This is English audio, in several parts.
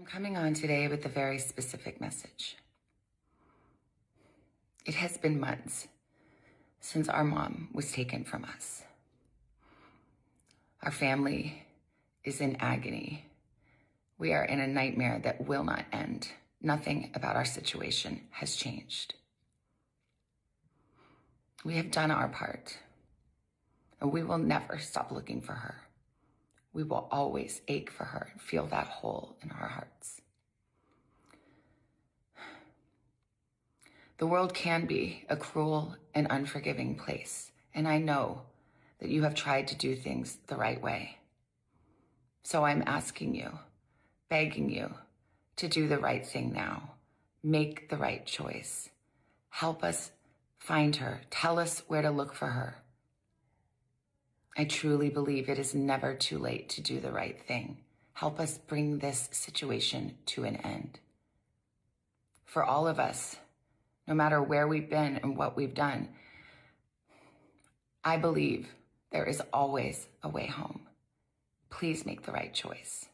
coming on today with a very specific message. It has been months since our mom was taken from us. Our family is in agony. We are in a nightmare that will not end. Nothing about our situation has changed. We have done our part, and we will never stop looking for her. We will always ache for her and feel that hole in our hearts. The world can be a cruel and unforgiving place, and I know that you have tried to do things the right way. So I'm asking you, begging you to do the right thing now. Make the right choice. Help us find her. Tell us where to look for her. I truly believe it is never too late to do the right thing. Help us bring this situation to an end. For all of us, no matter where we've been and what we've done, I believe there is always a way home. Please make the right choice.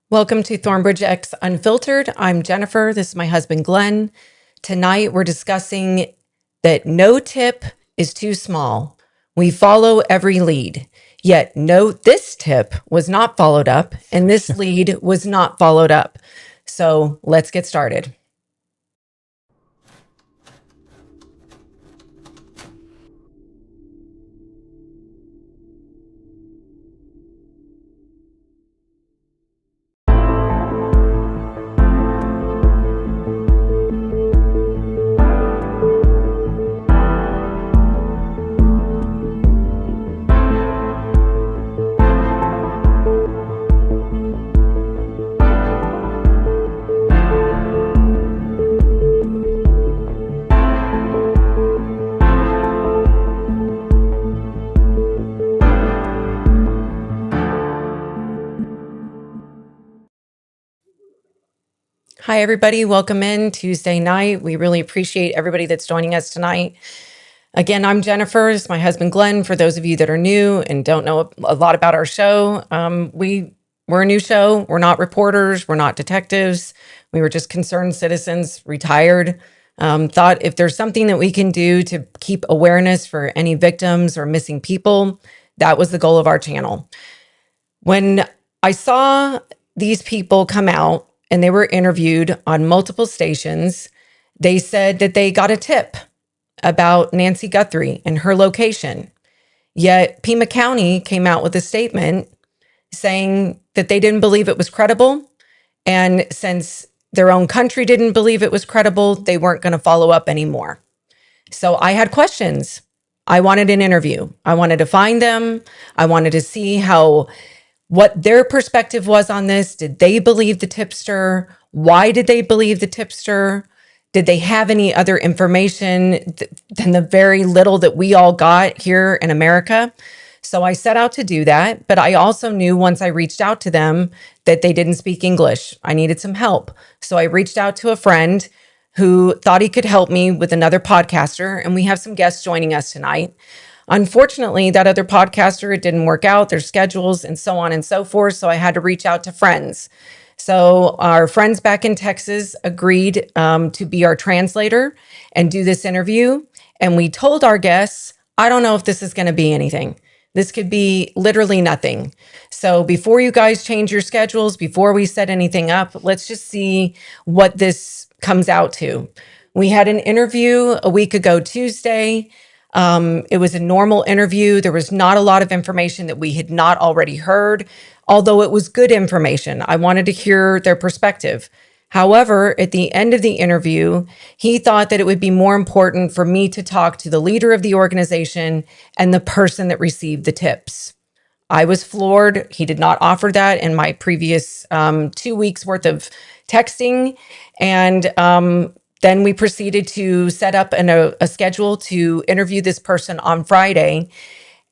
Welcome to TBX Unfiltered. I'm Jennifer. This is my husband, Glen. Tonight, we're discussing that no tip is too small. We follow every lead. Yet, note this tip was not followed up, and this lead was not followed up. So let's get started. Hi, everybody. Welcome in Tuesday night. We really appreciate everybody that's joining us tonight. Again, I'm Jennifer. This is my husband, Glen. For those of you that are new and don't know a lot about our show, we're a new show. We're not reporters. We're not detectives. We were just concerned citizens, retired. Thought if there's something that we can do to keep awareness for any victims or missing people, that was the goal of our channel. When I saw these people come out and they were interviewed on multiple stations, they said that they got a tip about Nancy Guthrie and her location. Yet Pima County came out with a statement saying that they didn't believe it was credible. And since their own country didn't believe it was credible, they weren't going to follow up anymore. So I had questions. I wanted an interview. I wanted to find them. I wanted to see what their perspective was on this. Did they believe the tipster? Why did they believe the tipster? Did they have any other information than the very little that we all got here in America? So I set out to do that, but I also knew once I reached out to them that they didn't speak English. I needed some help. So I reached out to a friend who thought he could help me with another podcaster, and we have some guests joining us tonight. Unfortunately, that other podcaster, it didn't work out, their schedules and so on and so forth. So I had to reach out to friends. So our friends back in Texas agreed to be our translator and do this interview. And we told our guests, I don't know if this is going to be anything. This could be literally nothing. So before you guys change your schedules, before we set anything up, let's just see what this comes out to. We had an interview a week ago, Tuesday. It was a normal interview. There was not a lot of information that we had not already heard, although it was good information. I wanted to hear their perspective. However, at the end of the interview, he thought that it would be more important for me to talk to the leader of the organization and the person that received the tips. I was floored. He did not offer that in my previous 2 weeks worth of texting. And then we proceeded to set up a schedule to interview this person on Friday.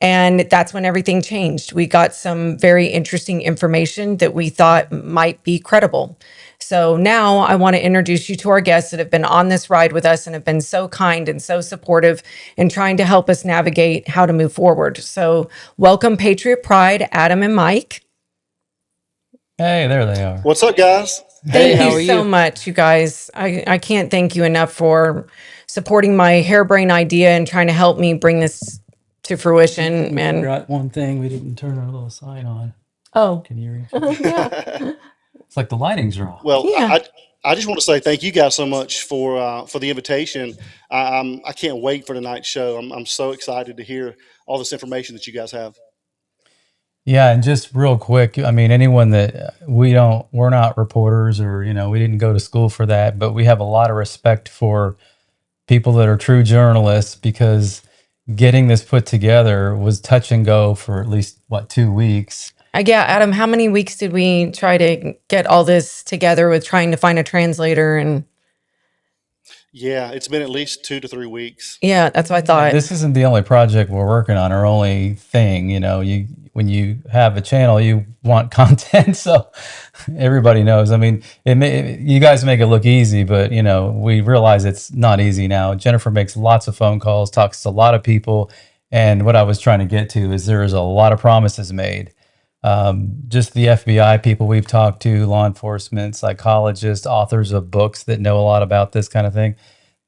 And that's when everything changed. We got some very interesting information that we thought might be credible. So now I want to introduce you to our guests that have been on this ride with us and have been so kind and so supportive in trying to help us navigate how to move forward. So welcome, Patriot Pride, Adam and Mike. Hey, there they are. What's up, guys? Thank How you are so you? much, you guys. I can't thank you enough for supporting my harebrained idea and trying to help me bring this to fruition. We And forgot one thing. We didn't turn our little sign on. oh, Can you reach it? yeah, It's like the lighting's off. Well, yeah. I just want to say thank you guys so much for the invitation. I can't wait for tonight's show. I'm so excited to hear all this information that you guys have. Yeah, and just real quick, I mean, anyone that we're not reporters or, we didn't go to school for that, but we have a lot of respect for people that are true journalists because getting this put together was touch and go for at least, 2 weeks. Yeah, Adam, how many weeks did we try to get all this together with trying to find a translator? And Yeah, it's been at least 2 to 3 weeks. yeah, that's what I And thought. this isn't the only project we're working on, our only thing. When you have a channel, you want content, so everybody knows. I mean, you guys make it look easy, but we realize it's not easy now. Jennifer makes lots of phone calls, talks to a lot of people, and what I was trying to get to is there is a lot of promises made. Just the FBI people we've talked to, law enforcement, psychologists, authors of books that know a lot about this kind of thing.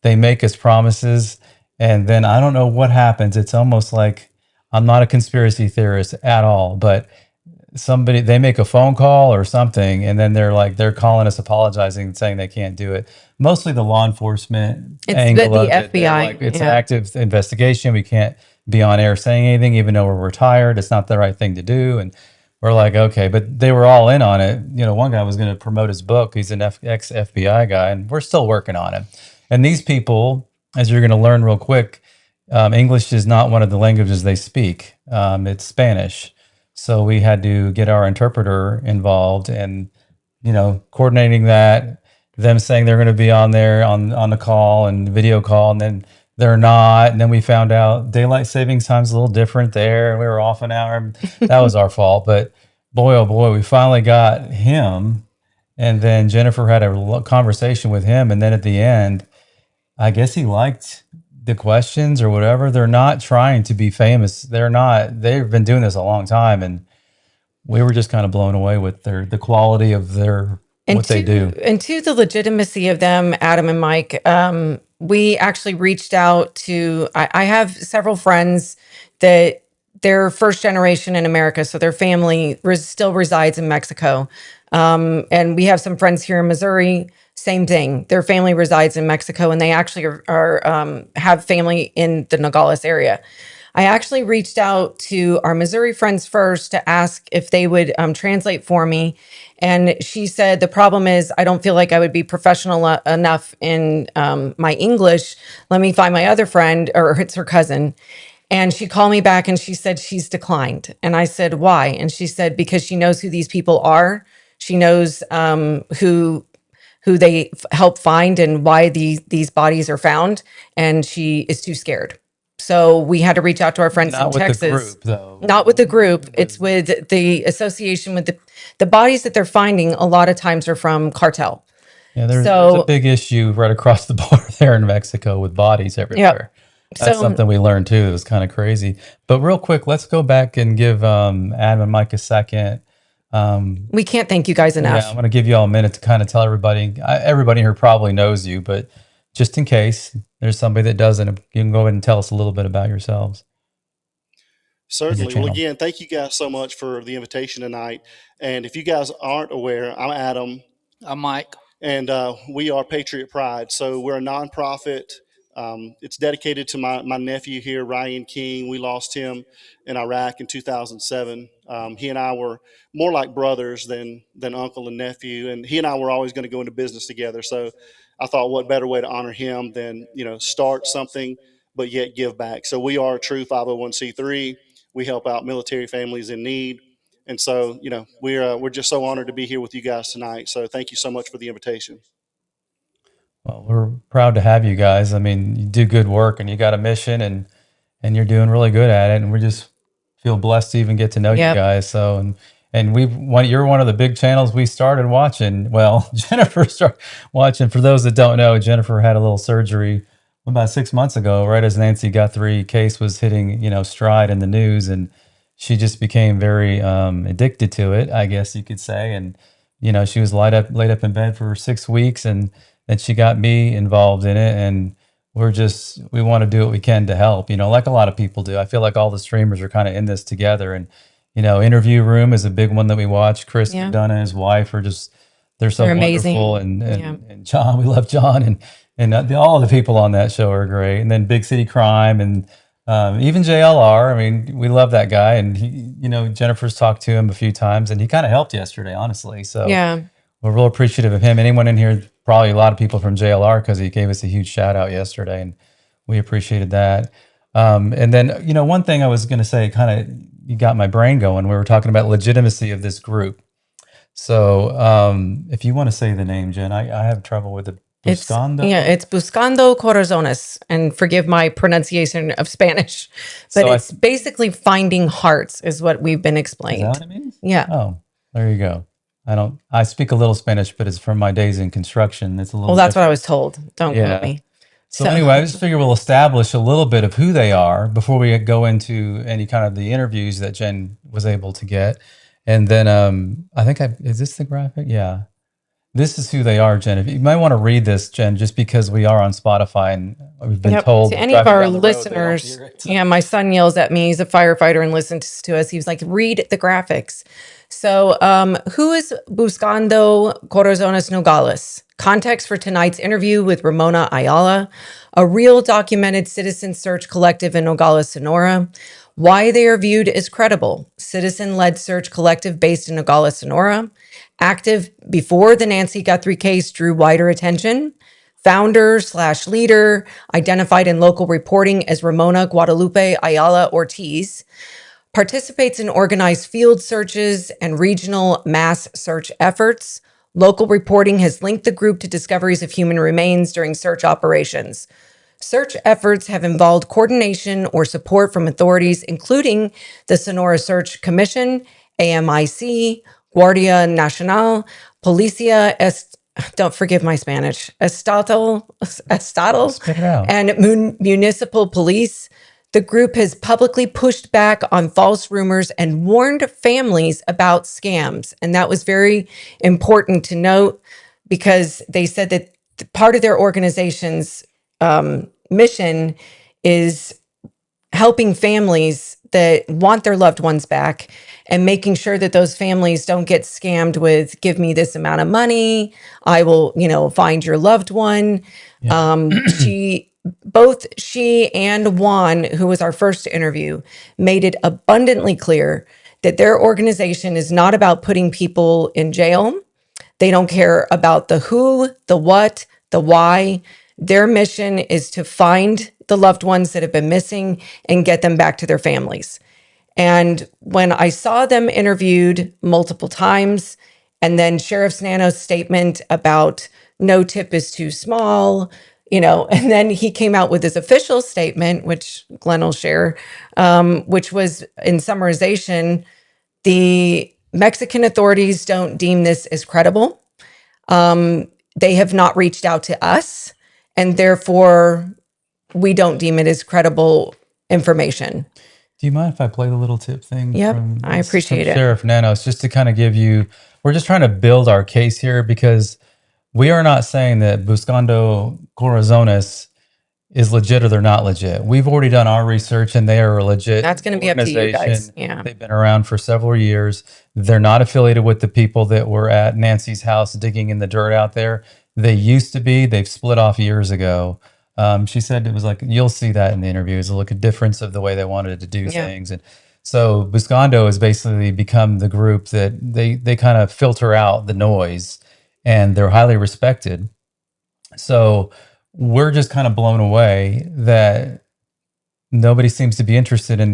They make us promises, and then I don't know what happens. It's almost like I'm not a conspiracy theorist at all, but they make a phone call or something, and then they're calling us apologizing and saying they can't do it. Mostly the law enforcement It's angle the of it. They're FBI. like, it's an Yeah. active investigation. We can't be on air saying anything, even though we're retired. It's not the right thing to do. And we're like, okay, but they were all in on it. One guy was going to promote his book. He's an ex FBI guy, and we're still working on it. And these people, as you're going to learn real quick, English is not one of the languages they speak. It's Spanish. So we had to get our interpreter involved and, coordinating that, them saying they're going to be on there on the call and video call, and then they're not. And then we found out daylight savings time's a little different there, and we were off an hour. That was our fault. But boy, oh boy, we finally got him. And then Jennifer had a conversation with him. And then at the end, I guess he liked the questions or whatever. They're not trying to be famous. They've been doing this a long time. And we were just kind of blown away with the quality of what they do. And to the legitimacy of them, Adam and Mike, we actually reached out to, I have several friends that they're first generation in America, so their family still resides in Mexico. And we have some friends here in Missouri, same thing. Their family resides in Mexico, and they actually have family in the Nogales area. I actually reached out to our Missouri friends first to ask if they would translate for me. And she said, the problem is, I don't feel like I would be professional enough in my English. Let me find my other friend, or it's her cousin. And she called me back and she said she's declined. And I said, why? And she said, because she knows who these people are. She knows who they help find and why these bodies are found. And she is too scared. So we had to reach out to our friends in Not with the Texas. group, though. Not with the group. It's with the association with the bodies that they're finding. A lot of times are from cartel. Yeah, there's So- a big issue right across the border there in Mexico with bodies everywhere. That's So- something we learned too. It was kind of crazy. But real quick, let's go back and give Adam and Mike a second. We can't thank you guys enough. Yeah, I'm going to give you all a minute to kind of tell everybody. Everybody here probably knows you, but just in case there's somebody that doesn't, you can go ahead and tell us a little bit about yourselves. Certainly. channel. Well, again, thank you guys so much for the invitation tonight. And if you guys aren't aware, I'm Adam. I'm Mike. And we are Patriot Pride. So we're a nonprofit. It's dedicated to my nephew here, Ryan King. We lost him in Iraq in 2007. He and I were more like brothers than uncle and nephew. And he and I were always going to go into business together. So I thought, what better way to honor him than start something, but yet give back. So we are a true 501c3. We help out military families in need. And so, we're just so honored to be here with you guys tonight. So thank you so much for the invitation. Well, we're proud to have you guys. I mean, you do good work and you got a mission, and you're doing really good at it. And we just feel blessed to even get to know you Yep. guys. So, you're one of the big channels we started watching. Well, Jennifer started watching. For those that don't know, Jennifer had a little surgery about 6 months ago, right as Nancy Guthrie case was hitting, stride in the news, and she just became very addicted to it, I guess you could say. And she was laid up in bed for 6 weeks, and then she got me involved in it, and we want to do what we can to help, like a lot of people do. I feel like all the streamers are kind of in this together. And Interview Room is a big one that we watch. Chris Yeah. McDonough and his wife are just, they're so They're amazing. wonderful. And Yeah. and John, we love John, and all the people on that show are great. And then Big City Crime, and even JLR. I mean, we love that guy, and he, Jennifer's talked to him a few times, and he kind of helped yesterday, honestly. So Yeah. we're real appreciative of him. Anyone in here, probably a lot of people from JLR, because he gave us a huge shout out yesterday, and we appreciated that. And then, one thing I was going to say, kind of, you got my brain going. We were talking about legitimacy of this group. So if you want to say the name, Jen, I have trouble with the Buscando. It's Buscando Corazones, and forgive my pronunciation of Spanish, but So it's basically finding hearts is what we've been Is explained. that what it means? Yeah. Oh, there you go. I speak a little Spanish, but it's from my days in construction. It's a little Well, that's what I different. was told. Don't Yeah. quote me. So anyway, I just figure we'll establish a little bit of who they are before we go into any kind of the interviews that Jen was able to get. And then I think is this the graphic? Yeah. This is who they are, Jen. If you might want to read this, Jen, just because we are on Spotify and we've been told to any of driving our down the road, they don't listeners, hear it. yeah, my son yells at me. He's a firefighter and listens to us. He was like, read the graphics. So who is Buscando Corazones Nogales? Context for tonight's interview with Ramona Ayala, a real documented citizen search collective in Nogales, Sonora. Why they are viewed as credible. Citizen-led search collective based in Nogales, Sonora. Active before the Nancy Guthrie case drew wider attention. Founder/leader, identified in local reporting as Ramona Guadalupe Ayala Ortiz. Participates in organized field searches and regional mass search efforts. Local reporting has linked the group to discoveries of human remains during search operations. Search efforts have involved coordination or support from authorities, including the Sonora Search Commission, AMIC, Guardia Nacional, don't forgive my Spanish, Estatal, Spit it out. and municipal police. The group has publicly pushed back on false rumors and warned families about scams. And that was very important to note, because they said that part of their organization's mission is helping families that want their loved ones back and making sure that those families don't get scammed with, give me this amount of money, I will, find your loved one. Both she and Juan, who was our first interview, made it abundantly clear that their organization is not about putting people in jail. They don't care about the who, the what, the why. Their mission is to find the loved ones that have been missing and get them back to their families. And when I saw them interviewed multiple times, and then Sheriff Nano's statement about no tip is too small, and then he came out with his official statement, which Glen will share, which was in summarization, the Mexican authorities don't deem this as credible. They have not reached out to us, and therefore we don't deem it as credible information. Do you mind if I play the little tip thing? Yep, I appreciate it. Sheriff Nanos, just to kind of give you, we're just trying to build our case here, because we are not saying that Buscando Corazones is legit or they're not legit. We've already done our research, and they are a legit That's going to be up to you guys. organization. Yeah. They've been around for several years. They're not affiliated with the people that were at Nancy's house digging in the dirt out there. They used to be. They've split off years ago. She said it was like, you'll see that in the interviews. Look at difference of the way they wanted to do things. And so Buscando has basically become the group that they kind of filter out the noise, and they're highly respected. So we're just kind of blown away that nobody seems to be interested in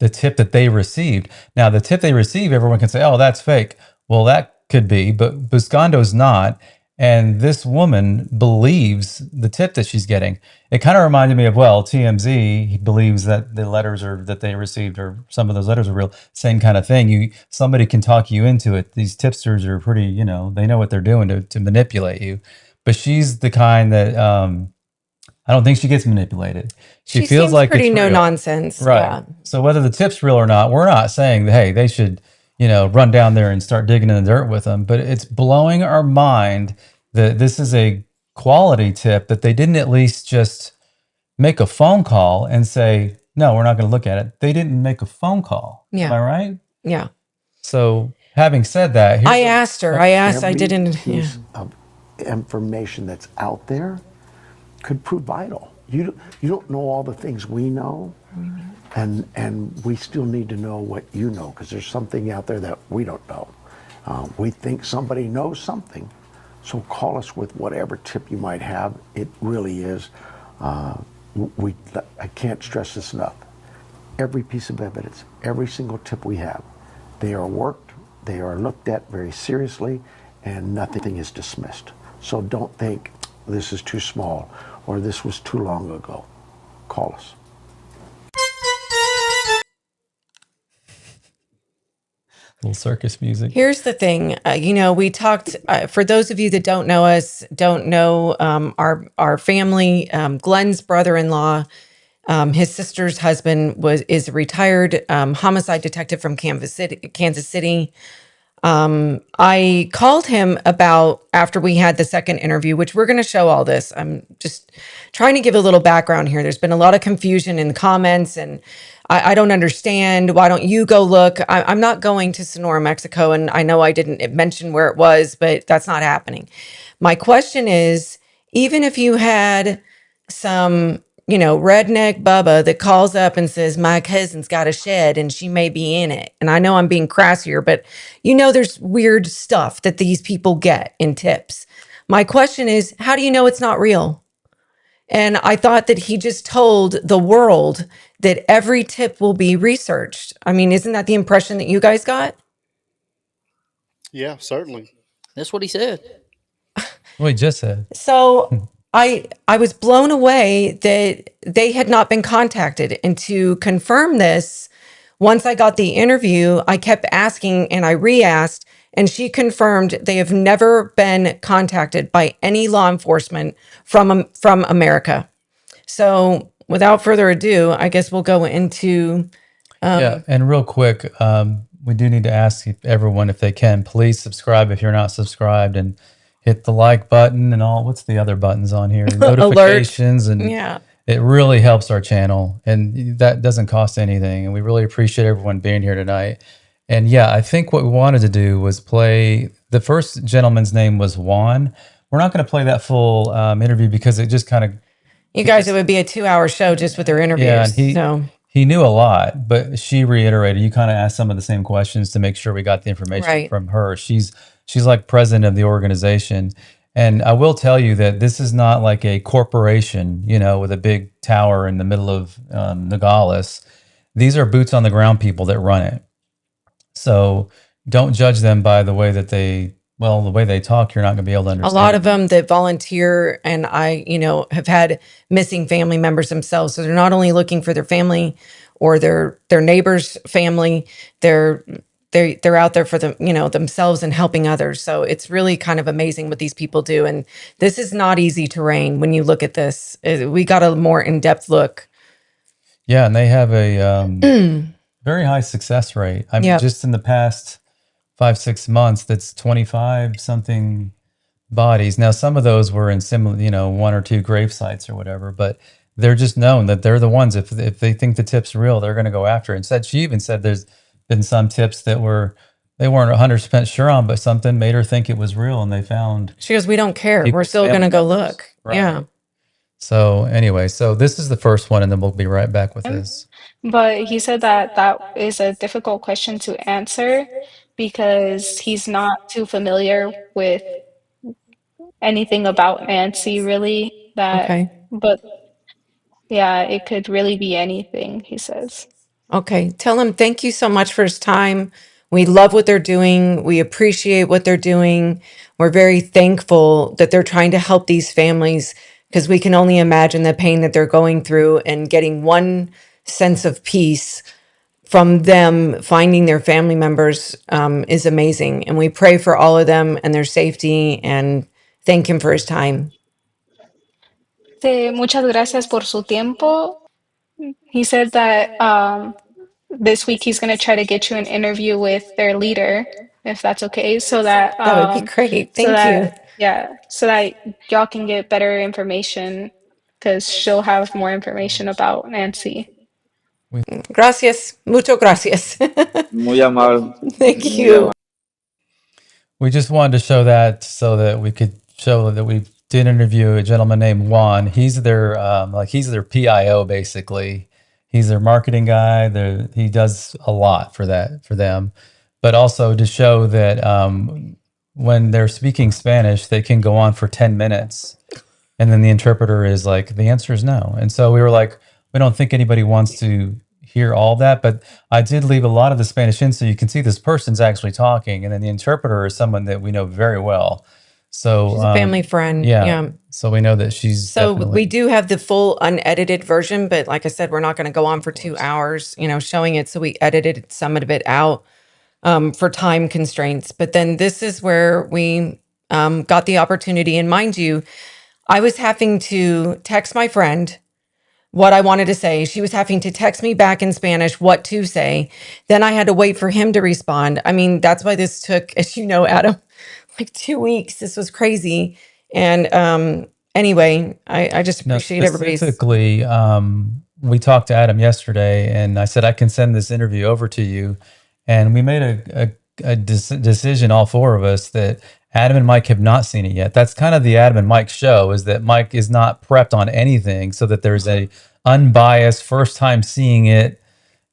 the tip that they received. Now, the tip they receive, everyone can say, "Oh, that's fake." Well, that could be, but Buscondo's not. And this woman believes the tip that she's getting. It kind of reminded me of, well, TMZ. He believes that the letters are that they received, or some of those letters are real. Same kind of thing. Somebody can talk you into it. These tipsters are pretty, they know what they're doing to manipulate you. But she's the kind that I don't think she gets manipulated. She She feels seems like pretty it's no real. nonsense. Right. Yeah. So whether the tip's real or not, we're not saying that, hey, they should, run down there and start digging in the dirt with them. But it's blowing our mind that this is a quality tip, that they didn't at least just make a phone call and say, no, we're not going to look at it. They didn't make a phone call. Am Yeah. I right? Yeah. So having said that, I asked her. I Every didn't. Yeah. piece of information that's out there could prove vital. You don't know all the things we know, and we still need to know what you know, because there's something out there that we don't know. We think somebody knows something, so call us with whatever tip you might have. It really is. I can't stress this enough. Every piece of evidence, every single tip we have, they are worked, they are looked at very seriously, and nothing is dismissed. So don't think this is too small or this was too long ago. Call us. little circus music. Here's the thing. We talked, for those of you that don't know us, don't know our family, Glen's brother-in-law, his sister's husband is a retired homicide detective from Kansas City. I called him about after we had the second interview, which we're going to show all this. I'm just trying to give a little background here. There's been a lot of confusion in the comments, and I don't understand. Why don't you go look? I'm not going to Sonora, Mexico, and I know I didn't mention where it was, but that's not happening. My question is, even if you had some, redneck Bubba that calls up and says, my cousin's got a shed and she may be in it. And I know I'm being crass here, but there's weird stuff that these people get in tips. My question is, how do you know it's not real? And I thought that he just told the world that every tip will be researched. I mean, isn't that the impression that you guys got? Yeah, certainly. That's what he said. What he just said. So I was blown away that they had not been contacted. And to confirm this, once I got the interview, I kept asking and I re-asked, and she confirmed they have never been contacted by any law enforcement from America. So without further ado, I guess we'll go into Yeah, and real quick, we do need to ask everyone, if they can, please subscribe if you're not subscribed, and hit the like button and all. What's the other buttons on here? Notifications, and yeah. it really helps our channel, and that doesn't cost anything. And we really appreciate everyone being here tonight. And yeah, I think what we wanted to do was play, the first gentleman's name was Juan. We're not going to play that full interview because it just kind of, You guys, it would be a 2-hour show just with their interviews. yeah, and so he knew a lot, but she reiterated. You kind of asked some of the same questions to make sure we got the information Right. from her. She's like president of the organization, and I will tell you that this is not like a corporation, with a big tower in the middle of Nogales. These are boots on the ground people that run it. So don't judge them by the way that the way they talk. You're not going to be able to a understand. lot of them that volunteer, and I, have had missing family members themselves. So they're not only looking for their family or their neighbor's family, they're out there for them, themselves and helping others. So it's really kind of amazing what these people do. And this is not easy terrain when you look at this. We got a more in-depth look. Yeah, and they have a very high success rate. I mean, Yep. just in the past 5-6 months, that's 25 something bodies. Now, some of those were in similar, 1 or 2 grave sites or whatever, but they're just known that they're the ones. If they think the tip's real, they're going to go after it. And she even said there's been some tips that they weren't 100% sure on, but something made her think it was real, and they found. She goes, we don't care. We're People's still going to family go members. look. Right. Yeah. So anyway, so this is the first one, and then we'll be right back with this. But he said that that is a difficult question to answer because he's not too familiar with anything about Nancy, really. Okay. But yeah, it could really be anything, he says. Okay. Tell him thank you so much for his time. We love what they're doing. We appreciate what they're doing. We're very thankful that they're trying to help these families because we can only imagine the pain that they're going through, and getting one sense of peace from them finding their family members is amazing. And we pray for all of them and their safety, and thank him for his time. Muchas gracias por su tiempo. He said that this week he's going to try to get you an interview with their leader, if that's okay, That would be great. Thank you. so that y'all can get better information because she'll have more information about Nancy. Gracias. Mucho gracias. Muy amable. Thank Muy you. amable. We just wanted to show that so that we could show that we did interview a gentleman named Juan. He's their he's their PIO basically. He's their marketing guy. He does a lot for them, but also to show that when they're speaking Spanish, they can go on for 10 minutes, and then the interpreter is like, the answer is no. And so we were like, we don't think anybody wants to hear all that, but I did leave a lot of the Spanish in so you can see this person's actually talking, and then the interpreter is someone that we know very well. So She's a family friend. yeah. Yeah. So we know that she's So definitely, we do have the full unedited version, but like I said, we're not going to go on for 2 hours, showing it. So we edited some of it out for time constraints. But then this is where we got the opportunity. And mind you, I was having to text my friend what I wanted to say. She was having to text me back in Spanish what to say. Then I had to wait for him to respond. I mean, that's why this took, as you know, Adam, like 2 weeks. This was crazy. And anyway, I just no, appreciate everybody's. specifically, we talked to Adam yesterday, and I said I can send this interview over to you, and we made a decision, all four of us, that Adam and Mike have not seen it yet. That's kind of the Adam and Mike show, is that Mike is not prepped on anything, so that there's a unbiased, first time seeing it,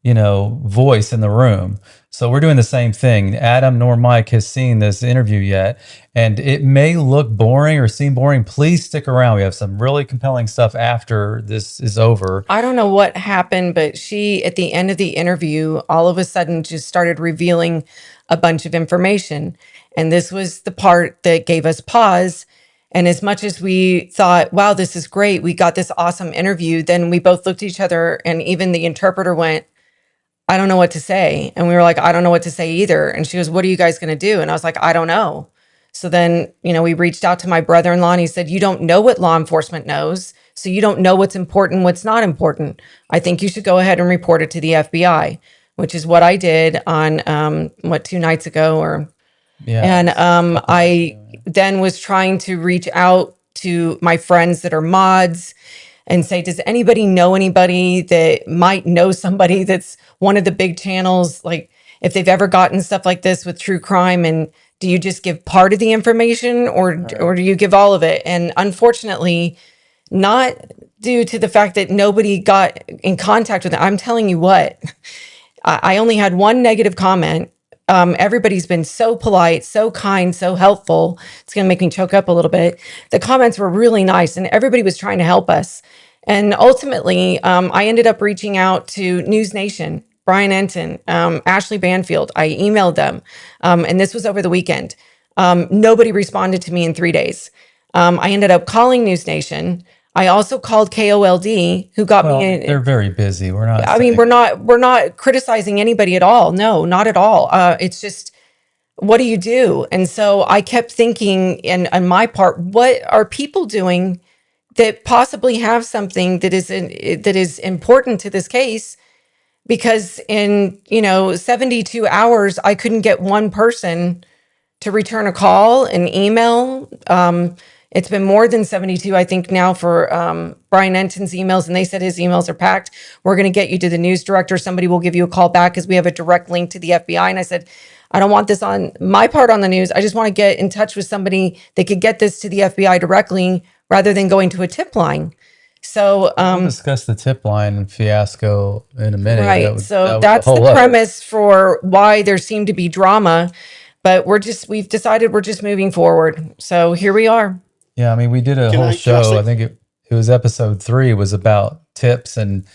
voice in the room. So we're doing the same thing. Adam nor Mike has seen this interview yet, and it may look boring or seem boring. Please stick around. We have some really compelling stuff after this is over. I don't know what happened, but she, at the end of the interview, all of a sudden just started revealing a bunch of information. And this was the part that gave us pause. And as much as we thought, wow, this is great, we got this awesome interview, then we both looked at each other, and even the interpreter went, I don't know what to say. And we were like, I don't know what to say either. And she goes, what are you guys going to do? And I was like, I don't know. So then, we reached out to my brother-in-law, and he said, you don't know what law enforcement knows. So you don't know what's important, what's not important. I think you should go ahead and report it to the FBI, which is what I did on, 2 nights ago or, Yeah. and I then was trying to reach out to my friends that are mods and say, does anybody know anybody that might know somebody that's one of the big channels? Like, if they've ever gotten stuff like this with true crime, and do you just give part of the information, or do you give all of it? And unfortunately, not due to the fact that nobody got in contact with it. I'm telling you what, I only had one negative comment. Everybody's been so polite, so kind, so helpful. It's going to make me choke up a little bit. The comments were really nice, and everybody was trying to help us. And ultimately, I ended up reaching out to News Nation, Brian Enton, Ashley Banfield. I emailed them, and this was over the weekend. Nobody responded to me in 3 days. I ended up calling News Nation. I also called KOLD, who got Well, me in. they're very busy. We're not. I mean, we're not criticizing anybody at all. No, not at all. It's just, what do you do? And so I kept thinking, and on my part, what are people doing that possibly have something that is important to this case? Because in 72 hours, I couldn't get one person to return a call, an email. It's been more than 72, I think, now for Brian Enton's emails, and they said his emails are packed. We're going to get you to the news director. Somebody will give you a call back because we have a direct link to the FBI. And I said, I don't want this on my part on the news. I just want to get in touch with somebody that could get this to the FBI directly rather than going to a tip line. So we'll discuss the tip line fiasco in a minute. Right. So that's the premise for why there seemed to be drama. But we've decided we're just moving forward. So here we are. Yeah, I mean, we did a whole show. I think it was episode 3 was about tips, and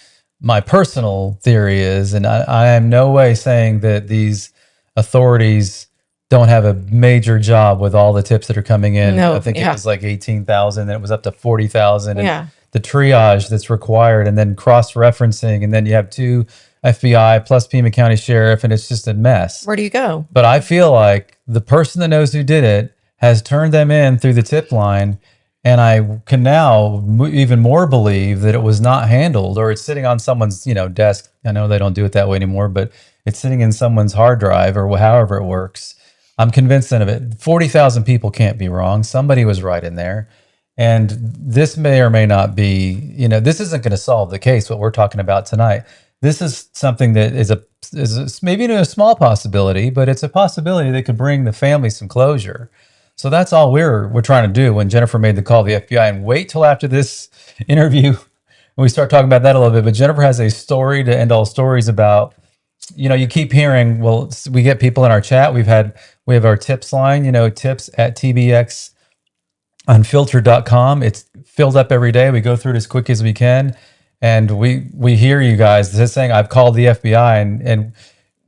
my personal theory is, and I am no way saying that these authorities don't have a major job with all the tips that are coming in. I No, think it yeah, was like 18,000, and it was up to 40,000, and yeah. the triage that's required, and then cross-referencing, and then you have two FBI plus Pima County Sheriff, and it's just a mess. Where do you go? But I feel like the person that knows who did it has turned them in through the tip line. And I can now even more believe that it was not handled, or it's sitting on someone's, desk. I know they don't do it that way anymore, but it's sitting in someone's hard drive or however it works. I'm convinced of it. 40,000 people can't be wrong. Somebody was right in there. And this may or may not be, this isn't going to solve the case, what we're talking about tonight. This is something that is maybe a small possibility, but it's a possibility that could bring the family some closure. So that's all we're trying to do when Jennifer made the call to the FBI, and wait till after this interview when we start talking about that a little bit. But Jennifer has a story to end all stories about, you keep hearing, well, we get people in our chat. We have our tips line, tips at TBX Unfiltered.com. It's filled up every day. We go through it as quick as we can. And we hear you guys just saying, I've called the FBI, and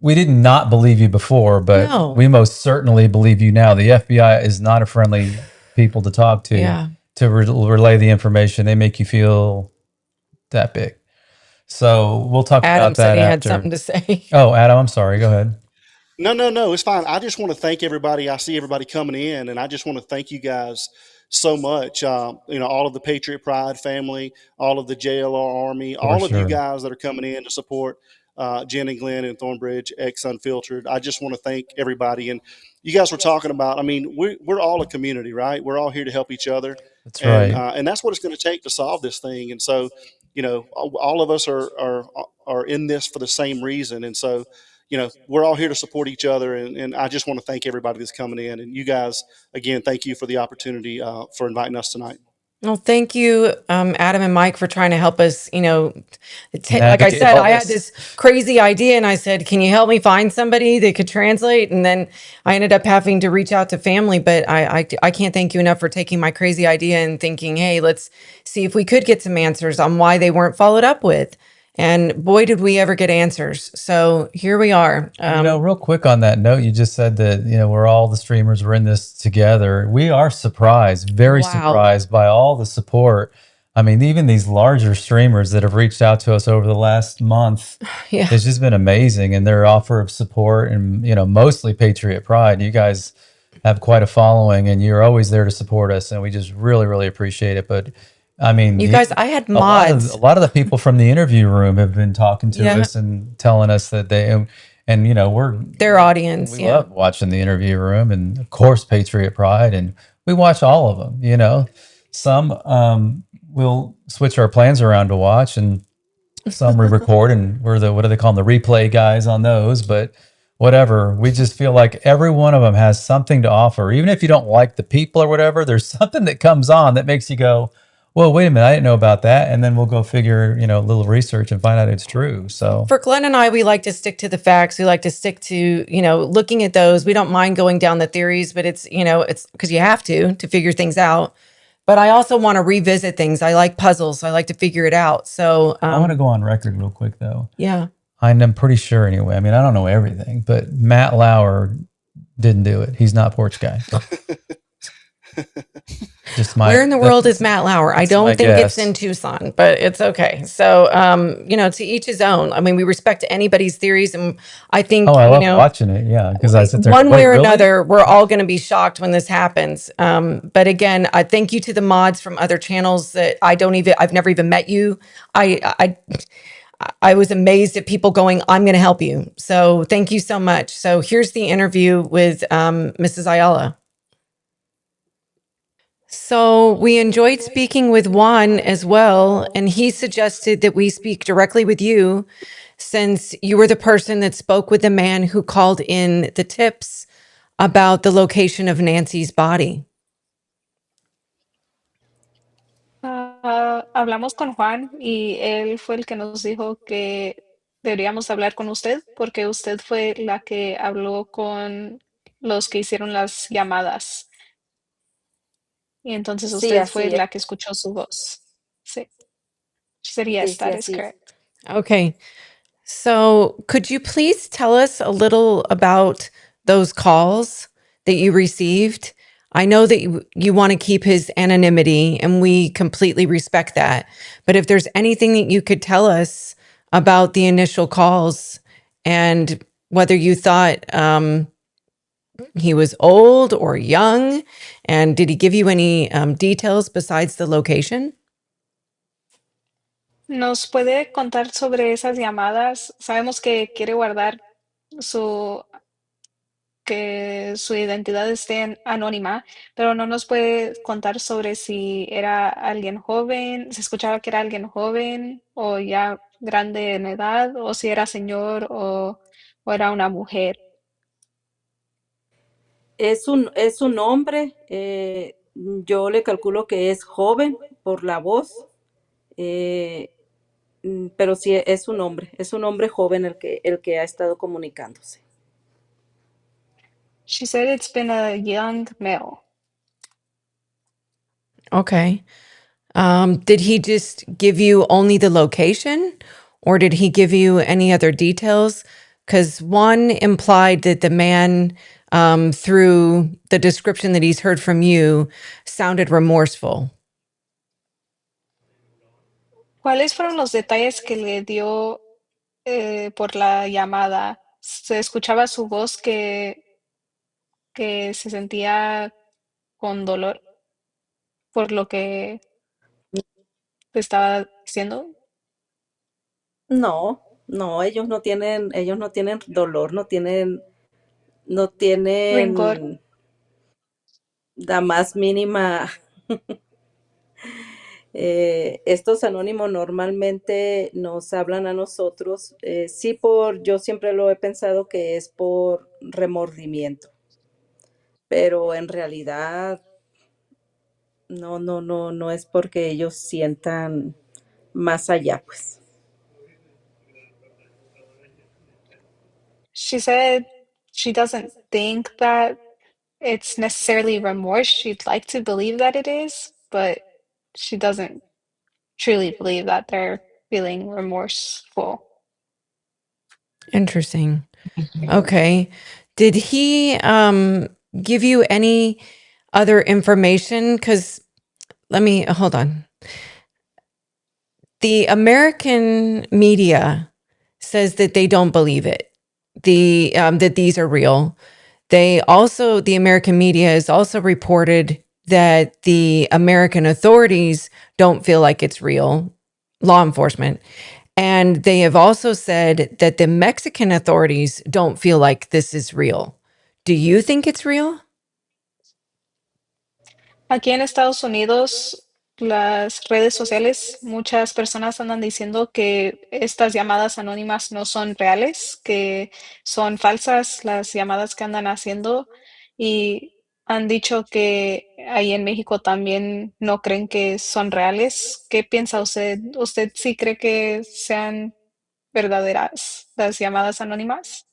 we did not believe you before, but No. we most certainly believe you now. The FBI is not a friendly people to talk to, Yeah. to relay the information. They make you feel that big. So we'll talk Adam about said that he had after. something to say. Oh, Adam, I'm sorry. Go ahead. No, it's fine. I just want to thank everybody. I see everybody coming in, and I just want to thank you guys so much. All of the Patriot Pride family, all of the JLR Army, For all of you sure. guys that are coming in to support Jen and Glen and Thornbridge X Unfiltered. I just want to thank everybody. And you guys were talking about, we're all a community, right? We're all here to help each other. That's And right. and that's what it's going to take to solve this thing. And so, all of us are in this for the same reason. And so, we're all here to support each other. And I just want to thank everybody that's coming in. And you guys, again, thank you for the opportunity for inviting us tonight. Well, thank you, Adam and Mike, for trying to help us. Like I Navigate said, all I had this. this crazy idea, and I said, "Can you help me find somebody that could translate?" And then I ended up having to reach out to family. But I can't thank you enough for taking my crazy idea and thinking, "Hey, let's see if we could get some answers on why they weren't followed up with." And boy, did we ever get answers. So here we are. Real quick on that note, you just said that, we're all the streamers, we're in this together. We are surprised, very Wow. surprised by all the support. Even these larger streamers that have reached out to us over the last month, Yeah. it's just been amazing. And their offer of support and, mostly Patriot Pride. You guys have quite a following, and you're always there to support us. And we just really, really appreciate it. But You guys, I had a lot mods. of the people from the interview room have been talking to Yeah. us and telling us that we're Their audience. we Yeah. love watching the interview room, and of course Patriot Pride, and we watch all of them. Some we'll switch our plans around to watch, and some we record, and we're the, what do they call them, the replay guys on those. But whatever, we just feel like every one of them has something to offer. Even if you don't like the people or whatever, there's something that comes on that makes you go, well, wait a minute, I didn't know about that. And then we'll go figure, a little research and find out it's true. So For Glenn and I, we like to stick to the facts. We like to stick to, looking at those. We don't mind going down the theories, but it's because you have to figure things out. But I also want to revisit things. I like puzzles. I like to figure it out. So I want to go on record real quick, though. yeah. I'm pretty sure anyway. I don't know everything, but Matt Lauer didn't do it. He's not Porch Guy. Where in the world is Matt Lauer? I don't think it's in Tucson, but it's okay. So, to each his own. We respect anybody's theories, and I think, I love watching it. Yeah, because I sit there. One way or really? another, we're all going to be shocked when this happens. But again, I thank you to the mods from other channels that I've never even met you. I was amazed at people going, I'm going to help you. So thank you so much. So here's the interview with Mrs. Ayala. So we enjoyed speaking with Juan as well, and he suggested that we speak directly with you since you were the person that spoke with the man who called in the tips about the location of Nancy's body. Hablamos con Juan y él fue el que nos dijo que deberíamos hablar con usted porque usted fue la que habló con los que hicieron las llamadas y entonces Sí, usted fue así es. la que escuchó su voz. Sí. She said, yes, Sí, sí, that is así es. correct. Okay. So, could you please tell us a little about those calls that you received? I know that you want to keep his anonymity, and we completely respect that. But if there's anything that you could tell us about the initial calls and whether you thought he was old or young, and did he give you any details besides the location? ¿Nos puede contar sobre esas llamadas? Sabemos que quiere guardar su, que su identidad esté anónima, pero no nos puede contar sobre si era alguien joven, se escuchaba que era alguien joven o ya grande en edad, o si era señor o era una mujer. Es un hombre, yo le calculo que es joven por la voz, eh, pero sí es un hombre joven el que ha estado comunicándose. She said it's been a young male. Okay. Did he just give you only the location or did he give you any other details? Because one implied that the man, through the description that he's heard from you, sounded remorseful. ¿Cuáles fueron los detalles que le dio por la llamada? Se escuchaba su voz que se sentía con dolor por lo que te estaba diciendo. No, no, ellos no tienen dolor, no Rencor. tienen la más mínima. Estos anónimos normalmente nos hablan a nosotros, yo siempre lo he pensado que es por remordimiento, pero en realidad no es porque ellos sientan más allá, pues. She said she doesn't think that it's necessarily remorse. She'd like to believe that it is, but she doesn't truly believe that they're feeling remorseful. Interesting. Okay. Did he give you any other information? Because let me hold on. The American media says that they don't believe it. That these are real. The American media has also reported that the American authorities don't feel like it's real, law enforcement. And they have also said that the Mexican authorities don't feel like this is real. Do you think it's real? Aquí en Estados Unidos, las redes sociales, muchas personas andan diciendo que estas llamadas anónimas no son reales, que son falsas las llamadas que andan haciendo y han dicho que ahí en México también no creen que son reales. ¿Qué piensa usted? ¿Usted sí cree que sean verdaderas las llamadas anónimas?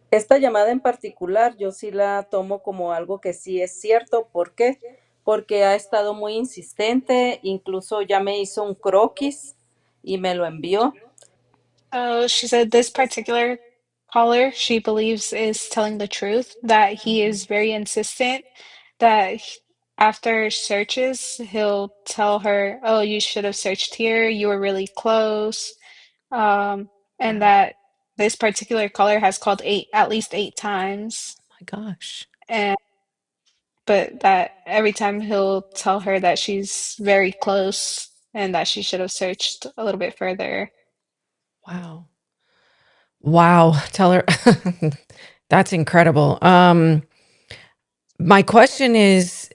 Esta llamada en particular yo sí la tomo como algo que sí es cierto. ¿Por qué? Porque ha estado muy insistente, incluso ya me hizo un croquis y me lo envió. She said this particular caller she believes is telling the truth, that he is very insistent, that after searches, he'll tell her, oh, you should have searched here, you were really close. And Wow. that this particular caller has called at least 8 times. My gosh. And but that every time he'll tell her that she's very close and that she should have searched a little bit further. Wow. Wow. Tell her that's incredible. My question is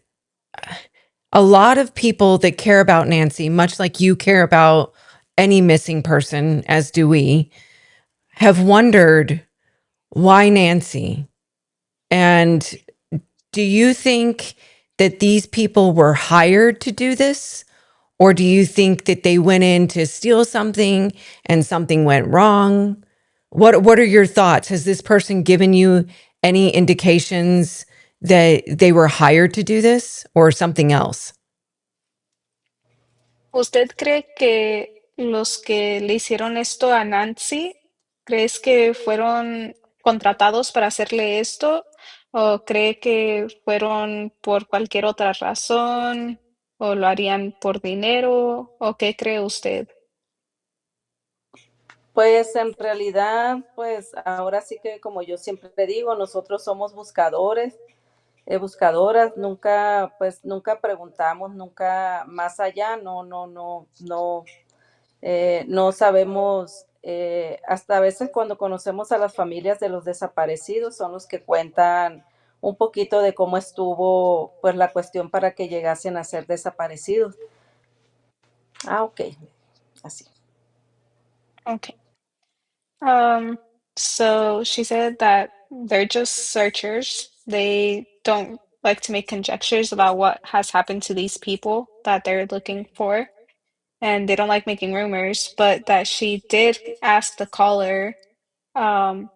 a lot of people that care about Nancy, much like you care about any missing person, as do we, have wondered why Nancy? And do you think that these people were hired to do this? Or do you think that they went in to steal something and something went wrong? What are your thoughts? Has this person given you any indications that they were hired to do this or something else? ¿Usted cree que los que le hicieron esto a Nancy? ¿Crees que fueron contratados para hacerle esto? ¿O cree que fueron por cualquier otra razón? ¿O lo harían por dinero? ¿O qué cree usted? Pues en realidad, pues ahora sí que como yo siempre digo, nosotros somos buscadores, buscadoras, nunca, pues nunca preguntamos, nunca más allá, no sabemos, hasta a veces cuando conocemos a las familias de los desaparecidos son los que cuentan un poquito de cómo estuvo pues la cuestión para que llegasen a ser desaparecidos. Ah, ok, así. Okay. Um, so she said that they're just searchers. They don't like to make conjectures about what has happened to these people that they're looking for, and they don't like making rumors, but that she did ask the caller um,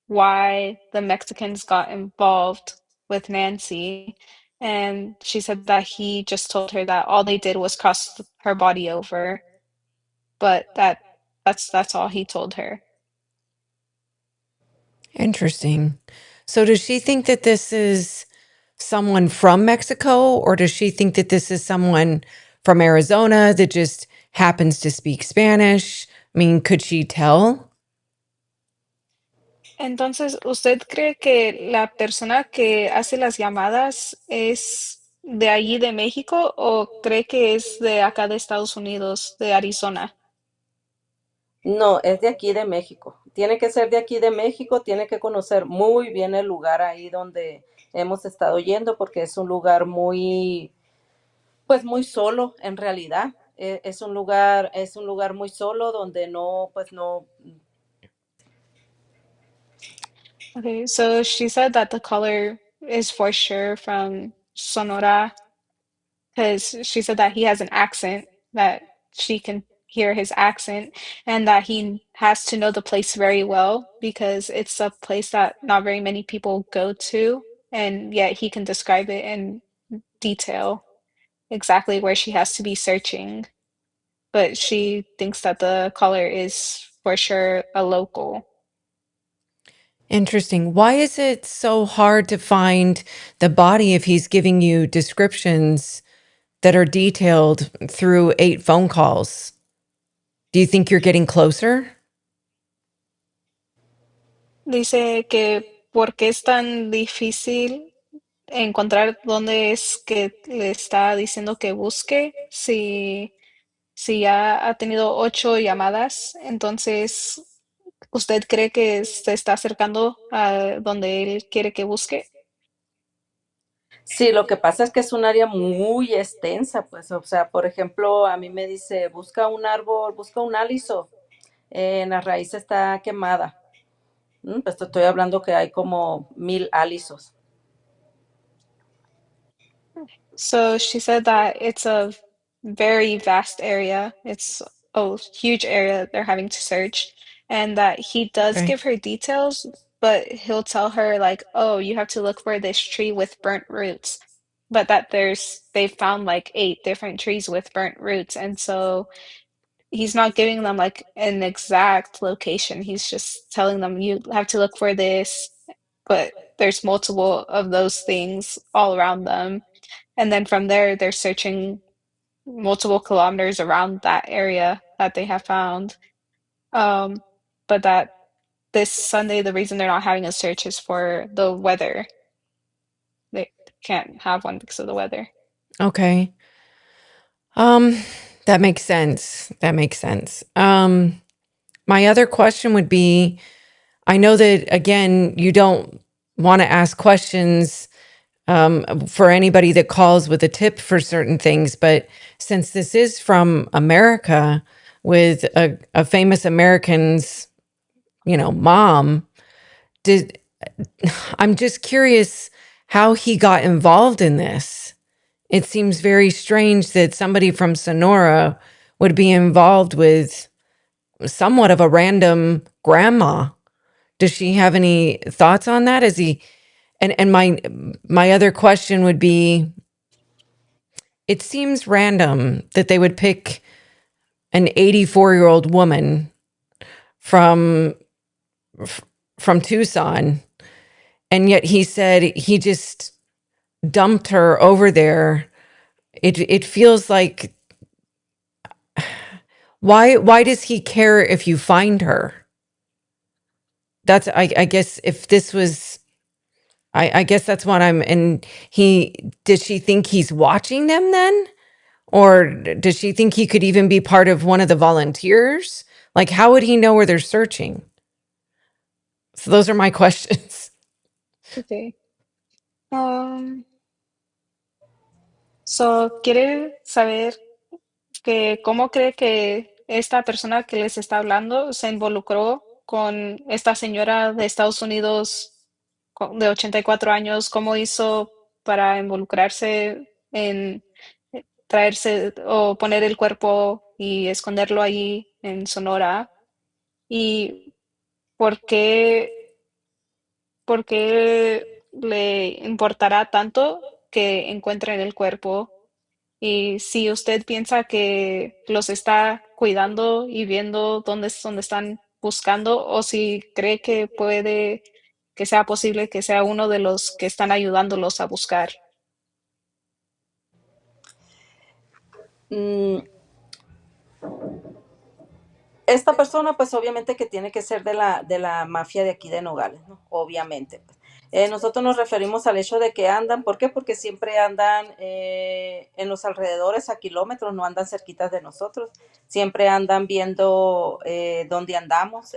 why the Mexicans got involved with Nancy. And she said that he just told her that all they did was cross her body over, but that's all he told her. Interesting. So does she think that this is someone from Mexico, or does she think that this is someone from Arizona that just happens to speak Spanish? I mean, could she tell? Entonces, ¿usted cree que la persona que hace las llamadas es de allí de México o cree que es de acá de Estados Unidos, de Arizona? No, es de aquí de México. Tiene que ser de aquí de México, tiene que conocer muy bien el lugar ahí donde hemos estado yendo, porque es un lugar muy, pues muy solo en realidad. Es un lugar muy solo donde no, pues no. Okay, so she said that the caller is for sure from Sonora because she said that he has an accent, that she can hear his accent, and that he has to know the place very well because it's a place that not very many people go to, and yet he can describe it in detail exactly where she has to be searching. But she thinks that the caller is for sure a local. Interesting. Why is it so hard to find the body if he's giving you descriptions that are detailed through 8 phone calls? Do you think you're getting closer? Dice que por qué es tan difícil encontrar dónde es que le está diciendo que busque si ya ha tenido 8 llamadas. Entonces, ¿usted cree que se está acercando a donde él quiere que busque? Sí, lo que pasa es que es un área muy extensa, pues, o sea, por ejemplo, a mí me dice, busca un árbol, busca un aliso, en la raíz está quemada. Pues te estoy hablando que hay como 1000 alisos. So she said that it's a very vast area. It's a huge area they're having to search, and that he does Okay. give her details, but he'll tell her like, "Oh, you have to look for this tree with burnt roots." But that they found like 8 different trees with burnt roots, and so he's not giving them like an exact location. He's just telling them you have to look for this, but there's multiple of those things all around them. And then from there, they're searching multiple kilometers around that area that they have found. Um, but that this Sunday, the reason they're not having a search is for the weather. They can't have one because of the weather. Okay. Um, that makes sense. That makes sense. My other question would be, I know that again, you don't want to ask questions for anybody that calls with a tip for certain things, but since this is from America with a famous American's, mom, did I'm just curious how he got involved in this. It seems very strange that somebody from Sonora would be involved with somewhat of a random grandma. Does she have any thoughts on that? Is he and my other question would be, it seems random that they would pick an 84-year-old woman from Tucson, and yet he said he just dumped her over there. It feels like, why does he care if you find her? That's I guess if this was I guess that's what I'm, and did she think he's watching them then? Or does she think he could even be part of one of the volunteers? Like, how would he know where they're searching? So those are my questions. Okay. So, ¿quiere saber que cómo cree que esta persona que les está hablando se involucró con esta señora de Estados Unidos de 84 años? ¿Cómo hizo para involucrarse en traerse o poner el cuerpo y esconderlo ahí en Sonora? ¿Y por qué le importará tanto que encuentren el cuerpo? Y si usted piensa que los está cuidando y viendo dónde están buscando, o si cree que puede, que sea posible que sea uno de los que están ayudándolos a buscar. Mm, esta persona, pues obviamente que tiene que ser de la mafia de aquí de Nogales, ¿no? Obviamente, pues. Nosotros nos referimos al hecho de que andan, ¿por qué? Porque siempre andan en los alrededores a kilómetros, no andan cerquitas de nosotros, siempre andan viendo dónde andamos.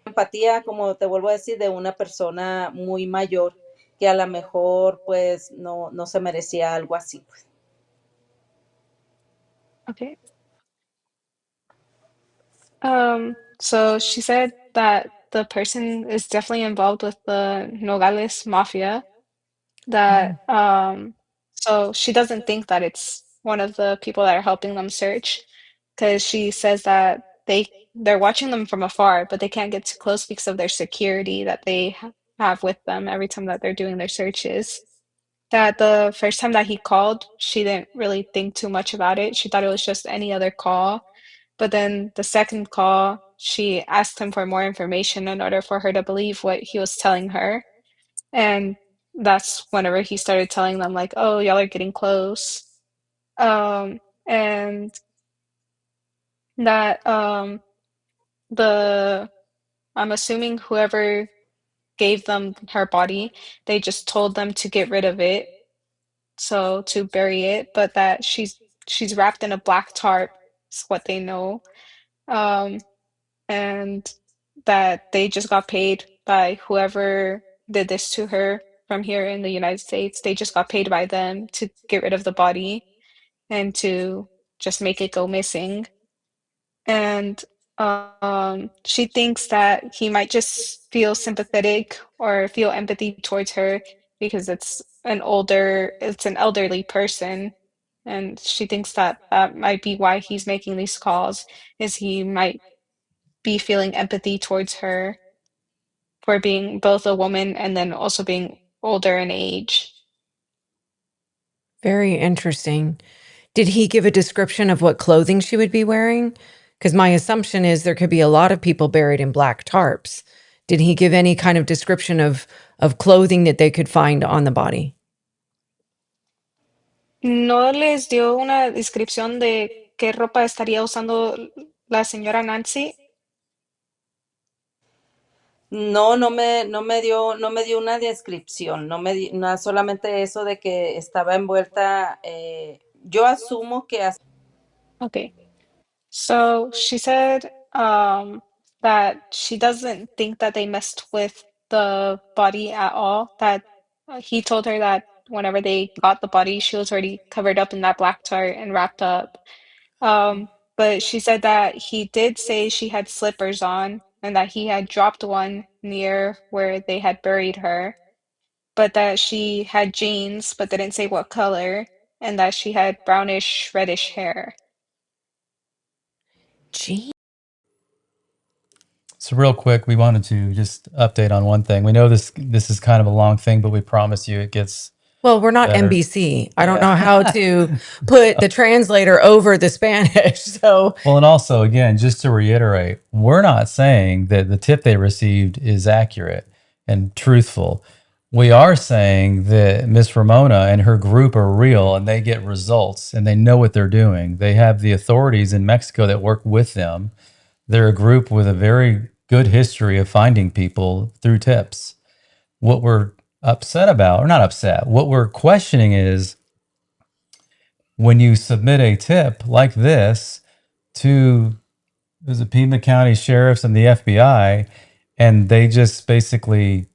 Empatía, como te vuelvo a decir, de una persona muy mayor que a lo mejor pues no se merecía algo así, pues. Okay. So she said that the person is definitely involved with the Nogales Mafia. That so she doesn't think that it's one of the people that are helping them search, because she says that they're watching them from afar, but they can't get too close because of their security that they have with them every time that they're doing their searches. That the first time that he called, she didn't really think too much about it. She thought it was just any other call. But then the second call, she asked him for more information in order for her to believe what he was telling her. And that's whenever he started telling them like, "Oh, y'all are getting close." And that the I'm assuming whoever gave them her body, they just told them to get rid of it, so to bury it, but that she's wrapped in a black tarp is what they know. Um, and that they just got paid by whoever did this to her from here in the United States. They just got paid by them to get rid of the body and to just make it go missing. And she thinks that he might just feel sympathetic or feel empathy towards her because it's an elderly person. And she thinks that that might be why he's making these calls, is he might be feeling empathy towards her for being both a woman and then also being older in age. Very interesting. Did he give a description of what clothing she would be wearing? Because my assumption is there could be a lot of people buried in black tarps. Did he give any kind of description of clothing that they could find on the body? ¿No les dio una descripción de qué ropa estaría usando la señora Nancy? No me dio una descripción, no, solamente eso de que estaba envuelta, yo asumo que Okay. So she said that she doesn't think that they messed with the body at all. That he told her that whenever they got the body, she was already covered up in that black tarp and wrapped up. But she said that he did say she had slippers on and that he had dropped one near where they had buried her, but that she had jeans, but didn't say what color, and that she had brownish, reddish hair. Gee. So real quick, we wanted to just update on one thing. We know this is kind of a long thing, but we promise you it gets Well, we're not better. NBC. I don't know how to put the translator over the Spanish. So, Well, and also, again, just to reiterate, we're not saying that the tip they received is accurate and truthful. We are saying that Miss Ramona and her group are real and they get results and they know what they're doing. They have the authorities in Mexico that work with them. They're a group with a very good history of finding people through tips. What we're upset about, or not upset, what we're questioning is when you submit a tip like this to the Pima County sheriffs and the FBI, and they just basically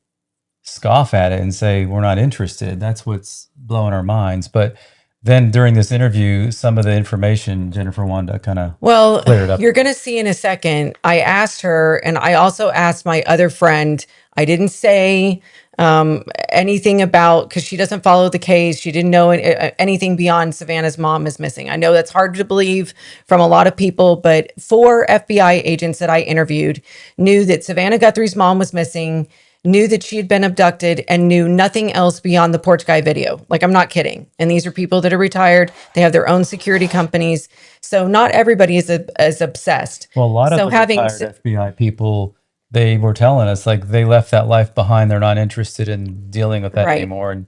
scoff at it and say, we're not interested. That's what's blowing our minds. But then during this interview, some of the information Jennifer wanted to kind of well, clear it up. you're going to see in a second. I asked her, and I also asked my other friend. I didn't say anything about, because she doesn't follow the case. She didn't know anything beyond Savannah's mom is missing. I know that's hard to believe from a lot of people, but 4 FBI agents that I interviewed knew that Savannah Guthrie's mom was missing, knew that she had been abducted, and knew nothing else beyond the porch guy video. Like, I'm not kidding. And these are people that are retired. They have their own security companies. So not everybody is as obsessed. Well, a lot of So the having retired FBI people, they were telling us like they left that life behind. They're not interested in dealing with that Right. anymore. And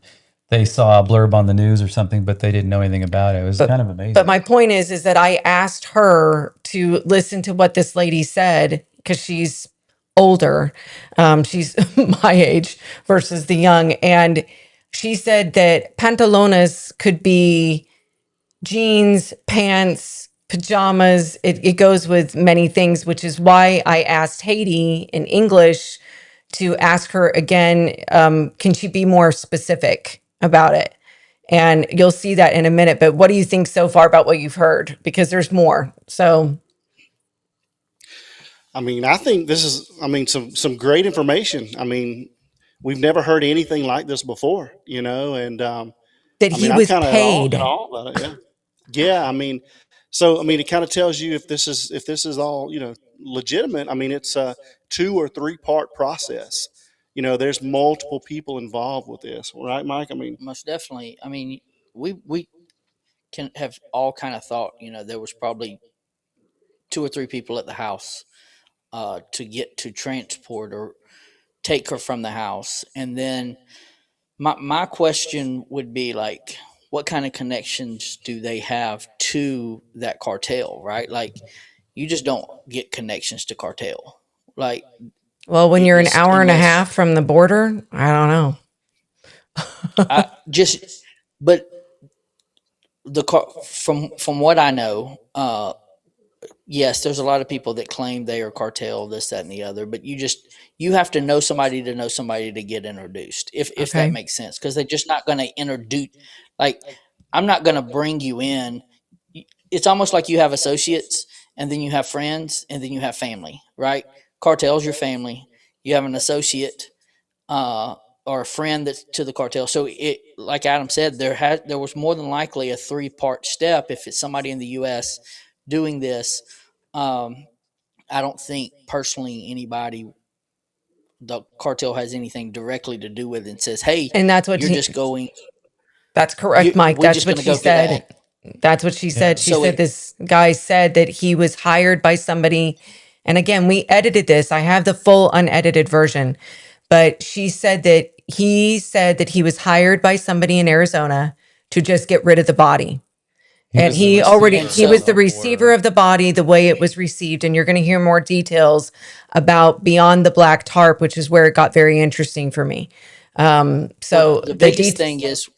they saw a blurb on the news or something, but they didn't know anything about it. It was kind of amazing. But my point is that I asked her to listen to what this lady said, because she's older. She's my age versus the young. And she said that pantalones could be jeans, pants, pajamas. It goes with many things, which is why I asked Haiti in English to ask her again, can she be more specific about it? And you'll see that in a minute. But what do you think so far about what you've heard? Because there's more. So I mean, I think this is, I mean, some great information. I mean, we've never heard anything like this before, you know, and that I he mean, I'm was kind of paid. in awe about it. Yeah. Yeah. I mean, so, I mean, it kind of tells you if this is all, you know, legitimate. I mean, it's a 2 or 3 part process. You know, there's multiple people involved with this, right, Mike? I mean, Most definitely. I mean, we can have all kind of thought. You know, there was probably 2 or 3 people at the house to get to transport or take her from the house, and then my question would be like, what kind of connections do they have to that cartel? Right, like you just don't get connections to cartel. Like Well, when you're an it's hour and a unless half from the border, I don't know. I just, but the car from what I know, yes, there's a lot of people that claim they are cartel, this, that, and the other, but you have to know somebody to get introduced, if that Okay. makes sense, because they're just not going to introduce. Like, I'm not going to bring you in. It's almost like you have associates, and then you have friends, and then you have family, right? Cartel's your family. You have an associate, uh, or a friend that's to the cartel. So it, like Adam said, there was more than likely a 3-part step if it's somebody in the U.S. doing this. Um, I don't think personally anybody the cartel has anything directly to do with it and says, "Hey, And that's what you're just going. that's correct, Mike. We're That's just what going to she go through that." said. That's what she said. She So said it this guy said that he was hired by somebody. And again, we edited this. I have the full unedited version. But she said that he was hired by somebody in Arizona to just get rid of the body. And And he was the receiver of the body, the way it was received. And you're going to hear more details about beyond the black tarp, which is where it got very interesting for me. So the the biggest thing is,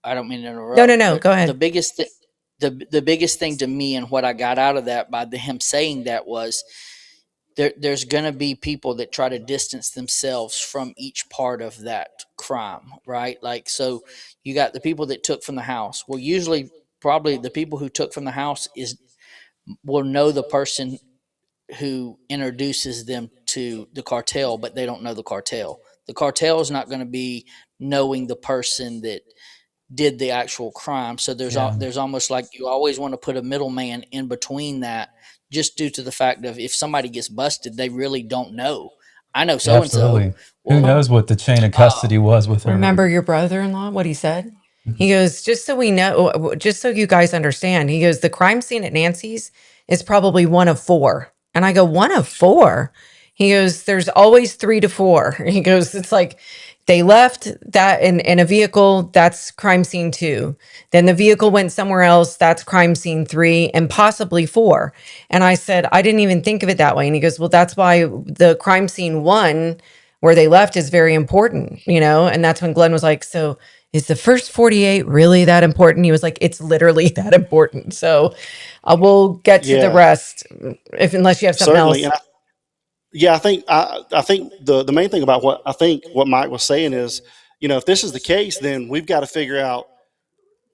I don't mean to no, interrupt, no, but go ahead. the biggest thing to me and what I got out of that by him saying that was there's going to be people that try to distance themselves from each part of that crime, right? Like, so you got the people that took from the house. Well, usually, probably the people who took from the house will know the person who introduces them to the cartel, but they don't know the cartel. The cartel is not going to be knowing the person that did the actual crime. So there's almost like you always want to put a middleman in between that, just due to the fact of if somebody gets busted, they really don't know. I know so and so. Absolutely. Who knows what the chain of custody was with her? Remember your brother-in-law, what he said? He goes, just so we know, just so you guys understand, he goes, the crime scene at Nancy's is probably one of four. And I go, one of four? He goes, there's always 3 to 4. He goes, it's like they left that in a vehicle, that's crime scene 2. Then the vehicle went somewhere else, that's crime scene 3, and possibly 4. And I said, I didn't even think of it that way. And he goes, well, that's why the crime scene 1 where they left is very important, you know? And that's when Glenn was like, so is the first 48 really that important? He was like, it's literally that important. So we'll get to the Yeah, rest unless you have something certainly. else. And yeah, I think the main thing about what Mike was saying is, if this is the case, then we've got to figure out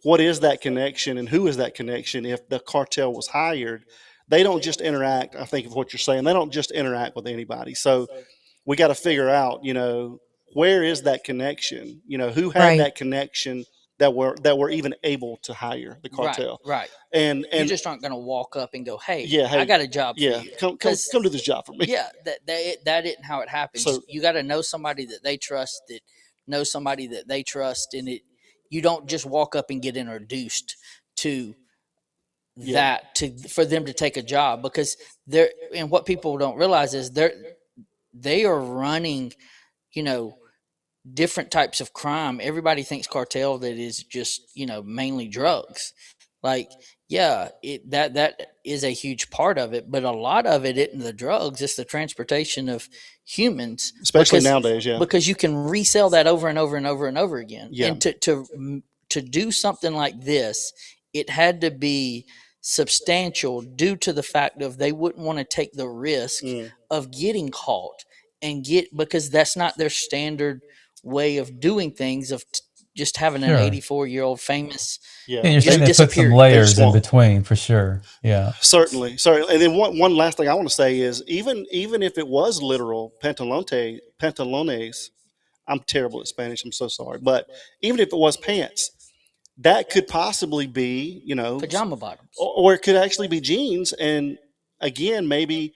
what is that connection and who is that connection. If the cartel was hired, they don't just interact. I think of what you're saying. They don't just interact with anybody. So we got to figure out, where is that connection? Who had Right. that connection that were even able to hire the Right, cartel. right. And You just aren't going to walk up and go, "Hey, yeah, I hey, got a job for yeah, you." come Because do this job for me. yeah, that isn't how it happens. So You got to know somebody that they trust, that knows somebody that they trust, and you don't just walk up and get introduced to yeah, for them to take a job, because they're, and what people don't realize is they are running, you know, different types of crime. Everybody thinks cartel that is just, mainly drugs. Like, yeah, that is a huge part of it, but a lot of it isn't the drugs, it's the transportation of humans, especially nowadays. Yeah, because you can resell that over and over and over and over again. yeah, And to do something like this, it had to be substantial due to the fact of they wouldn't want to take the risk mm, of getting caught because that's not their standard way of doing things, of just having an Sure. 84-year-old famous Yeah, yeah. you're saying they put some disappeared. layers just in want- between for sure. Yeah. Certainly. And then one last thing I want to say is, even if it was literal pantalones, I'm terrible at Spanish. I'm so sorry, but even if it was pants, that could possibly be, Pajama bottoms. or it could actually be jeans. And again, maybe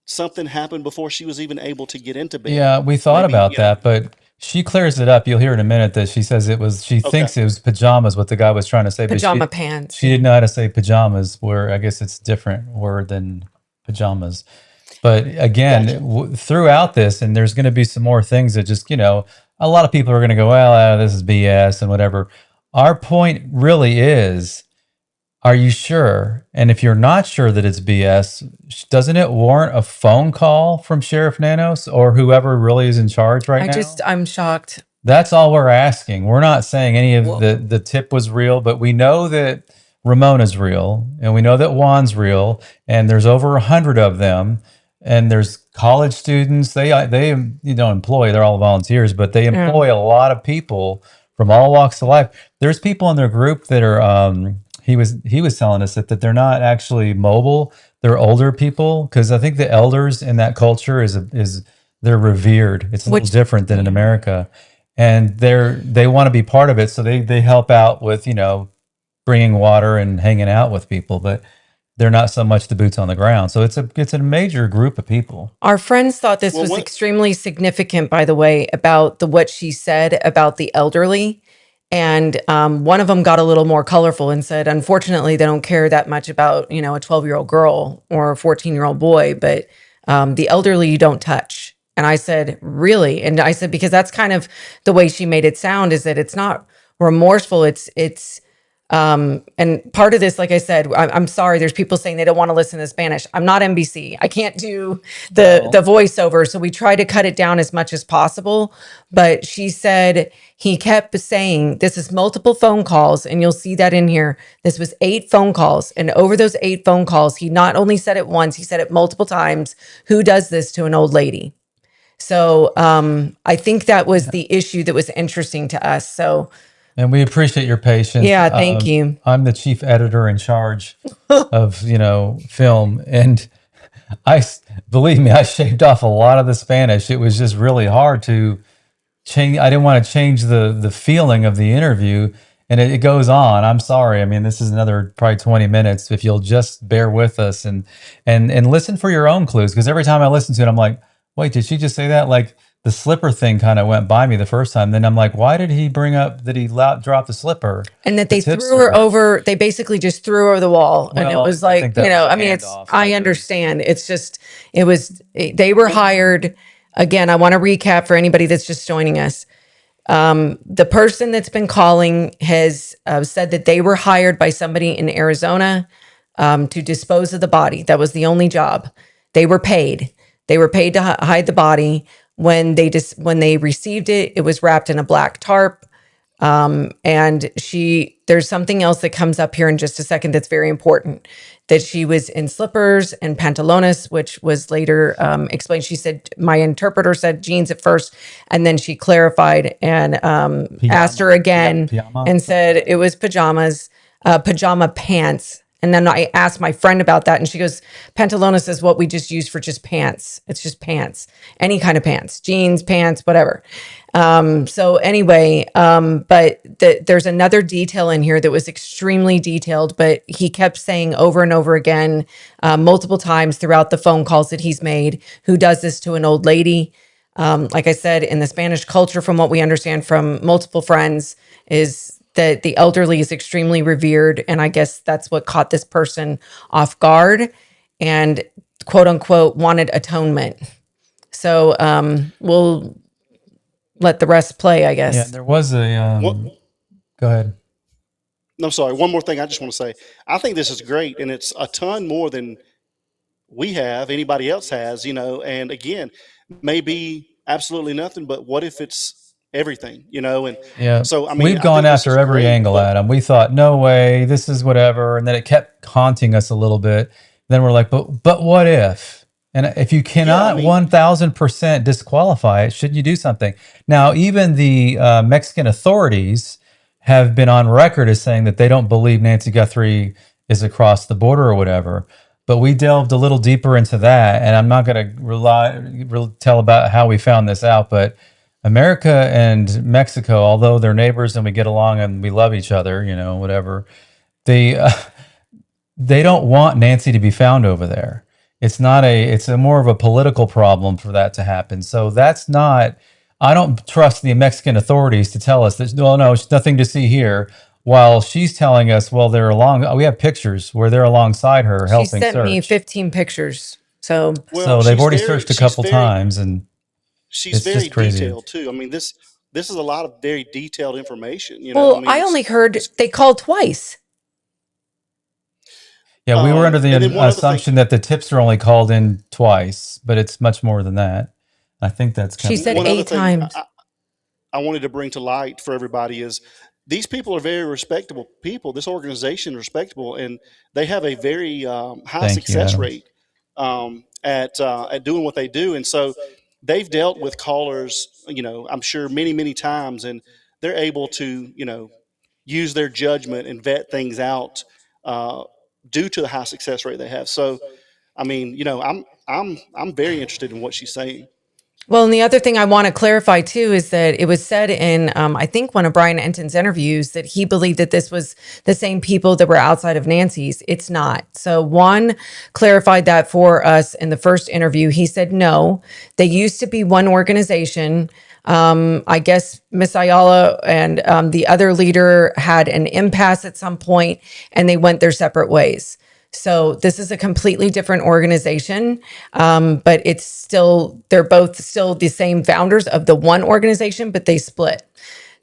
something happened before she was even able to get into bed. Yeah, we thought Maybe, about that, but she clears it up. You'll hear in a minute that she says she Okay. thinks it was pajamas, what the guy was trying to say. Pajama but pants. she didn't know how to say pajamas, where I guess it's a different word than pajamas. But again, Gotcha. throughout this, and there's going to be some more things that just, a lot of people are going to go, well, this is BS and whatever. Our point really is, are you sure? And if you're not sure that it's BS, doesn't it warrant a phone call from Sheriff Nanos or whoever really is in charge right now? I'm shocked. That's all we're asking. We're not saying any of Well- the tip was real, but we know that Ramona's real, and we know that Juan's real, and there's over 100 of them, and there's college students. They employ. They're all volunteers, but they employ a lot of people from all walks of life. There's people in their group that are. He was telling us that they're not actually mobile. They're older people, because I think the elders in that culture is they're revered. It's a little different than in America, and they want to be part of it. So they help out with bringing water and hanging out with people, but they're not so much the boots on the ground. So it's a major group of people. Our friends thought this was extremely significant, by the way, about what she said about the elderly. And one of them got a little more colorful and said, unfortunately, they don't care that much about, a 12-year-old girl or a 14-year-old boy, but the elderly you don't touch. And I said, really? And I said, because that's kind of the way she made it sound, is that it's not remorseful. It's and part of this, like I said, I'm sorry, there's people saying they don't want to listen to Spanish. I'm not NBC. I can't do the voiceover. So we try to cut it down as much as possible. But she said, he kept saying, this is multiple phone calls, and you'll see that in here. This was 8 phone calls. And over those 8 phone calls, he not only said it once, he said it multiple times. Who does this to an old lady? So I think that was the issue that was interesting to us. So And we appreciate your patience. Yeah, thank you. I'm the chief editor in charge of, film. And believe me, I shaved off a lot of the Spanish. It was just really hard to change. I didn't want to change the feeling of the interview. And it goes on. I'm sorry. I mean, this is another probably 20 minutes. If you'll just bear with us and listen for your own clues. Because every time I listen to it, I'm like, wait, did she just say that? Like the slipper thing kind of went by me the first time. Then I'm like, why did he bring up that he dropped the slipper? And that The they threw her tipster. over, they basically just threw her over the wall. And it Well, was I like, think that you was know, a I mean, it's, handoff. I Like it was, understand. It's just, they were hired. Again, I want to recap for anybody that's just joining us. The person that's been calling has said that they were hired by somebody in Arizona to dispose of the body. That was the only job. They were paid. They were paid to hide the body. When they received it, it was wrapped in a black tarp. And there's something else that comes up here in just a second that's very important, that she was in slippers and pantalones, which was later explained. She said, my interpreter said jeans at first, and then she clarified and asked her again Pajama. and said it was pajamas, pajama pants. And then I asked my friend about that, and she goes, pantalones is what we just use for just pants. It's just pants, any kind of pants, jeans, pants, whatever. So anyway, but there's another detail in here that was extremely detailed, but he kept saying over and over again, multiple times throughout the phone calls that he's made, who does this to an old lady. Like I said, in the Spanish culture, from what we understand from multiple friends, is that the elderly is extremely revered. And I guess that's what caught this person off guard and quote unquote wanted atonement. So we'll let the rest play, I Yeah, guess. there was a. What, Go ahead. I'm sorry. One more thing I just want to say. I think this is great, and it's a ton more than we have, anybody else has, and again, maybe absolutely nothing, but what if it's everything, and Yeah, so, I mean, we've I gone think this is after every great, angle but at him. We thought, no way, this is whatever, and then it kept haunting us a little bit. Then we're like, but what if? And if you yeah, I cannot mean, 1000% disqualify it, shouldn't you do something? Now, even the Mexican authorities have been on record as saying that they don't believe Nancy Guthrie is across the border or whatever. But we delved a little deeper into that, and I'm not going to tell about how we found this out, but America and Mexico, although they're neighbors and we get along and we love each other, whatever, they they don't want Nancy to be found over there. It's a more of a political problem for that to happen. So that's not. I don't trust the Mexican authorities to tell us that. Well, no, it's nothing to see here. While she's telling us, well, they're along. We have pictures where they're alongside her She helping sent me search. 15 pictures. So well, So they've already searched a couple times, and she's it's very just crazy. detailed too. I mean, this is a lot of very detailed information, I well, mean, I only heard it's, they called twice. Yeah, we were under the and then one other thing, assumption that the tips are only called in twice, but it's much more than that. I think that's She kind of said one other 8 thing times. I wanted to bring to light for everybody is these people are very respectable people. This organization is respectable, and they have a very high thank you, success Adam. rate at doing what they do. And so they've dealt with callers, I'm sure many times, and they're able to, use their judgment and vet things out uh, due to the high success rate they have. So, I mean, I'm very interested in what she's saying. Well, and the other thing I want to clarify too is that it was said in, I think, one of Brian Enton's interviews that he believed that this was the same people that were outside of Nancy's. It's not. So, one clarified that for us in the first interview. He said, no, they used to be one organization. I guess Miss Ayala and the other leader had an impasse at some point and they went their separate ways. So this is a completely different organization, but they're both still the same founders of the one organization, but they split.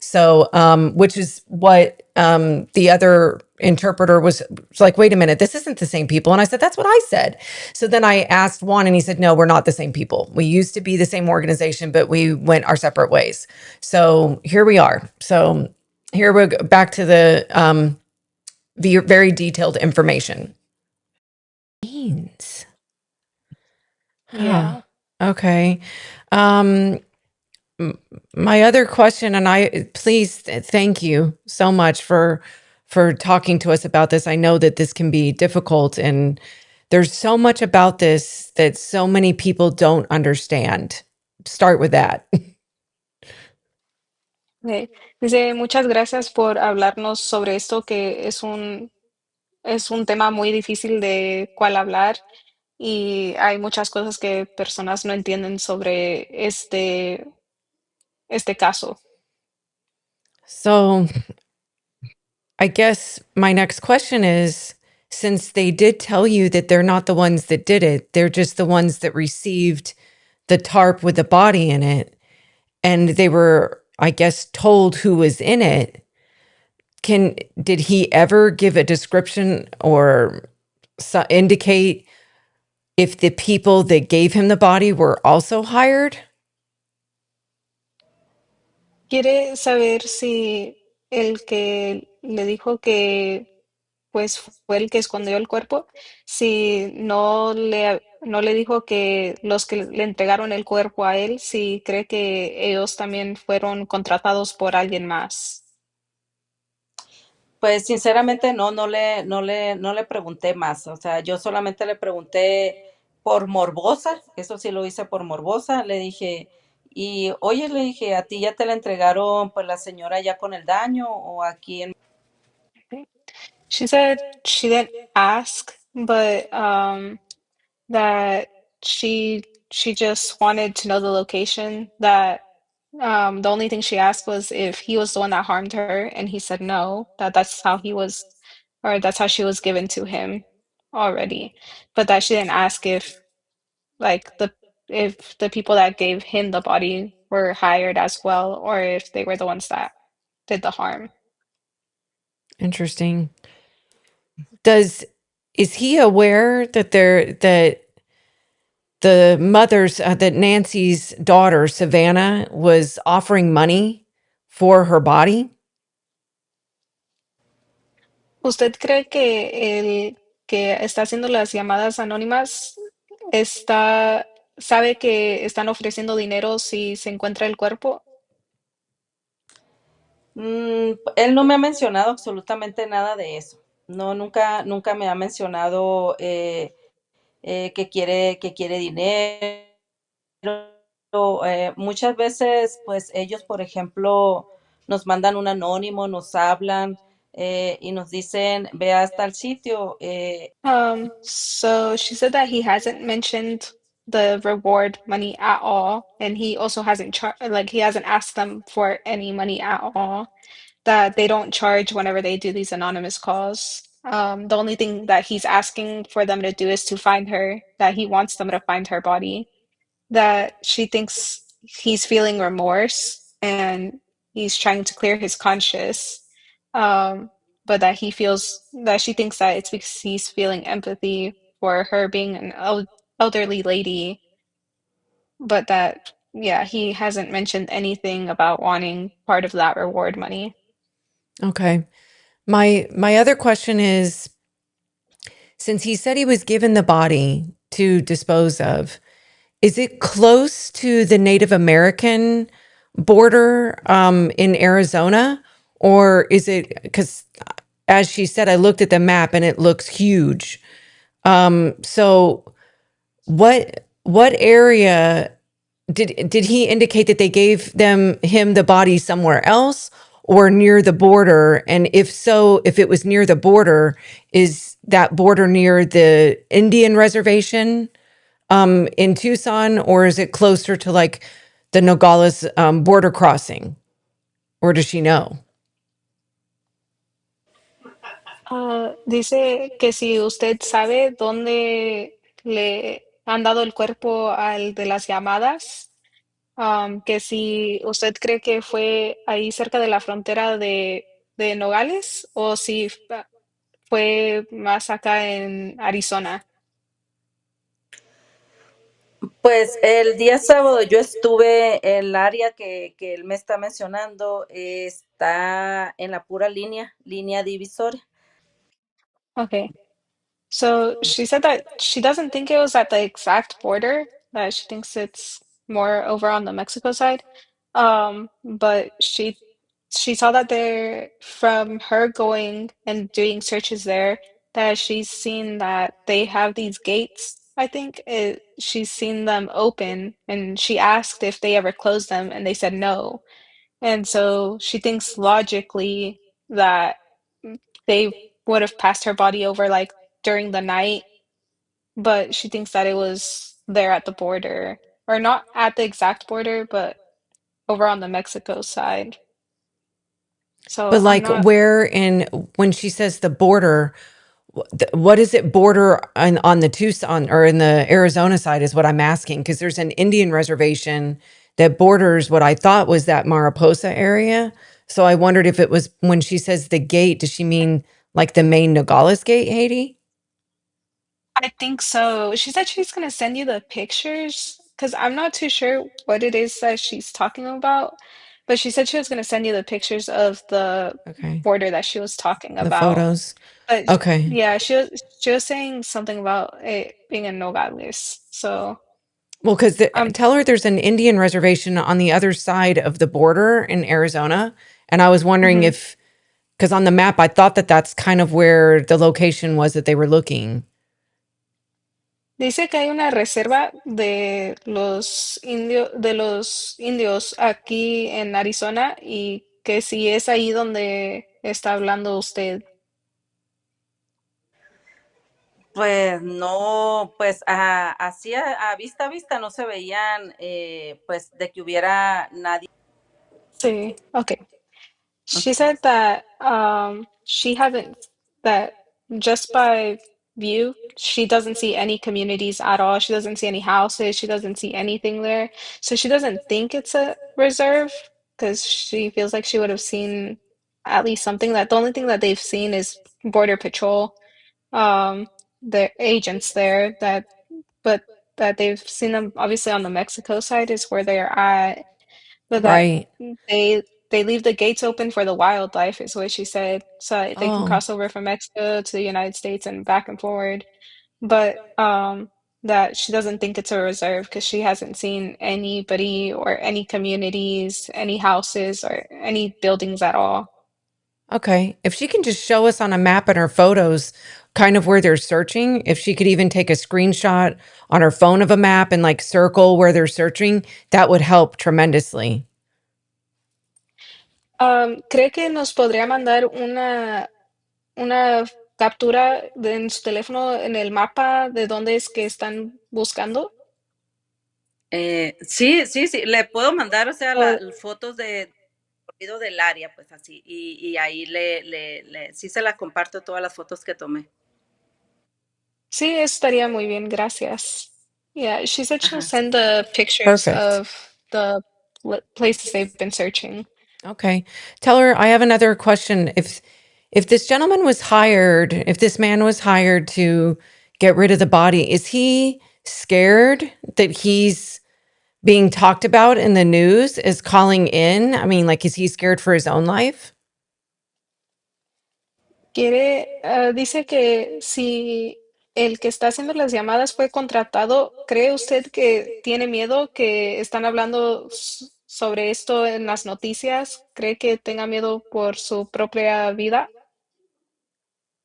So, which is what the other interpreter was like, wait a minute, this isn't the same people. And I said, that's what I said. So then I asked Juan and he said, no, we're not the same people. We used to be the same organization, but we went our separate ways. So here we are. So here we go back to the very detailed information. Beans. Yeah. Okay. Um, my other question, and please thank you so much for talking to us about this. I know that this can be difficult, and there's so much about this that so many people don't understand. Start with that. Dice, muchas gracias por hablarnos sobre esto, que es un tema muy difícil de cual hablar. y hay muchas cosas que personas no entienden sobre este caso. So I guess my next question is, since they did tell you that they're not the ones that did it, they're just the ones that received the tarp with the body in it, and they were, I guess, told who was in it. Did he ever give a description or indicate if the people that gave him the body were also hired? Quiere saber si el que le dijo que pues fue el que escondió el cuerpo, si no le dijo que los que le entregaron el cuerpo a él, si cree que ellos también fueron contratados por alguien más. Pues sinceramente no le pregunté más. O sea, yo solamente le pregunté por morbosa, eso sí lo hice por morbosa. Le dije, y oye, le dije, ¿a ti ya te la entregaron pues la señora ya con el daño o aquí en... She said she didn't ask, but that she she just wanted to know the location. That the only thing she asked was if he was the one that harmed her, and he said no. That's how he was, or that's how she was given to him already. But that she didn't ask like if the people that gave him the body were hired as well, or if they were the ones that did the harm. Interesting. Is he aware that the mother's that Nancy's daughter Savannah was offering money for her body? ¿Usted cree que el que está haciendo las llamadas anónimas sabe que están ofreciendo dinero si se encuentra el cuerpo? Él no me ha mencionado absolutamente nada de eso. No, nunca me ha mencionado que quiere dinero. Muchas veces, pues ellos, por ejemplo, nos mandan un anónimo, nos hablan y nos dicen, ve hasta el sitio. So she said that he hasn't mentioned the reward money at all, and he also he hasn't asked them for any money at all. That they don't charge whenever they do these anonymous calls. The only thing that he's asking for them to do is to find her, that he wants them to find her body, that she thinks he's feeling remorse and he's trying to clear his conscience. Um, but that she thinks that it's because he's feeling empathy for her being an elderly lady, but that, yeah, he hasn't mentioned anything about wanting part of that reward money. Okay. My other question is, since he said he was given the body to dispose of, is it close to the Native American border in Arizona? Or is it, because as she said, I looked at the map and it looks huge. So what area did he indicate that they gave him the body somewhere else or near the border? And if so, if it was near the border, is that border near the Indian reservation in Tucson, or is it closer to like the Nogales border crossing? Or does she know? Dice que si usted sabe dónde le han dado el cuerpo al de las llamadas, que si usted cree que fue ahí cerca de la frontera de Nogales o si fue más acá en Arizona. Pues el día sábado yo estuve en el área que él me está mencionando, está en la pura línea divisoria. Okay. So she said that she doesn't think it was at the exact border, that she thinks it's more over on the Mexico side. But she saw that there from her going and doing searches there that she's seen that they have these gates. I think she's seen them open and she asked if they ever closed them and they said no. And so she thinks logically that they would have passed her body over like during the night but she thinks that it was there at the border, or not at the exact border, but over on the Mexico side. So But I'm like not. where in when she says the border, what is it border on the Tucson or in the Arizona side is what I'm asking because there's an Indian reservation that borders what I thought was that Mariposa area. So I wondered if it was when she says the gate, does she mean like the main Nogales gate, Haiti? I think so. She said she's gonna send you the pictures because I'm not too sure what it is that she's talking about, but she said she was gonna send you the pictures of the Okay. border that she was talking The about. photos. But Okay. yeah, she was saying something about it being in Nogales. So Well, because um, tell her there's an Indian reservation on the other side of the border in Arizona. And I was wondering mhm. if, because on the map, I thought that that's kind of where the location was that they were looking. Dice que hay una reserva de los indios aquí en Arizona y que si es ahí donde está hablando usted. Pues no, pues así a vista no se veían, pues de que hubiera nadie. Sí, okay. She said that she hasn't that just by view she doesn't see any communities at all. She doesn't see any houses. She doesn't see anything there. So she doesn't think it's a reserve because she feels like she would have seen at least something. That the only thing that they've seen is border patrol, the agents there that but that they've seen them obviously on the Mexico side is where they're at, but that Right. they they leave the gates open for the wildlife is what she said, so they can Oh, cross over from Mexico to the United States and back and forward. But that she doesn't think it's a reserve because she hasn't seen anybody or any communities, any houses or any buildings at all. okay. If she can just show us on a map and her photos, kind of where they're searching, if she could even take a screenshot on her phone of a map and like circle where they're searching, that would help tremendously. ¿Cree que nos podría mandar una captura en su teléfono en el mapa de dónde es que están buscando? Sí, sí, sí, le puedo mandar, o sea, O fotos de recorrido del área, pues así, y ahí sí se las comparto todas las fotos que tomé. sí, estaría muy bien, gracias. Yeah, she said she'll Ajá. send the pictures Perfect. of the places they've been searching. Okay. Tell her I have another question. If this gentleman was hired, if this man was hired to get rid of the body, is he scared that he's being talked about in the news as calling in? I mean, like, is he scared for his own life? Dice que si el que está haciendo las llamadas fue contratado, ¿cree usted que tiene miedo que están hablando sobre esto en las noticias? ¿Cree que tenga miedo por su propia vida?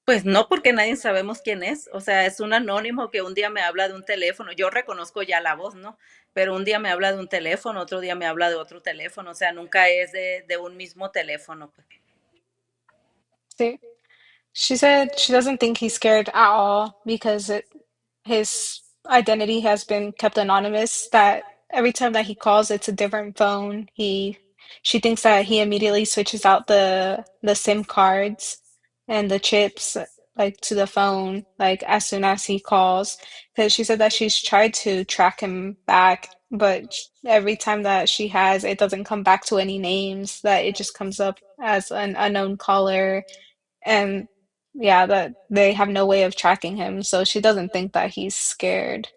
Pues no, porque nadie sabemos quién es, o sea, es un anónimo que un día me habla de un teléfono, yo reconozco ya la voz, ¿no? Pero un día me habla de un teléfono, otro día me habla de otro teléfono, o sea, nunca es de un mismo teléfono, pues. Sí. She said she doesn't think he's scared at all because his identity has been kept anonymous. That every time that he calls, it's a different phone. She thinks that he immediately switches out the SIM cards and the chips like to the phone like as soon as he calls. Because she said that she's tried to track him back, but every time that she has, it doesn't come back to any names. That it just comes up as an unknown caller and yeah, that they have no way of tracking him, so she doesn't think that he's scared.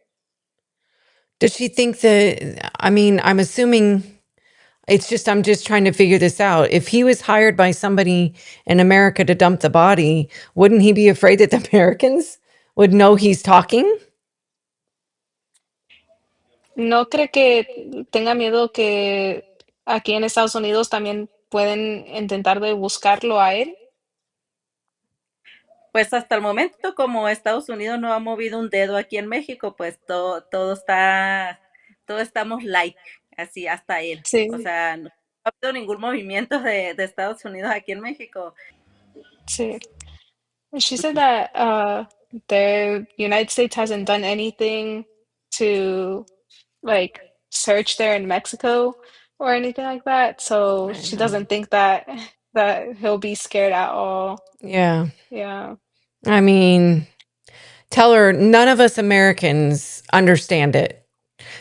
Does she think that, I mean, I'm assuming it's just, I'm just trying to figure this out. If he was hired by somebody in America to dump the body, wouldn't he be afraid that the Americans would know he's talking? ¿No cree que tenga miedo que aquí en Estados Unidos también pueden intentar de buscarlo a él? Pues hasta el momento, como Estados Unidos no ha movido un dedo aquí en México, pues todo estamos like, así hasta él. O Sí, sea, no ha habido ningún movimiento de Estados Unidos aquí en México. sí. She said that the United States hasn't done anything to like search there in Mexico or anything like that. So I she know. doesn't think that he'll be scared at all. Yeah. Yeah. I mean, tell her none of us Americans understand it.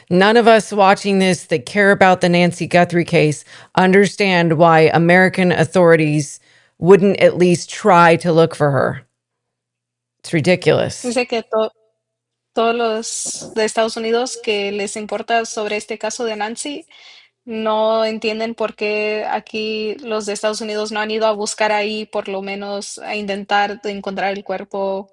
None of us watching this that care about the Nancy Guthrie case understand why American authorities wouldn't at least try to look for her. It's ridiculous. Dice que todos los de Estados Unidos que les importa sobre este caso de Nancy no entienden por qué aquí los de Estados Unidos no han ido a buscar ahí, por lo menos a intentar de encontrar el cuerpo,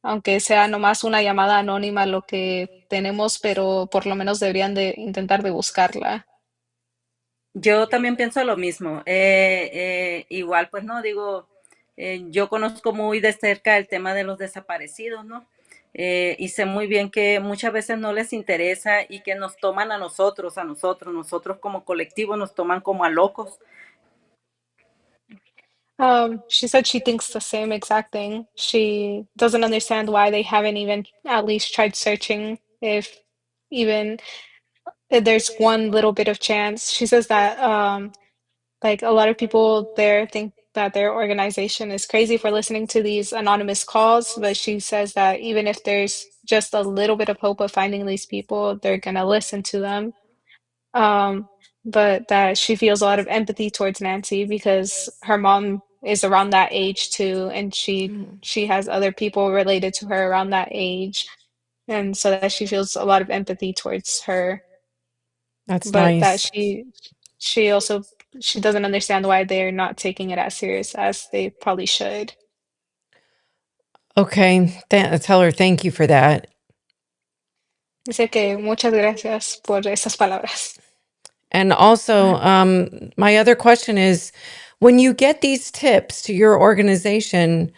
aunque sea nomás una llamada anónima lo que tenemos, pero por lo menos deberían de intentar de buscarla. Yo también pienso lo mismo. Igual, pues no, digo, yo conozco muy de cerca el tema de los desaparecidos, ¿no? Y sé muy bien que muchas veces no les interesa y que nos toman a nosotros como colectivo nos toman como a locos. She said she thinks the same exact thing. She doesn't understand why they haven't even at least tried searching if even there's one little bit of chance. She says that like a lot of people there think that their organization is crazy for listening to these anonymous calls, but she says that even if there's just a little bit of hope of finding these people, they're gonna listen to them. Um, but that she feels a lot of empathy towards Nancy because her mom is around that age too, and she has other people related to her around that age, and so that she feels a lot of empathy towards her, That's but that nice. she also she doesn't understand why they're not taking it as serious as they probably should. Okay. Tell her thank you for that. Dice que muchas gracias por esas palabras. And also, my other question is when you get these tips to your organization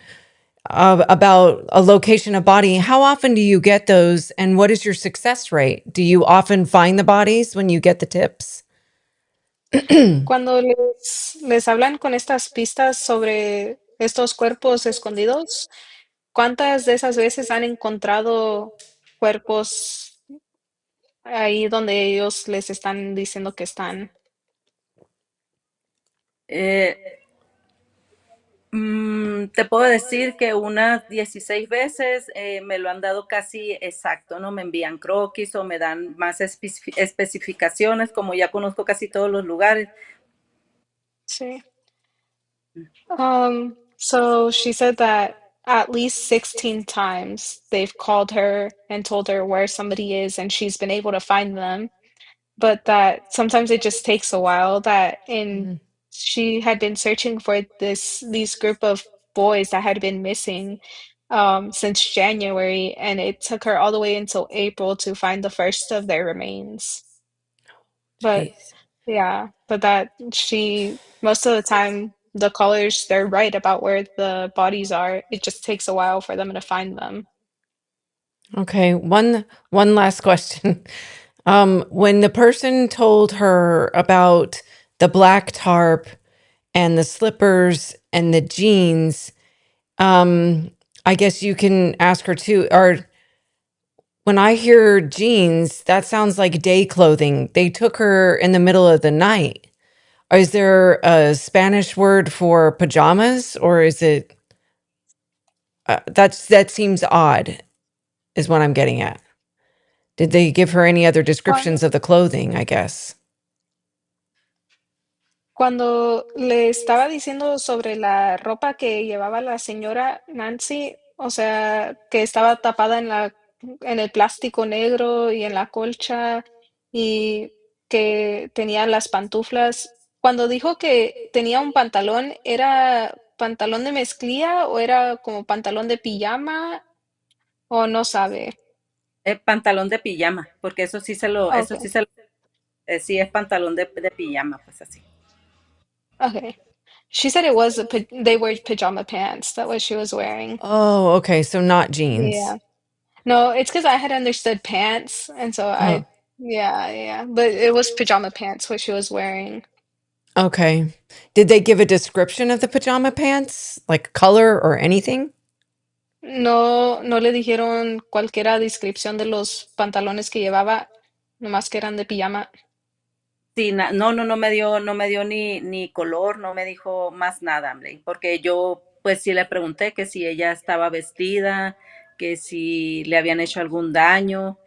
about a location of body, how often do you get those and what is your success rate? Do you often find the bodies when you get the tips? Cuando les hablan con estas pistas sobre estos cuerpos escondidos, ¿cuántas de esas veces han encontrado cuerpos ahí donde ellos les están diciendo que están? Eh, Te puedo decir que unas 16 veces me lo han dado casi exacto, ¿no? Me envían croquis o me dan más especificaciones, como ya conozco casi todos los lugares. Sí. So she said that at least 16 times they've called her and told her where somebody is and she's been able to find them, but that sometimes it just takes a while that in Mhm. she had been searching for these group of boys that had been missing since January, and it took her all the way until April to find the first of their remains. But Jeez. yeah, but that she most of the time the callers they're right about where the bodies are. It just takes a while for them to find them. Okay, one last question. When the person told her about the black tarp and the slippers and the jeans, I guess you can ask her too. Or when I hear jeans, that sounds like day clothing. They took her in the middle of the night. Is there a Spanish word for pajamas, or is it that seems odd? Is what I'm getting at. Did they give her any other descriptions of the clothing? I guess. Cuando le estaba diciendo sobre la ropa que llevaba la señora Nancy, o sea, que estaba tapada en el plástico negro y en la colcha y que tenía las pantuflas, cuando dijo que tenía un pantalón, ¿era pantalón de mezclilla o era como pantalón de pijama o no sabe? Pantalón de pijama, porque Okay, sí es pantalón de pijama, pues así. okay. She said it was they were pajama pants. That what she was wearing. Oh, okay. So not jeans. Yeah. No, it's because I had understood pants, and so Oh, yeah, but it was pajama pants what she was wearing. okay. Did they give a description of the pajama pants, like color or anything? No, no le dijeron cualquier descripción de los pantalones que llevaba, nomás que eran de pijama. Sí, no me dio ni color, no me dijo más nada, hombre, porque yo, pues sí le pregunté que si ella estaba vestida, que si le habían hecho algún daño,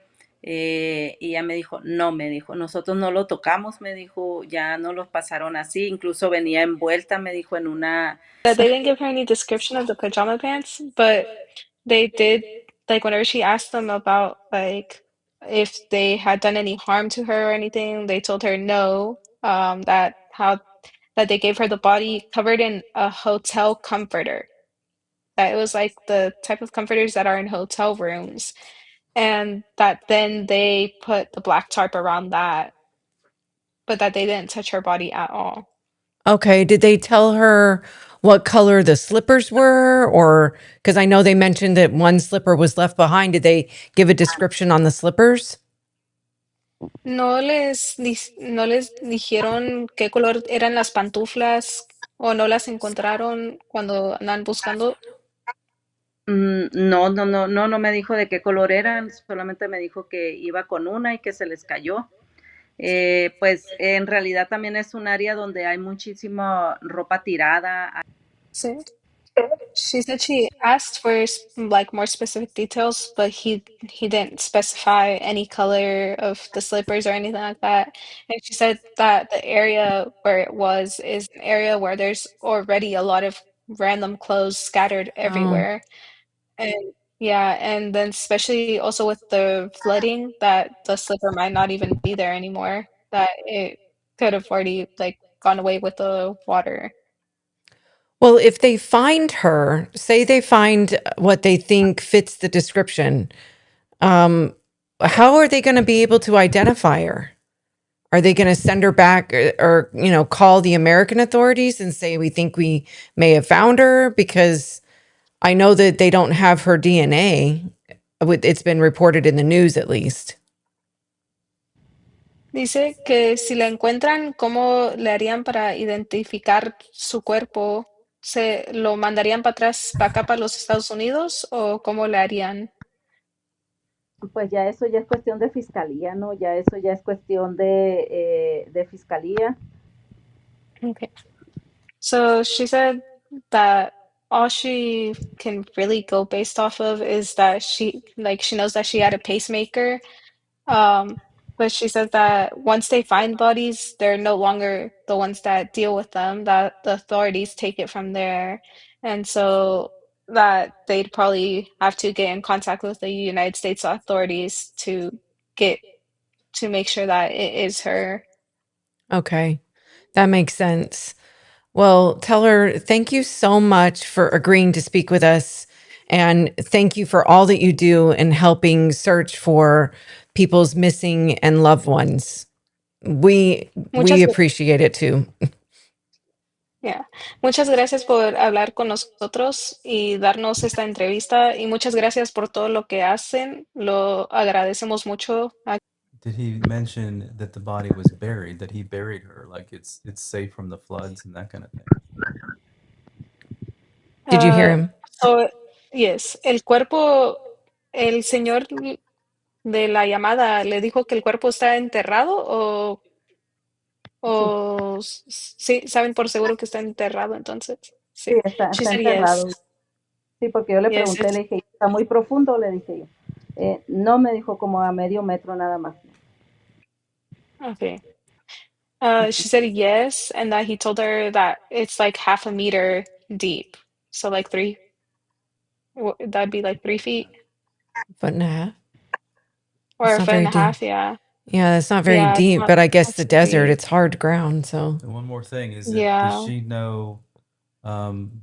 y ella me dijo, no, me dijo, nosotros no lo tocamos, me dijo, ya no los pasaron así, incluso venía envuelta, me dijo, en una, They didn't give her any description of the pajama pants, but they did, like, whenever she asked them about, like, if they had done any harm to her or anything, they told her no, that they gave her the body covered in a hotel comforter. That it was like the type of comforters that are in hotel rooms, and that then they put the black tarp around that, but that they didn't touch her body at all. Okay. Did they tell her what color the slippers were? Or because I know they mentioned that one slipper was left behind. Did they give a description on the slippers? No les dijeron qué color eran las pantuflas o no las encontraron cuando andan buscando. no me dijo de qué color eran, solamente me dijo que iba con una y que se les cayó. Pues en realidad también es un área donde hay muchísima ropa tirada. Sí. She said she asked for like more specific details, but he didn't specify any color of the slippers or anything like that. And she said that the area where it was is an area where there's already a lot of random clothes scattered Oh, everywhere. And yeah, and then especially also with the flooding, that the slipper might not even be there anymore, that it could have already like gone away with the water. well, if they find her, say they find what they think fits the description, um, how are they going to be able to identify her? Are they going to send her back or call the American authorities and say, we think we may have found her? Because I know that they don't have her DNA. It's been reported in the news at least. Dice que si la encuentran, ¿cómo le harían para identificar su cuerpo? ¿Se lo mandarían para atrás, para acá, para los Estados Unidos, o cómo le harían? Pues ya eso ya es cuestión de fiscalía, ¿no? Ya eso ya es cuestión de fiscalía. Okay. So she said that all she can really go based off of is that she knows that she had a pacemaker. Um, but she says that once they find bodies, they're no longer the ones that deal with them, that the authorities take it from there. And so that they'd probably have to get in contact with the United States authorities get to make sure that it is her. Okay, that makes sense. Well, tell her thank you so much for agreeing to speak with us. And thank you for all that you do in helping search for people's missing and loved ones. We Muchas, appreciate it too. yeah. Muchas gracias por hablar con nosotros y darnos esta entrevista y muchas gracias por todo lo que hacen. Lo agradecemos mucho. Did he mention that the body was buried, that he buried her, like it's safe from the floods and that kind of thing? Did you hear Uh, him? so, yes, el señor de la llamada le dijo que el cuerpo está enterrado Sí, sí, saben por seguro que está enterrado, entonces, sí, sí. She está said enterrado. yes. Sí, porque yo le Yes, pregunté, le dije, ¿está muy profundo? Le dije yo. No, me dijo como a medio metro nada más. okay. She said yes, and that he told her that it's like half a meter deep. So like that'd be like 3 feet Foot and a half. or It's a not foot and very a deep. half. Yeah. Yeah, that's not very Yeah. It's deep, not, but I guess not the super desert, deep. it's hard ground. So And one more thing is that does Yeah. she know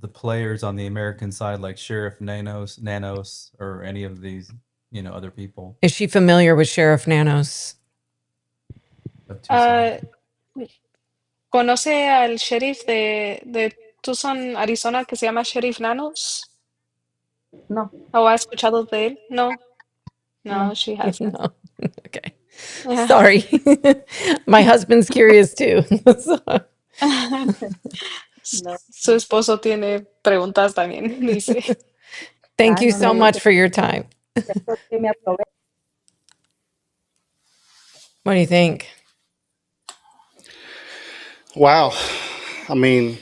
the players on the American side, like Sheriff Nanos, or any of these, other people is she familiar with Sheriff Nanos? of Tucson? Uh, ¿Conoce al sheriff de Tucson, Arizona, que se llama Sheriff Nanos? No, ¿O ha escuchado de él? No, no. no, she hasn't. No. Okay. Yeah. Sorry. My husband's curious too. So, No. Su esposo tiene preguntas también, dice. Thank you no, so no, no much te for your time. preocupes, que me aprovecho. What do you think? Wow. I mean,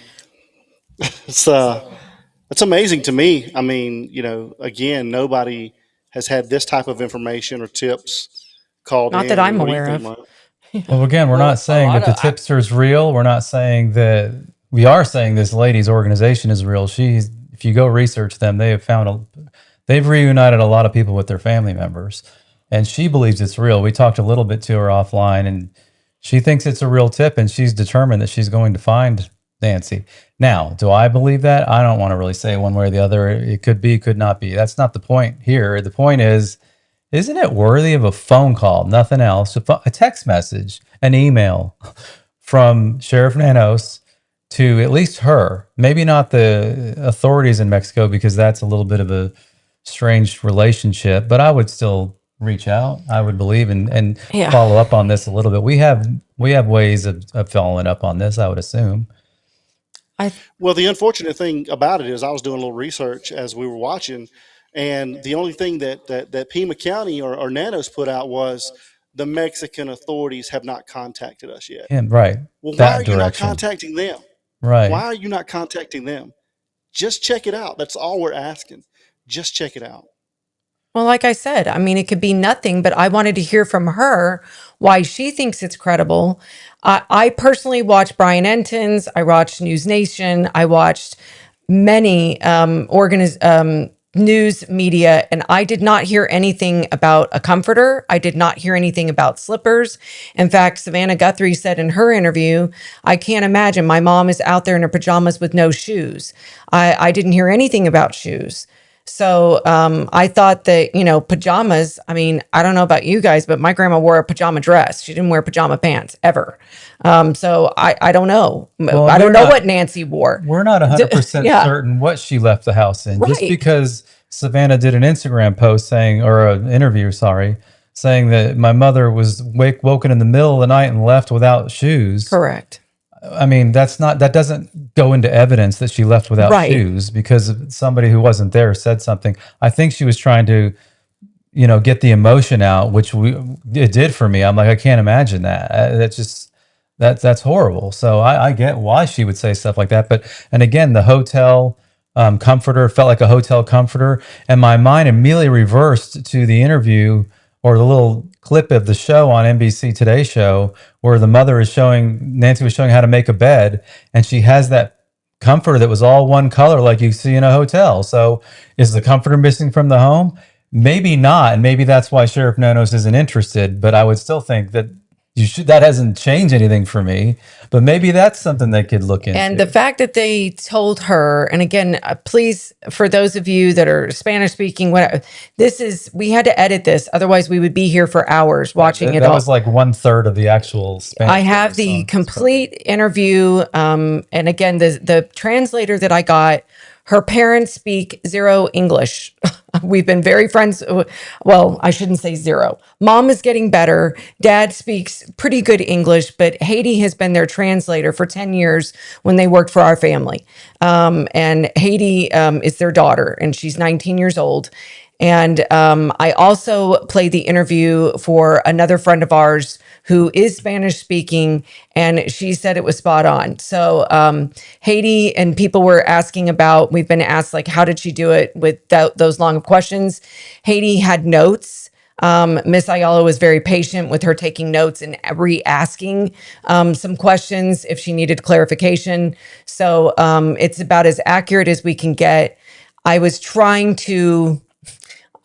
it's it's amazing to me. I mean, again, nobody has had this type of information or tips called Not that in. I'm What do you aware think, of. Mike? Well, again, we're not Well, a saying lot that the of tipster's real. We're not saying that we are saying this lady's organization is real. If you go research them, they've reunited a lot of people with their family members, and she believes it's real. We talked a little bit to her offline, and she thinks it's a real tip, and she's determined that she's going to find Nancy. Now, do I believe that? I don't want to really say one way or the other. It could be, could not be. That's not the point here. The point is, isn't it worthy of a phone call? Nothing else. A text message, an email from Sheriff Nanos to at least her. Maybe not the authorities in Mexico, because that's a little bit of a strange relationship, but I would still reach out. I would believe and Yeah. follow up on this a little bit. We have ways of following up on this, I would assume. Well, the unfortunate thing about it is I was doing a little research as we were watching, and the only thing that Pima County or Nanos put out was the Mexican authorities have not contacted us yet. And right. Well, why That are you not direction. contacting them? Right. Why are you not contacting them? Just check it out. That's all we're asking. Just check it out. Well, like I said, I mean, it could be nothing, but I wanted to hear from her why she thinks it's credible. I personally watched Brian Enton's, I watched News Nation, I watched many news media, and I did not hear anything about a comforter. I did not hear anything about slippers. In fact, Savannah Guthrie said in her interview, I can't imagine my mom is out there in her pajamas with no shoes. I didn't hear anything about shoes. So I thought that, pajamas, I mean, I don't know about you guys, but my grandma wore a pajama dress. She didn't wear pajama pants ever. So I don't know. Well, I don't know what Nancy wore. We're not 100% Yeah. certain what she left the house in. Just Right. because Savannah did an Instagram post saying, or an interview, saying that my mother was woken in the middle of the night and left without shoes. Correct. I mean, that doesn't go into evidence that she left without Right. shoes, because somebody who wasn't there said something. I think she was trying to, get the emotion out, which it did for me. I'm like, I can't imagine that. That's horrible. So I get why she would say stuff like that. And again, the hotel comforter felt like a hotel comforter, and my mind immediately reversed to the interview or the little clip of the show on NBC Today show where Nancy was showing how to make a bed, and she has that comforter that was all one color like you see in a hotel. So is the comforter missing from the home? Maybe not, and maybe that's why Sheriff Nanos isn't interested, but I would still think that that hasn't changed anything for me, but maybe that's something they could look into. And the fact that they told her, and again, please, for those of you that are Spanish speaking, we had to edit this. Otherwise we would be here for hours watching it all. That was like 1/3 of the actual Spanish. I have the complete interview. And again, the translator that I got, her parents speak zero English. We've been very friends. Well, I shouldn't say zero. Mom is getting better. Dad speaks pretty good English, but Haiti has been their translator for 10 years when they worked for our family. And Haiti is their daughter, and she's 19 years old. And I also played the interview for another friend of ours who is Spanish speaking, and she said it was spot on. So Haiti, and people were asking about, we've been asked, like, how did she do it without those long of questions? Haiti had notes. Miss Ayala was very patient with her taking notes and re-asking some questions if she needed clarification. So it's about as accurate as we can get. I was trying to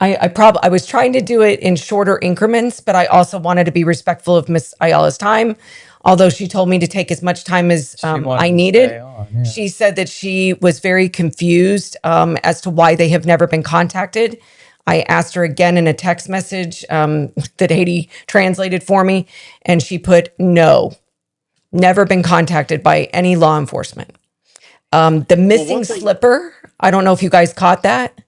I was trying to do it in shorter increments, but I also wanted to be respectful of Miss Ayala's time. Although she told me to take as much time as I needed. She said that she was very confused as to why they have never been contacted. I asked her again in a text message that Haiti translated for me, and she put no, never been contacted by any law enforcement. The missing slipper, I don't know if you guys caught that.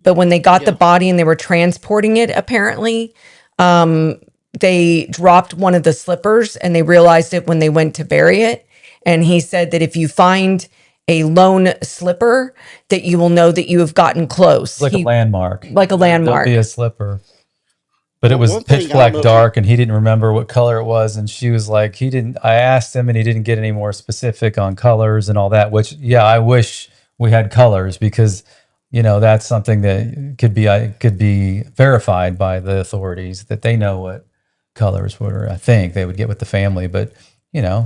But when they got the body and they were transporting it, apparently, they dropped one of the slippers and they realized it when they went to bury it. And he said that if you find a lone slipper that you will know that you have gotten close. It's like a landmark. Like a landmark. There'll be a slipper. But it was One pitch thing, I don't know black if you- dark, and he didn't remember what color it was. And she was like, I asked him, and he didn't get any more specific on colors and all that, which, yeah, I wish we had colors, because, that's something that could be verified by the authorities, that they know what colors were. I think they would get with the family. But,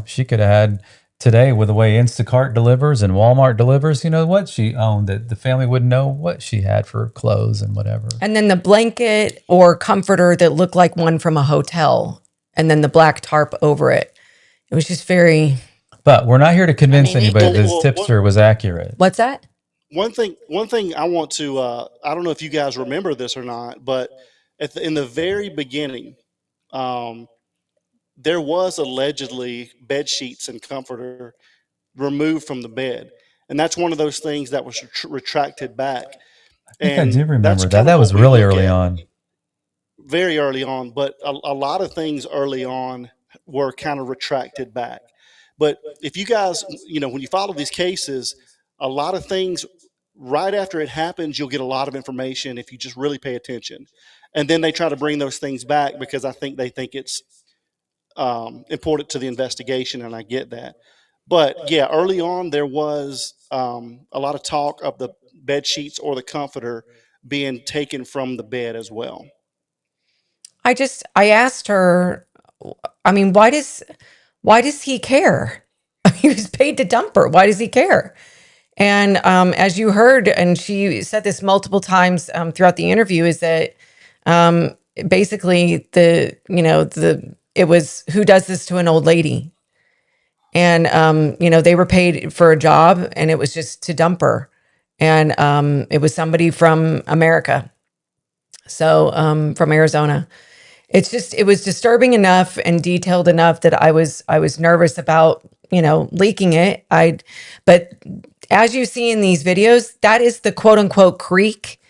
she could have had today, with the way Instacart delivers and Walmart delivers, what she owned, that the family wouldn't know what she had for clothes and whatever. And then the blanket or comforter that looked like one from a hotel, and then the black tarp over it. It was just very. But we're not here to convince anybody that this well, tipster was accurate. What's that? One thing I want to, I don't know if you guys remember this or not, but in the very beginning, there was allegedly bed sheets and comforter removed from the bed. And that's one of those things that was retracted back. I think I And do that's remember that. kind That of was what we really look early at. on. Very early on, but a lot of things early on were kind of retracted back. But if you guys, when you follow these cases, a lot of things right after it happens, you'll get a lot of information if you just really pay attention. And then they try to bring those things back because they think it's important to the investigation, and I get that. But yeah, early on there was a lot of talk of the bed sheets or the comforter being taken from the bed as well. I asked her, I mean, why does he care? He was paid to dump her. Why does he care? And as you heard, and she said this multiple times throughout the interview, is that basically it was, who does this to an old lady? And they were paid for a job, and it was just to dump her. And it was somebody from America, so from Arizona. It was disturbing enough and detailed enough that I was nervous about, leaking it. But as you see in these videos, that is the quote unquote creek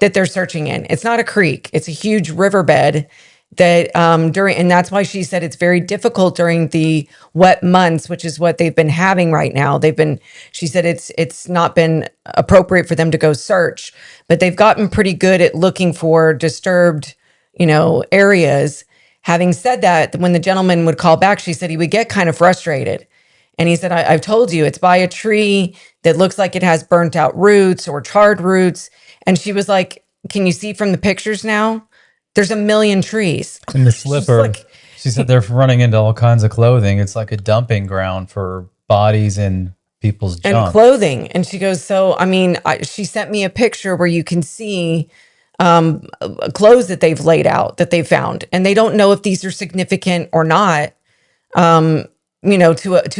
that they're searching in. It's not a creek. It's a huge riverbed that and that's why she said it's very difficult during the wet months, which is what they've been having right now. She said it's not been appropriate for them to go search, but they've gotten pretty good at looking for disturbed, areas. Having said that, when the gentleman would call back, she said he would get kind of frustrated. And he said, I've told you, it's by a tree that looks like it has burnt out roots or charred roots. And she was like, can you see from the pictures now? There's a million trees. In the slipper, she said they're running into all kinds of clothing. It's like a dumping ground for bodies and people's junk. And clothing. And she goes, so, I mean, she sent me a picture where you can see clothes that they've laid out, that they found. And they don't know if these are significant or not, to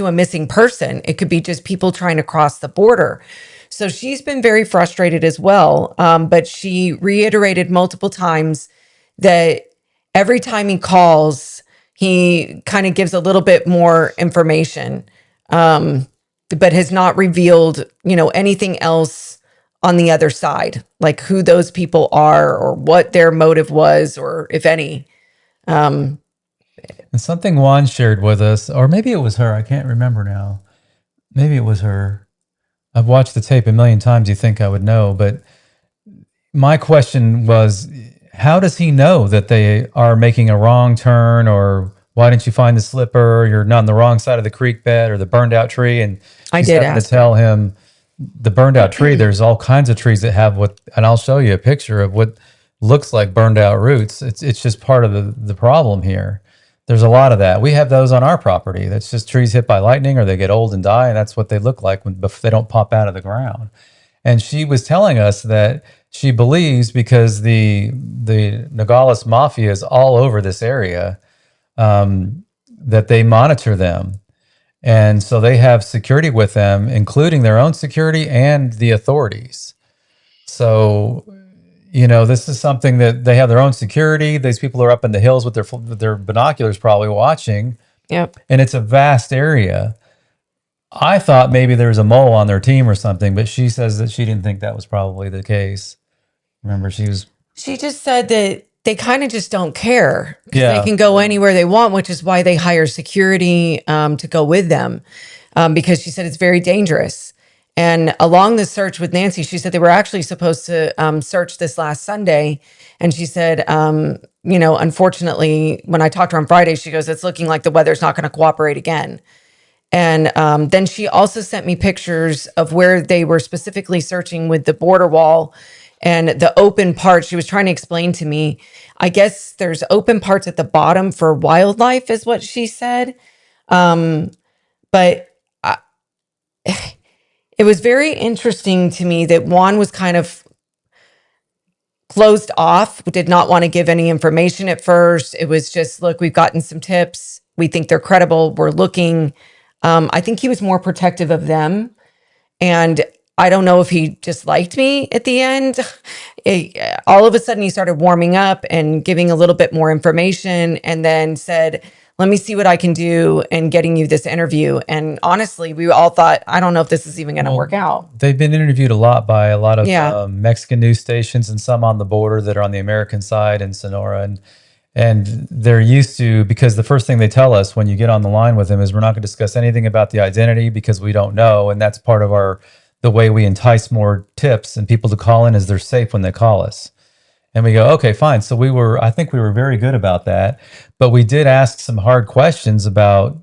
a missing person. It could be just people trying to cross the border. So she's been very frustrated as well. But she reiterated multiple times that every time he calls, he kind of gives a little bit more information, but has not revealed, anything else on the other side, like who those people are or what their motive was, or if any. And something Juan shared with us, or maybe it was her, I can't remember now. Maybe it was her. I've watched the tape a million times. You think I would know, but my question was, how does he know that they are making a wrong turn, or why didn't you find the slipper? You're not on the wrong side of the creek bed or the burned out tree. And I she's did having ask to tell him the burned out tree. There's all kinds of trees that have and I'll show you a picture of what looks like burned out roots. It's just part of the problem here. There's a lot of that. We have those on our property. That's just trees hit by lightning, or they get old and die, and that's what they look like when they don't pop out of the ground. And she was telling us that she believes, because the Nogales Mafia is all over this area, that they monitor them. And so they have security with them, including their own security and the authorities. So, this is something that they have their own security. These people are up in the hills with their binoculars probably watching. Yep. And it's a vast area. I thought maybe there was a mole on their team or something, but she says that she didn't think that was probably the case. Remember, she just said that they kind of just don't care. Yeah. They can go anywhere they want, which is why they hire security to go with them, because she said it's very dangerous. And along the search with Nancy, she said they were actually supposed to search this last Sunday. And she said, unfortunately, when I talked to her on Friday, she goes, it's looking like the weather's not going to cooperate again. And then she also sent me pictures of where they were specifically searching with the border wall and the open parts. She was trying to explain to me, I guess there's open parts at the bottom for wildlife, is what she said. But it was very interesting to me that Juan was kind of closed off, did not want to give any information at first. It was just, look, we've gotten some tips. We think they're credible. We're looking. I think he was more protective of them. And I don't know if he just liked me at the end. All of a sudden, he started warming up and giving a little bit more information and then said, let me see what I can do in getting you this interview. And honestly, we all thought, I don't know if this is even going to work out. They've been interviewed a lot by a lot of Yeah. Mexican news stations and some on the border that are on the American side in Sonora. And they're used to, because the first thing they tell us when you get on the line with them is we're not going to discuss anything about the identity because we don't know. And that's part of the way we entice more tips and people to call in is they're safe when they call us. And we go, okay, fine. So I think we were very good about that. But we did ask some hard questions about,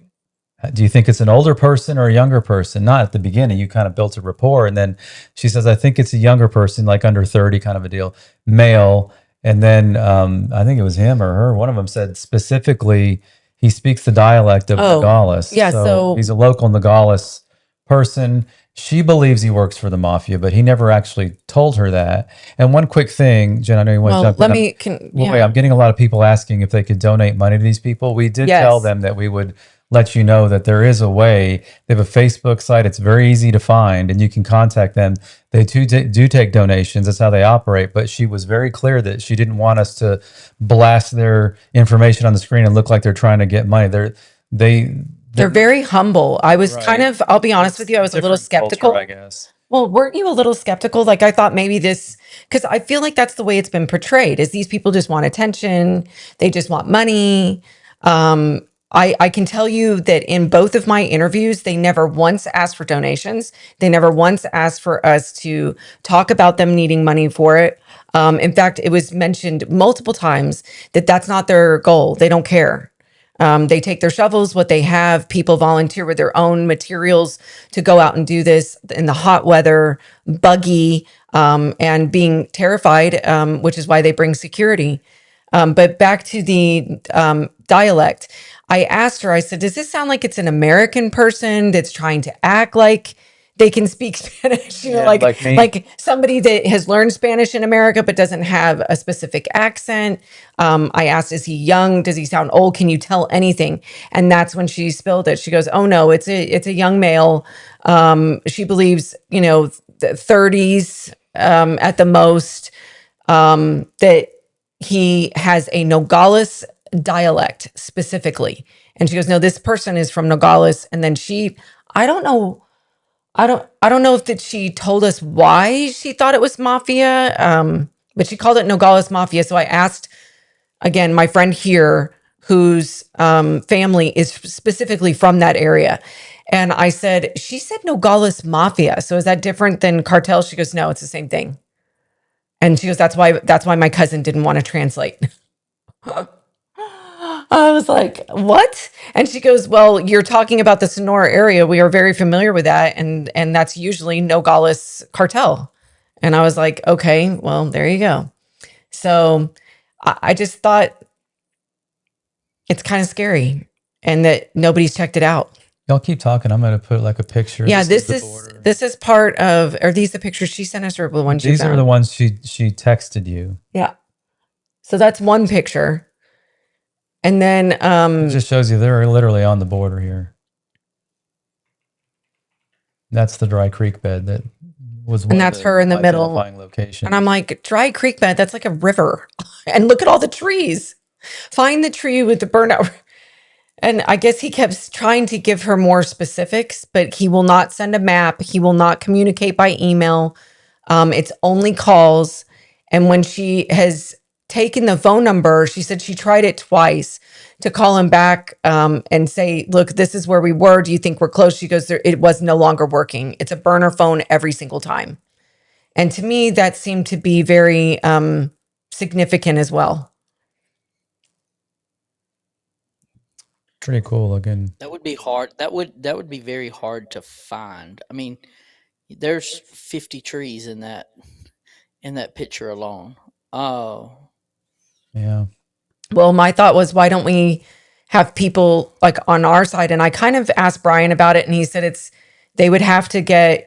do you think it's an older person or a younger person? Not at the beginning. You kind of built a rapport. And then she says, I think it's a younger person, like under 30 kind of a deal, male. And then I think it was him or her. One of them said specifically, he speaks the dialect of Nogales. Yeah, so he's a local Nogales person. She believes he works for the mafia, but he never actually told her that. And one quick thing, Jen, I know you want to jump in. Wait, I'm getting a lot of people asking if they could donate money to these people. We did tell them that we would let you know that there is a way. They have a Facebook site. It's very easy to find, and you can contact them. They do take donations. That's how they operate. But she was very clear that she didn't want us to blast their information on the screen and look like they're trying to get money. They're very humble. I was kind of, I'll be honest with you, I was a little skeptical. Culture, I guess. Well, weren't you a little skeptical? Like I thought maybe because I feel like that's the way it's been portrayed, is these people just want attention. They just want money. I can tell you that in both of my interviews, they never once asked for donations. They never once asked for us to talk about them needing money for it. In fact, it was mentioned multiple times that that's not their goal. They don't care. They take their shovels, what they have. People volunteer with their own materials to go out and do this in the hot weather, buggy, and being terrified, which is why they bring security. But back to the dialect, I asked her, I said, does this sound like it's an American person that's trying to act like they can speak Spanish, like somebody that has learned Spanish in America but doesn't have a specific accent. I asked, is he young? Does he sound old? Can you tell anything? And that's when she spilled it. She goes, oh no, it's a young male. She believes, the 30s at the most, that he has a Nogales dialect specifically. And she goes, no, this person is from Nogales. And then I don't know if that she told us why she thought it was mafia, but she called it Nogales Mafia. So I asked, again, my friend here, whose family is specifically from that area. And I said, she said Nogales Mafia. So is that different than cartel? She goes, no, it's the same thing. And she goes, that's why my cousin didn't want to translate. I was like, what? And she goes, well, you're talking about the Sonora area. We are very familiar with that. And that's usually Nogales cartel. And I was like, okay, well, there you go. So I just thought it's kind of scary and that nobody's checked it out. Y'all keep talking. I'm going to put like a picture. Yeah, this is part of, are these the pictures she sent us or the ones These are the ones she texted you. Yeah. So that's one picture. And then it just shows you they're literally on the border here. That's the Dry Creek bed that was one. And that's her in the middle. Location. And I'm like, Dry Creek bed, that's like a river. And look at all the trees. Find the tree with the burnout. And I guess he kept trying to give her more specifics, but he will not send a map. He will not communicate by email. It's only calls. And when she has taken the phone number. She said she tried it twice to call him back and say, look, this is where we were. Do you think we're close? She goes, it was no longer working. It's a burner phone every single time. And to me, that seemed to be very significant as well. Pretty cool looking. That would be hard. That would be very hard to find. I mean, there's 50 trees in that picture alone. Oh, Yeah. Well, my thought was, why don't we have people like on our side? And I kind of asked Brian about it, and he said they would have to get,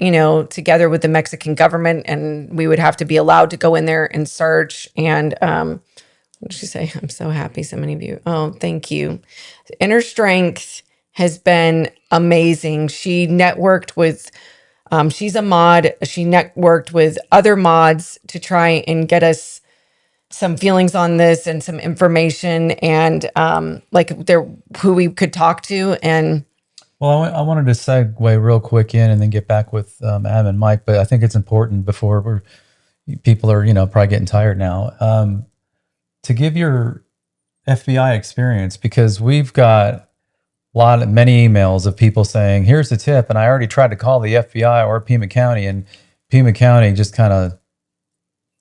together with the Mexican government, and we would have to be allowed to go in there and search. And what did she say? I'm so happy so many of you. Oh, thank you. Inner Strength has been amazing. She networked with, she's a mod. She networked with other mods to try and get us some feelings on this and some information and who we could talk to. And Well, I wanted to segue real quick in and then get back with Adam and Mike, but I think it's important before people are, probably getting tired now, to give your FBI experience, because we've got many emails of people saying, here's the tip. And I already tried to call the FBI or Pima County, and Pima County just kind of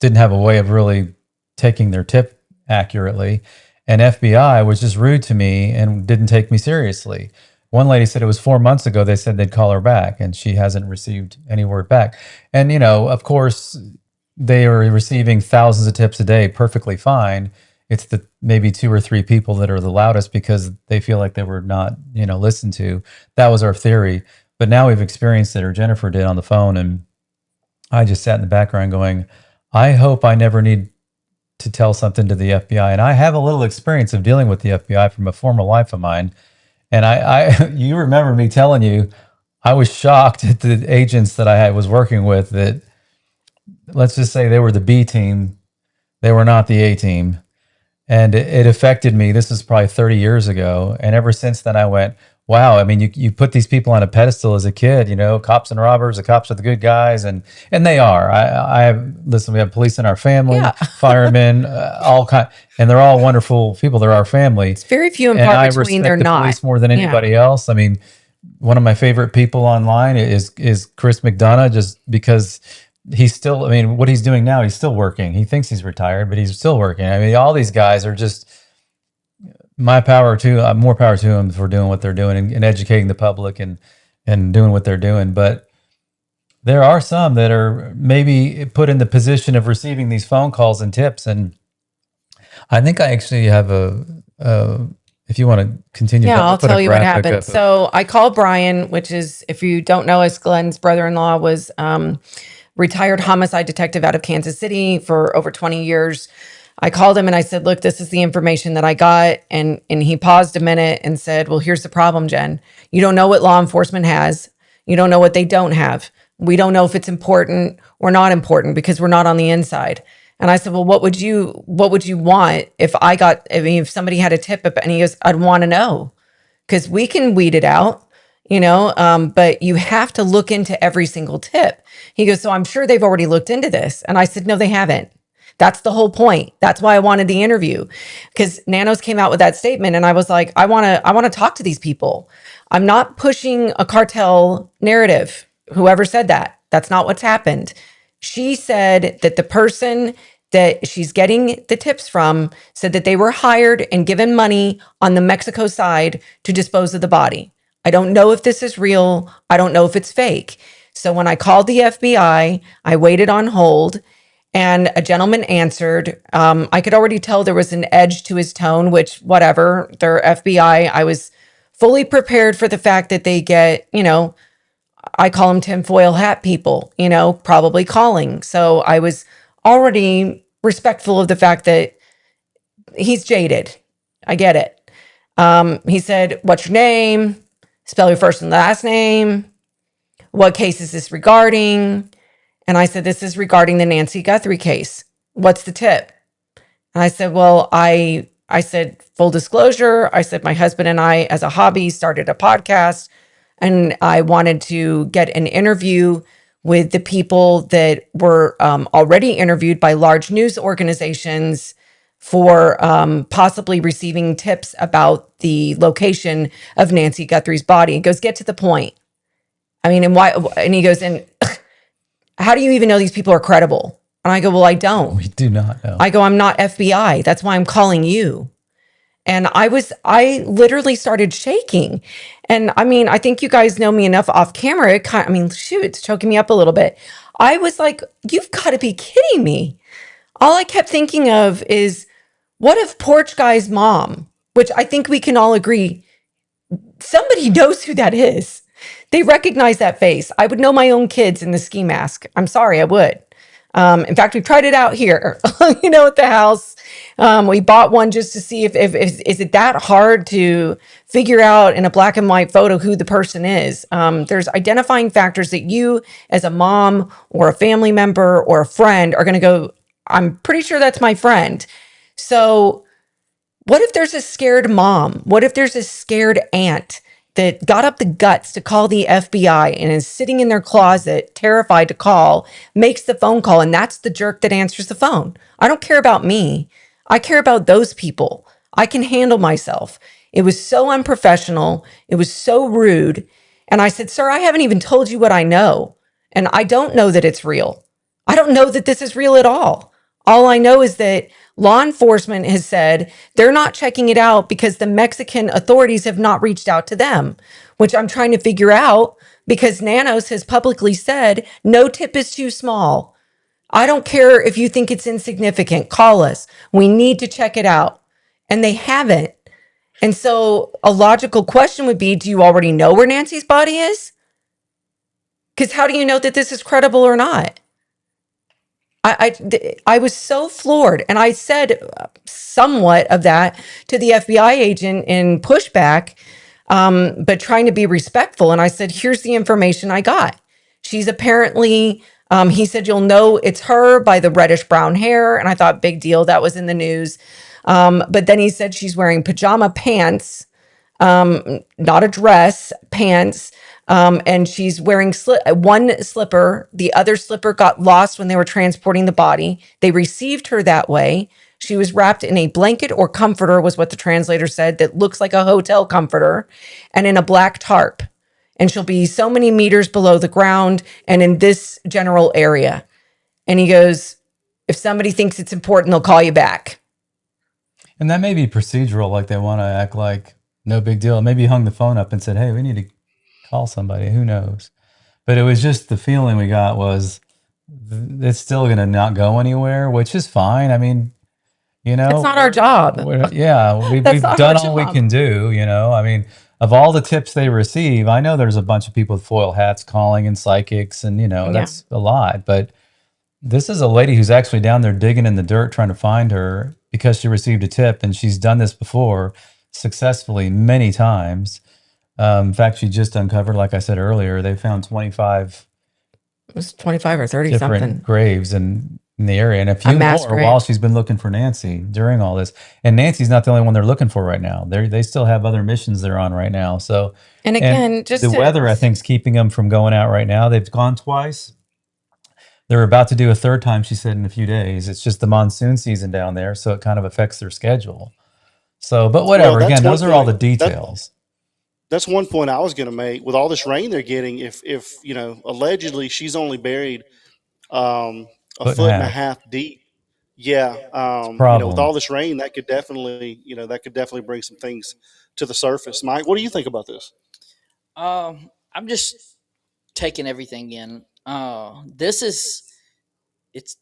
didn't have a way of really taking their tip accurately. And FBI was just rude to me and didn't take me seriously. One lady said it was 4 months ago, they said they'd call her back, and she hasn't received any word back. And, of course, they are receiving thousands of tips a day, perfectly fine. It's the maybe 2 or 3 people that are the loudest because they feel like they were not, listened to. That was our theory. But now we've experienced it, or Jennifer did on the phone, and I just sat in the background going, I hope I never need to tell something to the FBI. And I have a little experience of dealing with the FBI from a former life of mine. And you remember me telling you, I was shocked at the agents that I was working with that, let's just say they were the B team. They were not the A team. And it affected me. This is probably 30 years ago. And ever since then I went, wow, I mean, you put these people on a pedestal as a kid, cops and robbers, the cops are the good guys. And they are. Listen, we have police in our family, Yeah. firemen, all kind, and they're all wonderful people. They're our family. it's very few and And far I between. respect They're the not. police more than anybody else. I mean, one of my favorite people online is Chris McDonough, just because he's still, I mean, what he's doing now, he's still working. He thinks he's retired, but he's still working. I mean, all these guys are just more power to them for doing what they're doing and educating the public and doing what they're doing. But there are some that are maybe put in the position of receiving these phone calls and tips. And I think I actually have if you want to continue. Yeah, I'll put a tell you what graphic happened. up. So I called Brian, which is, if you don't know us, Glen's brother-in-law was retired homicide detective out of Kansas City for over 20 years. I called him and I said, look, this is the information that I got. And he paused a minute and said, well, here's the problem, Jen. You don't know what law enforcement has. You don't know what they don't have. We don't know if it's important or not important because we're not on the inside. And I said, well, what would you want if somebody had a tip? And he goes, I'd want to know, because we can weed it out, but you have to look into every single tip. He goes, so I'm sure they've already looked into this. And I said, no, they haven't. That's the whole point. That's why I wanted the interview, because Nanos came out with that statement. And I was like, I want to talk to these people. I'm not pushing a cartel narrative. Whoever said that, that's not what's happened. She said that the person that she's getting the tips from said that they were hired and given money on the Mexico side to dispose of the body. I don't know if this is real. I don't know if it's fake. So when I called the FBI, I waited on hold and a gentleman answered. I could already tell there was an edge to his tone, which whatever, they're FBI. I was fully prepared for the fact that they get, I call them tinfoil hat people, probably calling. So I was already respectful of the fact that he's jaded. I get it. He said, what's your name? Spell your first and last name. What case is this regarding? And I said, this is regarding the Nancy Guthrie case. What's the tip? And I said, well, I said, full disclosure. I said, my husband and I, as a hobby, started a podcast, and I wanted to get an interview with the people that were already interviewed by large news organizations for possibly receiving tips about the location of Nancy Guthrie's body. He goes, get to the point. I mean, and why? And he goes, and how do you even know these people are credible? And I go, well, I don't. We do not know. I go, I'm not FBI. That's why I'm calling you. And I literally started shaking. And I mean, I think you guys know me enough off camera. Shoot, it's choking me up a little bit. I was like, you've got to be kidding me. All I kept thinking of is, what if Porch Guy's mom, which I think we can all agree, somebody knows who that is. They recognize that face. I would know my own kids in the ski mask. I'm sorry, I would. In fact, we tried it out here, at the house. We bought one just to see if is it that hard to figure out in a black and white photo who the person is. There's identifying factors that you, as a mom or a family member or a friend, are going to go, I'm pretty sure that's my friend. So what if there's a scared mom? What if there's a scared aunt that got up the guts to call the FBI and is sitting in their closet, terrified to call, makes the phone call, and that's the jerk that answers the phone? I don't care about me. I care about those people. I can handle myself. It was so unprofessional. It was so rude. And I said, sir, I haven't even told you what I know. And I don't know that it's real. I don't know that this is real at all. All I know is that law enforcement has said they're not checking it out because the Mexican authorities have not reached out to them, which I'm trying to figure out because Nanos has publicly said no tip is too small. I don't care if you think it's insignificant. Call us. We need to check it out. And they haven't. And so a logical question would be, do you already know where Nancy's body is? Because how do you know that this is credible or not? I was so floored. And I said somewhat of that to the FBI agent in pushback, but trying to be respectful. And I said, here's the information I got. She's apparently, he said, you'll know it's her by the reddish brown hair. And I thought, big deal. That was in the news. But then he said she's wearing pajama pants, not a dress, pants. And she's wearing one slipper. The other slipper got lost when they were transporting the body. They received her that way. She was wrapped in a blanket or comforter, was what the translator said, that looks like a hotel comforter, and in a black tarp. And she'll be so many meters below the ground and in this general area. And he goes, if somebody thinks it's important, they'll call you back. And that may be procedural, like they want to act like no big deal. Maybe he hung the phone up and said, hey, we need to call somebody. Who knows? But it was just the feeling we got was it's still going to not go anywhere, which is fine. I mean, it's not our job. We've done all we can do. I mean, of all the tips they receive, I know there's a bunch of people with foil hats calling and psychics, and that's a lot. But this is a lady who's actually down there digging in the dirt trying to find her because she received a tip, and she's done this before successfully many times. In fact, she just uncovered, like I said earlier, they found 25. It was 25 or 30 different something graves in the area, and a few more grave. While she's been looking for Nancy during all this. And Nancy's not the only one they're looking for right now. They still have other missions they're on right now. So, and again, just the weather, I think, is keeping them from going out right now. They've gone twice. They're about to do a third time, she said, in a few days. It's just the monsoon season down there, so it kind of affects their schedule. So, but whatever. Well, again, those are all the details. That's one point I was going to make. With all this rain they're getting, if allegedly she's only buried a foot and a half deep. Yeah. With all this rain, that could definitely bring some things to the surface. Mike, what do you think about this? I'm just taking everything in. This is it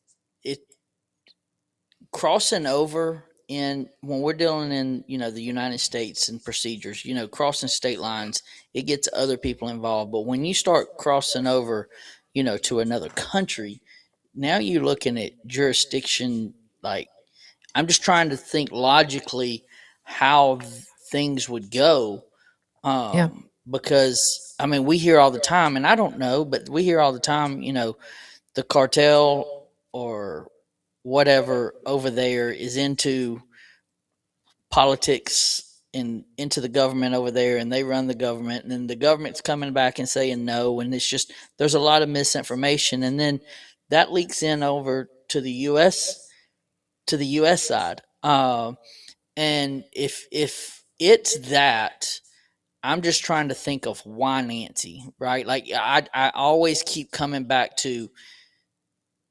crossing over in when we're dealing in the United States and procedures. Crossing state lines, it gets other people involved. But when you start crossing over, to another country, now you're looking at jurisdiction. Like, I'm just trying to think logically how things would go. Because I mean, we hear all the time, and I don't know, but we hear all the time, the cartel or whatever over there is into politics and into the government over there, and they run the government, and then the government's coming back and saying no, and it's just there's a lot of misinformation, and then that leaks in over to the US side. Uh, and if it's that, I'm just trying to think of why Nancy, right? Like I always keep coming back to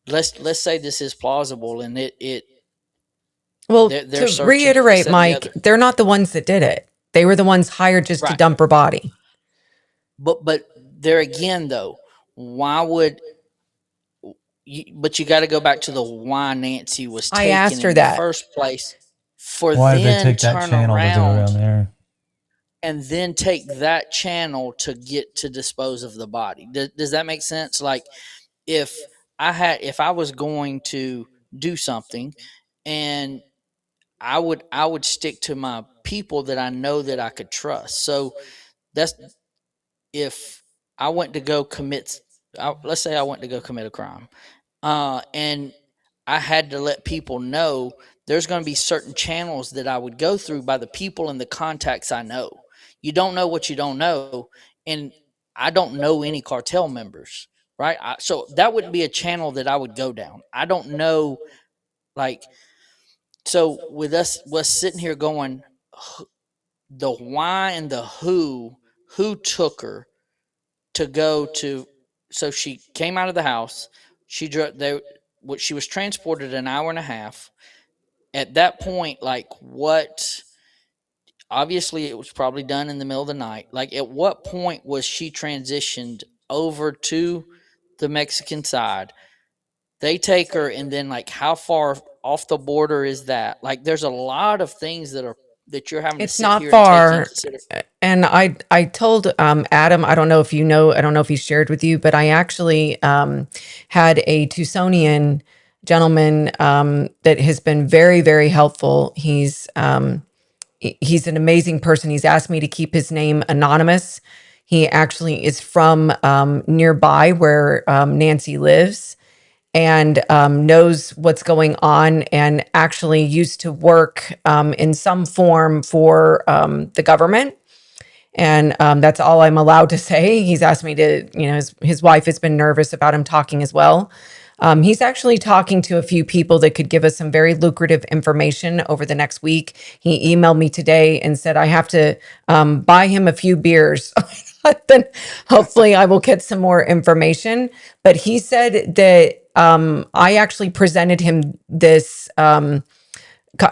let's say this is plausible and it Well, they're to searching for this reiterate, that, and the Mike, other. they're not the ones that did it. They were the ones hired just to Right. dump her body. But there again though, why would but you got to go back to the why Nancy was I taken asked her in the that. first place for Why did they then take that turn channel to go around around there? and then take that channel to get to dispose of the body. Does that make sense? Like if I was going to do something and I would stick to my people that I know that I could trust. So that's if I went to go commit let's say I went to go commit a crime. And I had to let people know there's going to be certain channels that I would go through by the people and the contacts I know. You don't know what you don't know. And I don't know any cartel members, right? So that wouldn't be a channel that I would go down. I don't know, like, so with us sitting here going, the why and the who took her to go to, so she came out of the house. She drove, she was transported an hour and a half. At that point, like what, obviously it was probably done in the middle of the night. Like at what point was she transitioned over to the Mexican side? They take her, and then like how far off the border is that? Like there's a lot of things that you're having to It's sit not here and take in far. consideration. And I told Adam, I don't know if you know, I don't know if he shared with you, but I actually had a Tucsonian gentleman that has been very, very helpful. He's an amazing person. He's asked me to keep his name anonymous. He actually is from nearby where Nancy lives and knows what's going on and actually used to work in some form for the government. And that's all I'm allowed to say. He's asked me to, his wife has been nervous about him talking as well. He's actually talking to a few people that could give us some very lucrative information over the next week. He emailed me today and said I have to buy him a few beers. Then hopefully I will get some more information. But he said that I actually presented him this.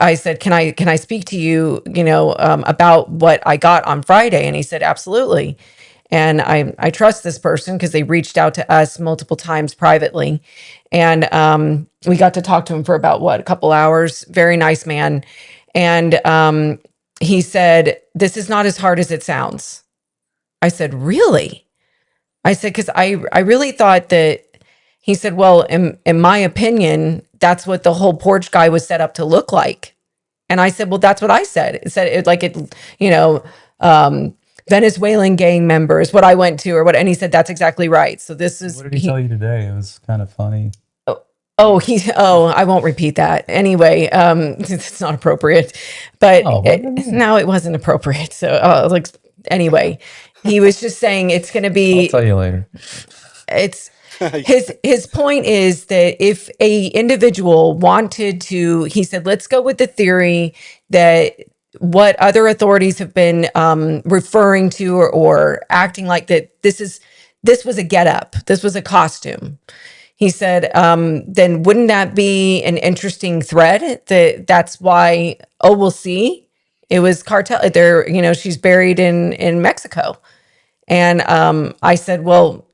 I said, can I speak to you, about what I got on Friday? And he said, absolutely. And I trust this person because they reached out to us multiple times privately. And we got to talk to him for about a couple hours. Very nice man. And he said, this is not as hard as it sounds. I said, really? I said, because I really thought that he said, well, in my opinion, that's what the whole porch guy was set up to look like. And I said, well, that's what I said. It said you know, Venezuelan gang members, what I went to or what, and he said, that's exactly right. So this is, What did he tell you today? It was kind of funny. I won't repeat that. Anyway, it's not appropriate, but Oh, what did he- no, it wasn't appropriate. So anyway, he was just saying it's going to I'll be, tell you later. it's, his point is that if a individual wanted to, he said, let's go with the theory that what other authorities have been referring to or acting like that this was a get up, this was a costume. He said, then wouldn't that be an interesting thread? That's why, oh, we'll see. It was cartel. There, she's buried in Mexico. And I said, well,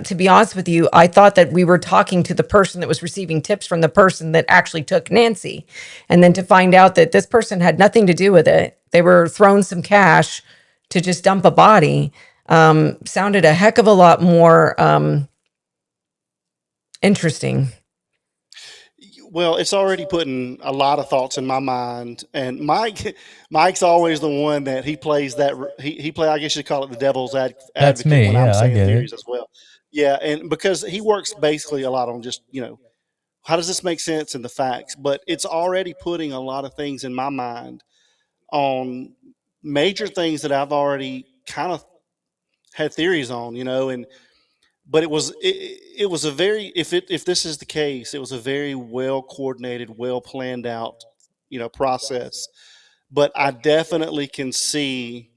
to be honest with you, I thought that we were talking to the person that was receiving tips from the person that actually took Nancy. And then to find out that this person had nothing to do with it, they were thrown some cash to just dump a body, sounded a heck of a lot more interesting. Well, it's already putting a lot of thoughts in my mind, and Mike's always the one that he plays that he play. I guess you call it the devil's That's advocate me. when I'm Yeah, I saying get theories it. as well. Yeah, and because he works basically a lot on just how does this make sense in the facts, but it's already putting a lot of things in my mind on major things that I've already kind of had theories on, and but it was a very, if this is the case, it was a very well coordinated, well planned out, process. But I definitely can see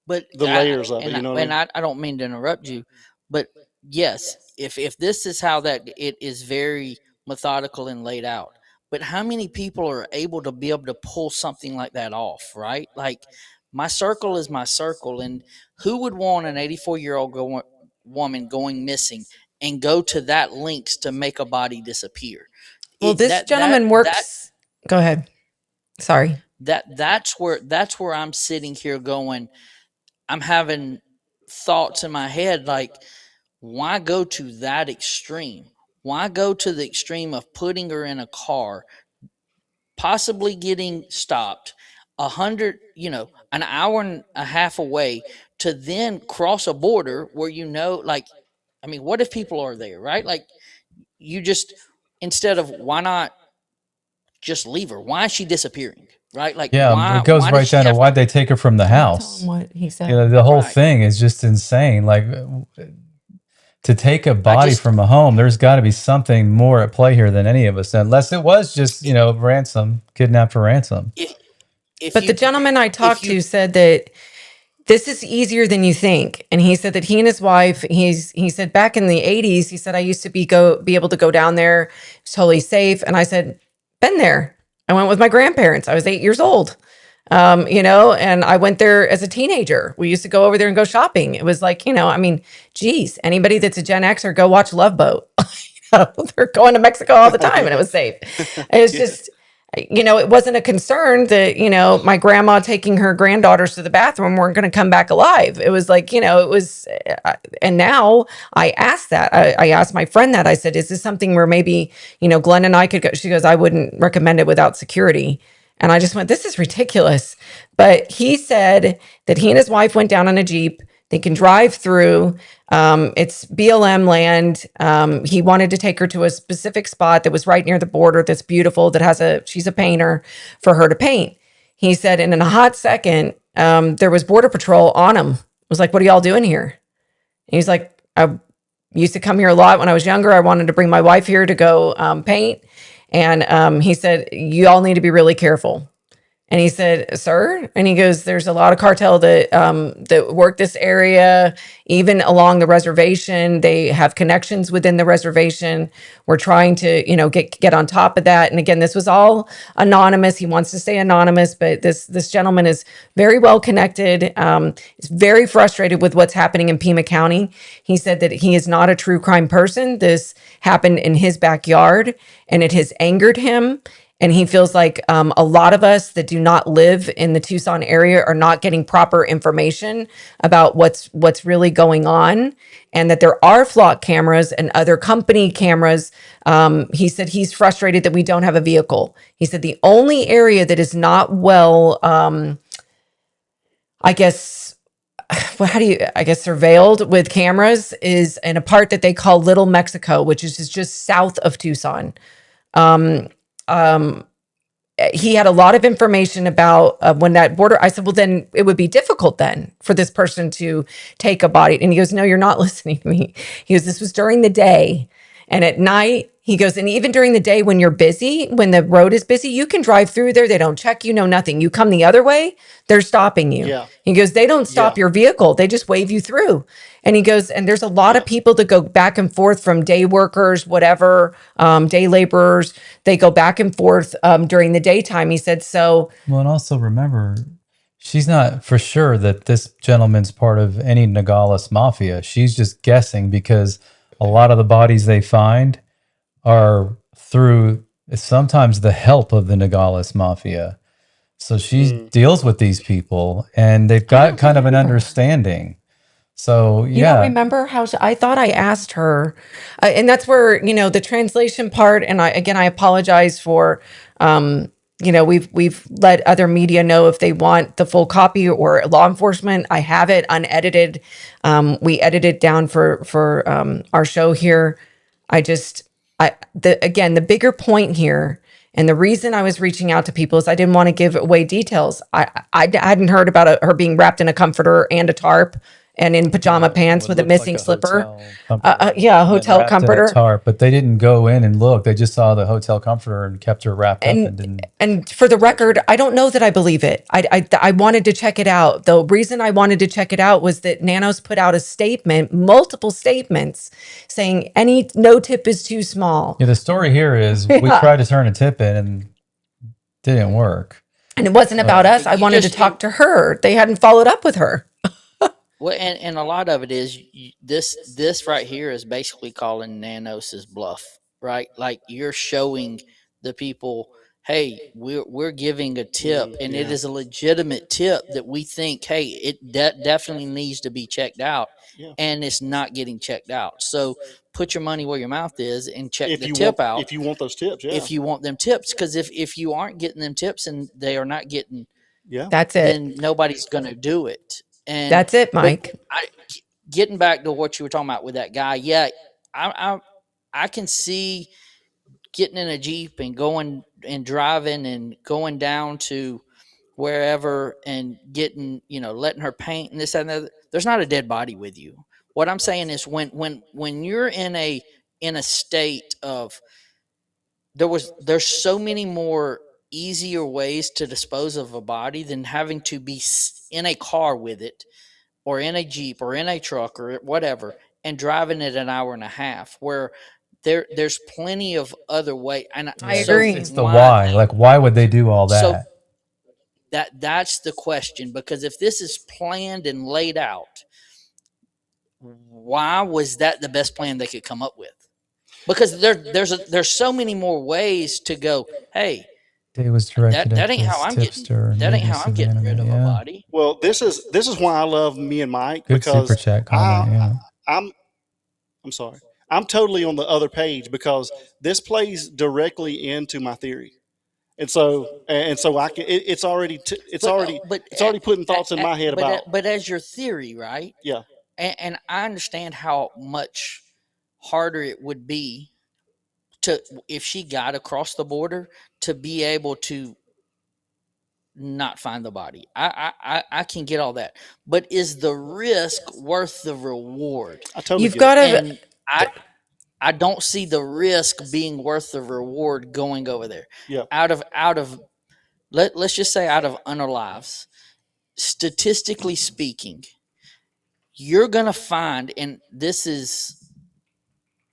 But the layers of it. You know what I mean? I don't mean to interrupt you, but yes, if this is how that it is very methodical and laid out. But how many people are able to pull something like that off, right? Like my circle is my circle, and who would want an 84-year-old woman going missing and go to that lengths to make a body disappear? Well, It this that that gentleman that works. Go ahead. Sorry. that's where I'm sitting here going. I'm having thoughts in my head like, why go to that extreme? Why go to the extreme of putting her in a car, possibly getting stopped, 100, an hour and a half away, to then cross a border where like, I mean, what if people are there, right? Like, you just, instead of, why not just leave her? Why is she disappearing, right? Like, Yeah, it goes why does right she down to have why'd to? they take her from the Tell him house? what he said. You know, the whole Right. thing is just insane. Like, to take a I body just, from a home, there's got to be something more at play here than any of us, unless it was just, ransom, kidnapped for ransom. if But the you gentleman I if talked you to said that this is easier than you think. And he said that he and his wife, he said back in the 80s, he said, I used to be able to go down there. It's totally safe. And I said, been there. I went with my grandparents. I was 8 years old. And I went there as a teenager. We used to go over there and go shopping. It was like, I mean, geez, anybody that's a Gen Xer, go watch Love Boat. They're going to Mexico all the time and it was safe. It's Yeah. just, it wasn't a concern that, my grandma taking her granddaughters to the bathroom weren't going to come back alive. It was like, it was, and now I asked that. I asked my friend that. I said, is this something where maybe, Glenn and I could go? She goes, I wouldn't recommend it without security. And I just went, this is ridiculous. But he said that he and his wife went down on a Jeep. They can drive through. It's BLM land. He wanted to take her to a specific spot that was right near the border that's beautiful, she's a painter, for her to paint. He said, and in a hot second, there was Border Patrol on him. It was like, what are y'all doing here? And he's like, I used to come here a lot when I was younger. I wanted to bring my wife here to go paint. And he said, you all need to be really careful. And he said, sir, and he goes, there's a lot of cartel that work this area, even along the reservation. They have connections within the reservation. We're trying to, get on top of that. And again, this was all anonymous. He wants to stay anonymous, but this gentleman is very well connected. Is very frustrated with what's happening in Pima County. He said that he is not a true crime person. This happened in his backyard, and it has angered him. And he feels like a lot of us that do not live in the Tucson area are not getting proper information about what's really going on, and that there are flock cameras and other company cameras. He said he's frustrated that we don't have a vehicle. He said the only area that is not well, I guess, surveilled with cameras is in a part that they call Little Mexico, which is just south of Tucson. He had a lot of information about when that border. I said, well, then it would be difficult then for this person to take a body. And he goes, no, you're not listening to me. He goes, this was during the day. And at night, he goes, and even during the day when you're busy, when the road is busy, you can drive through there. They don't check you, no nothing. You come the other way, they're stopping you. Yeah. He goes, they don't stop Yeah. your vehicle. They just wave you through. And he goes, and there's a lot Yeah. of people that go back and forth from day workers, whatever, day laborers. They go back and forth during the daytime. He said, so. Well, and also remember, she's not for sure that this gentleman's part of any Nogales mafia. She's just guessing because a lot of the bodies they find are through sometimes the help of the Nogales mafia. So she deals with these people and they've got kind of an understanding. So, You don't yeah. remember how I thought I asked her, and that's where the translation part. And I apologize for, we've let other media know if they want the full copy or law enforcement. I have it unedited. We edited down for our show here. The bigger point here. And the reason I was reaching out to people is I didn't want to give away details. I hadn't heard about her being wrapped in a comforter and a tarp and in pajama pants What with a looked missing like a slipper. hotel comforter. Yeah, a And then hotel wrapped in a comforter. tarp, but they didn't go in and look. They just saw the hotel comforter and kept her wrapped up and didn't. And for the touch record, her. I don't know that I believe it. I wanted to check it out. The reason I wanted to check it out was that Nanos put out a statement, multiple statements, saying no tip is too small. Yeah, the story here is we Yeah. tried to turn a tip in and didn't work. And it wasn't about us. I You wanted to just talk to her. They hadn't followed up with her. well, and a lot of it is this right here is basically calling Nanos's bluff, right? Like you're showing the people, hey, we're giving a tip, and it Yeah. is a legitimate tip that we think, hey, it definitely needs to be checked out, Yeah. and it's not getting checked out. So put your money where your mouth is and check If the you tip want, out if you want those tips, yeah, if you want them tips, because if you aren't getting them tips and they are not getting, yeah. That's it. then nobody's going to do it. And That's it, but Mike. getting back to what you were talking about with that guy, yeah, I can see getting in a Jeep and going and driving and going down to wherever and getting, letting her paint and this and that. There's not a dead body with you. What I'm saying is when you're in a state of there's so many more easier ways to dispose of a body than having to be in a car with it or in a Jeep or in a truck or whatever and driving it an hour and a half where there's plenty of other way. And I Yeah, agree. It's the why. Like, why would they do all So that? that's the question, because if this is planned and laid out, why was that the best plan they could come up with? Because there's so many more ways to go, hey, Day was directed that at ain't how this I'm getting tipster. that ain't Media how I'm getting rid of a yeah. body. Well, this is why I love me and Mike, Good super because chat comment. Yeah. I'm sorry, I'm totally on the other page, because this plays directly into my theory, and so I can it's already it's already putting thoughts in my head about, but as your theory, right? yeah. And I understand how much harder it would be to, if she got across the border, to be able to not find the body. I can get all that, but is the risk worth the reward? I totally You've get got it. to. And I don't see the risk being worth the reward going over there. Yeah. Out of let's just say out of unalives, statistically speaking, you're gonna find, and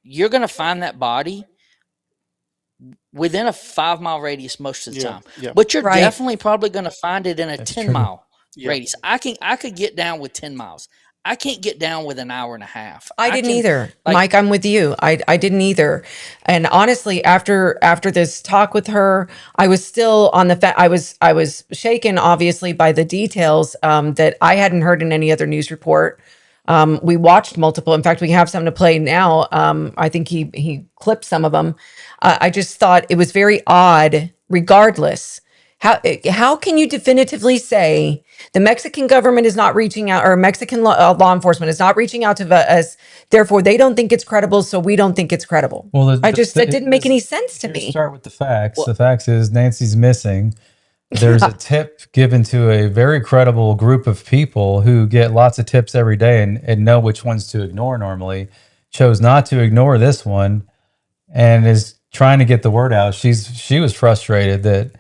you're gonna find that body within a 5-mile radius most of the Yeah, time. yeah. But you're Right. definitely probably gonna find it in a That's 10-mile Yeah. radius. I could get down with 10 miles. I can't get down with an hour and a half. I didn't can, either. like, Mike, I'm with you. I didn't either. And honestly, after this talk with her, I was still on the I was shaken, obviously, by the details that I hadn't heard in any other news report. We watched multiple. In fact, we have some to play now. I think he clipped some of them. I just thought it was very odd. Regardless, how can you definitively say the Mexican government is not reaching out, or Mexican law enforcement is not reaching out to us? Therefore, they don't think it's credible, so we don't think it's credible. Well, That didn't make any sense to Here, me. start with the facts. Well- The facts is Nancy's missing. There's a tip given to a very credible group of people who get lots of tips every day and know which ones to ignore normally. Chose not to ignore this one and is trying to get the word out. She was frustrated that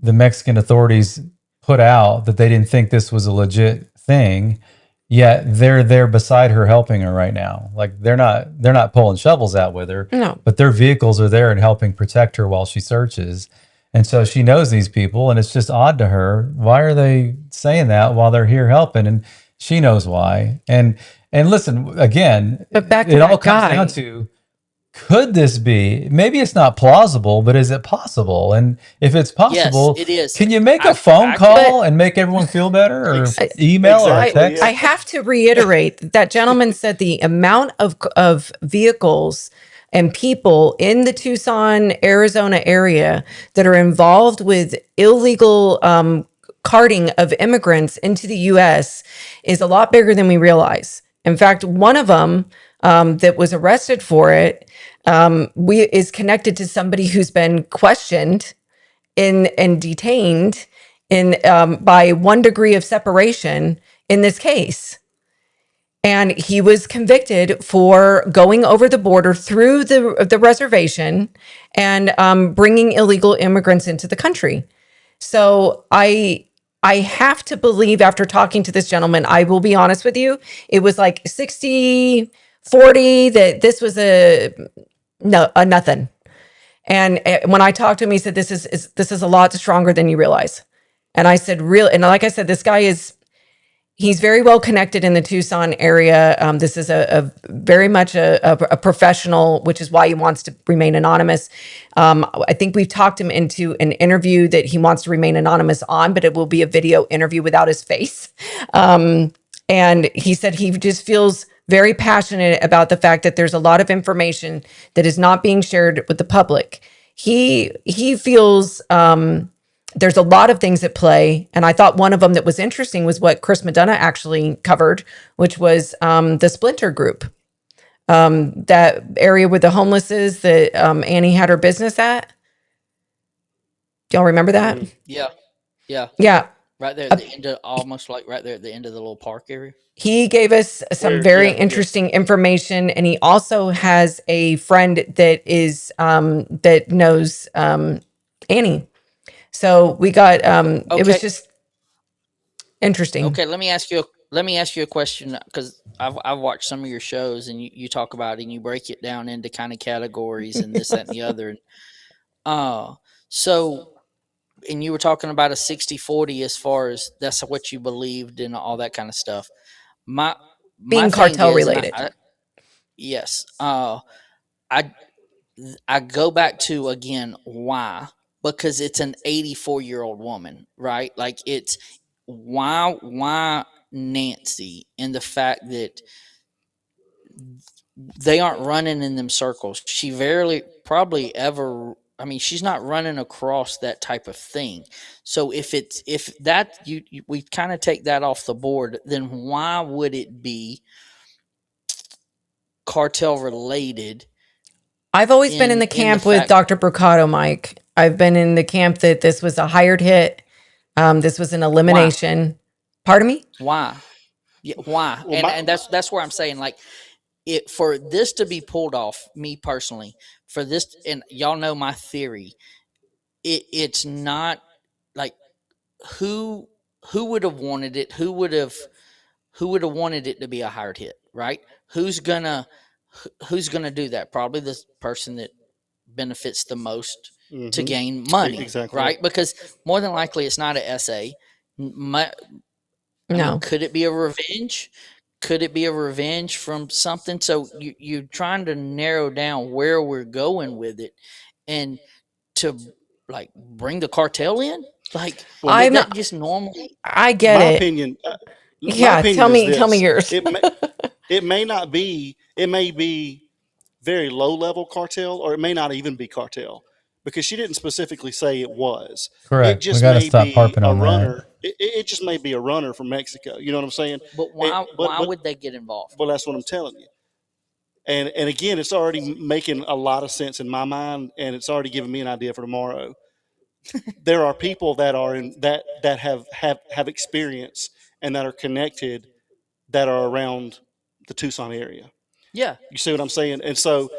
the Mexican authorities put out that they didn't think this was a legit thing, yet they're there beside her helping her right now. Like they're not pulling shovels out with her, No. but their vehicles are there and helping protect her while she searches. And so she knows these people, and it's just odd to her. Why are they saying that while they're here helping? And she knows why. And listen, again, But back to it all that comes guy. down to, could this be? Maybe it's not plausible, but is it possible? And if it's possible, Yes, it is. can you make I- a phone I call and make everyone feel better, or email or Exactly, text? I have to reiterate that gentleman said the amount of vehicles and people in the Tucson, Arizona area that are involved with illegal carting of immigrants into the U.S. is a lot bigger than we realize. In fact, one of them that was arrested for it is connected to somebody who's been questioned and detained in by 1 degree of separation in this case. And he was convicted for going over the border through the reservation and bringing illegal immigrants into the country. So I have to believe, after talking to this gentleman, I will be honest with you, it was like 60-40 that this was a nothing. And when I talked to him, he said, this is a lot stronger than you realize. And I said, real. And like I said, this guy he's very well connected in the Tucson area. This is a very much a professional, which is why he wants to remain anonymous. I think we've talked him into an interview that he wants to remain anonymous on, but it will be a video interview without his face. And he said he just feels very passionate about the fact that there's a lot of information that is not being shared with the public. He feels there's a lot of things at play. And I thought one of them that was interesting was what Chris Madonna actually covered, which was the Splinter Group, that area where the homeless is that Annie had her business at. Do y'all remember that? Yeah. Yeah. Yeah. Right there at the end of, almost like right there at the end of the little park area. He gave us some very interesting information, and he also has a friend that is that knows Annie. So we got it was just interesting. Okay, let me ask you a question, because I've watched some of your shows, and you talk about it and you break it down into kind of categories and this, that, and the other. So, and you were talking about a 60-40 as far as that's what you believed and all that kind of stuff. My Being cartel related. Yes. I go back to, again, why? Because it's an 84-year-old woman, right? Like, it's why Nancy, and the fact that they aren't running in them circles. She probably ever, I mean, she's not running across that type of thing. So if that we kind of take that off the board, then why would it be cartel related? I've always been in the camp with Dr. Brocato, Mike. I've been in the camp that this was a hired hit. This was an elimination. Why? Pardon me? Why? Yeah, why? Well, and that's where I'm saying, like, for this to be pulled off, me personally, for this, and y'all know my theory, it's not like who would have wanted it, who would have wanted it to be a hired hit, right? Who's gonna do that? Probably the person that benefits the most to gain money, exactly, right? Because more than likely it's not a SA. I mean, could it be a revenge? Could it be a revenge from something? So you're trying to narrow down where we're going with it, and to like bring the cartel in. Like, well, I'm not just normally. I get my it. Opinion. Yeah, tell me yours. It may not be. It may be very low level cartel, or it may not even be cartel, because she didn't specifically say it was. Correct. It just we got to may stop be harping a on runner. that. It just may be a runner from Mexico. You know what I'm saying? But why would they get involved? Well, that's what I'm telling you. And again, it's already making a lot of sense in my mind, and it's already giving me an idea for tomorrow. There are people that are in that have experience and that are connected, that are around the Tucson area. Yeah. You see what I'm saying? And so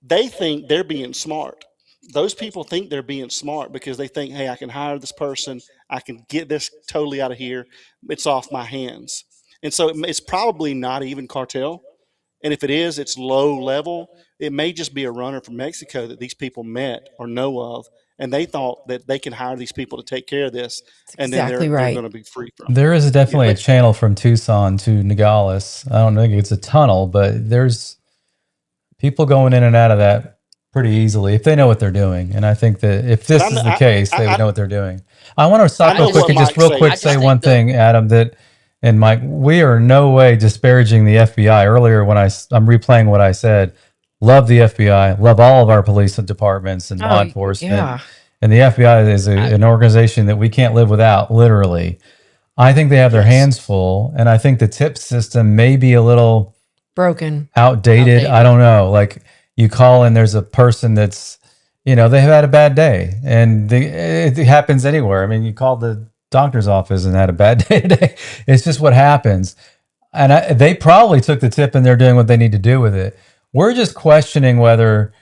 they think they're being smart. Those people think they're being smart because they think, hey, I can hire this person. I can get this totally out of here. It's off my hands. And so it's probably not even cartel. And if it is, it's low level. It may just be a runner from Mexico that these people met or know of, and they thought that they can hire these people to take care of this, and then they're going to be free from it. There is definitely a channel from Tucson to Nogales. I don't think it's a tunnel, but there's people going in and out of that pretty easily if they know what they're doing. And I think that if this is the case, they would know what they're doing. I want to stop real quick and just real quick say one thing, Adam, that, and Mike, we are in no way disparaging the FBI. Earlier, when I'm replaying what I said, love the FBI, love all of our police departments and law enforcement. Yeah. And the FBI is an organization that we can't live without, literally. I think they have their hands full, and I think the tip system may be a little broken, outdated. I don't know. Like, you call and there's a person that's, they've had a bad day, and it happens anywhere. I mean, you call the doctor's office and had a bad day today. It's just what happens. And they probably took the tip and they're doing what they need to do with it. We're just questioning whether,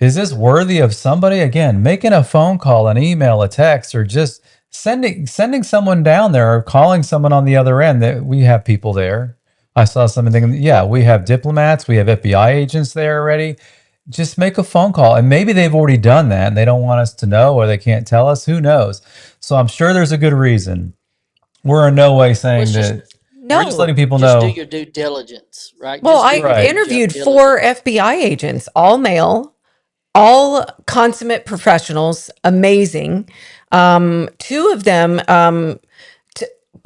is this worthy of somebody, again, making a phone call, an email, a text, or just sending someone down there or calling someone on the other end. That we have people there. I saw something thinking, yeah, we have diplomats, we have FBI agents there already. Just make a phone call. And maybe they've already done that and they don't want us to know, or they can't tell us. Who knows? So I'm sure there's a good reason. We're in no way saying just that. We're just letting No. people just do know. your due diligence, right? Well, Just do I your Right. interviewed diligence. 4 FBI agents, all male, all consummate professionals, amazing. 2 of them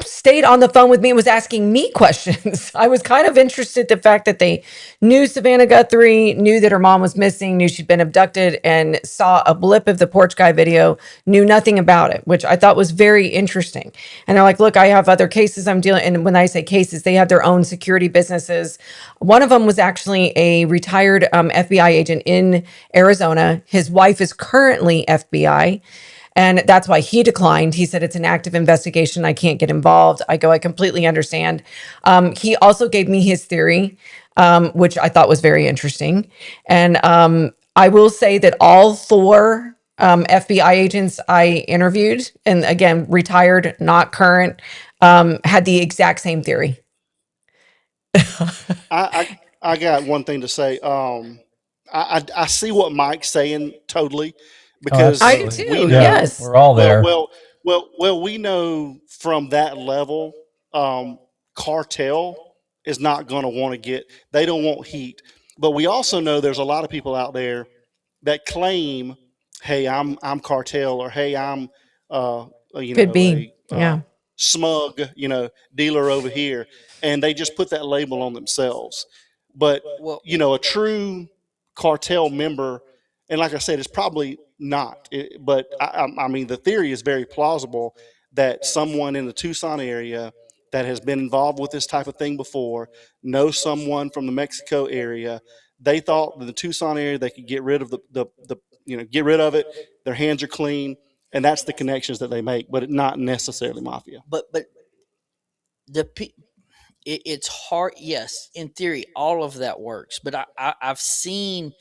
stayed on the phone with me and was asking me questions. I was kind of interested the fact that they knew Savannah Guthrie, knew that her mom was missing, knew she'd been abducted, and saw a blip of the porch guy video, knew nothing about it, which I thought was very interesting. And they're like, look, I have other cases I'm dealing, and when I say cases, they have their own security businesses. One of them was actually a retired FBI agent in Arizona. His wife is currently FBI. And that's why he declined. He said, it's an active investigation. I can't get involved. I go, I completely understand. He also gave me his theory, which I thought was very interesting. And I will say that all 4 FBI agents I interviewed, and again, retired, not current, had the exact same theory. I got one thing to say. I see what Mike's saying totally, Oh, because I do absolutely. we too. Yeah, know Yes. we're all well, there. well, we know from that level, um, cartel is not going to want to get. They don't want heat, but we also know there's a lot of people out there that claim, "Hey, I'm cartel," or "Hey, I'm uh, Could be. Yeah. smug, dealer over here," and they just put that label on themselves. But Well, a true cartel member, and like I said, it's probably not. But I mean, the theory is very plausible that someone in the Tucson area that has been involved with this type of thing before knows someone from the Mexico area. They thought in the Tucson area they could get rid of get rid of it. Their hands are clean, and that's the connections that they make, but not necessarily mafia. but the it's hard. Yes, in theory, all of that works. But I've seen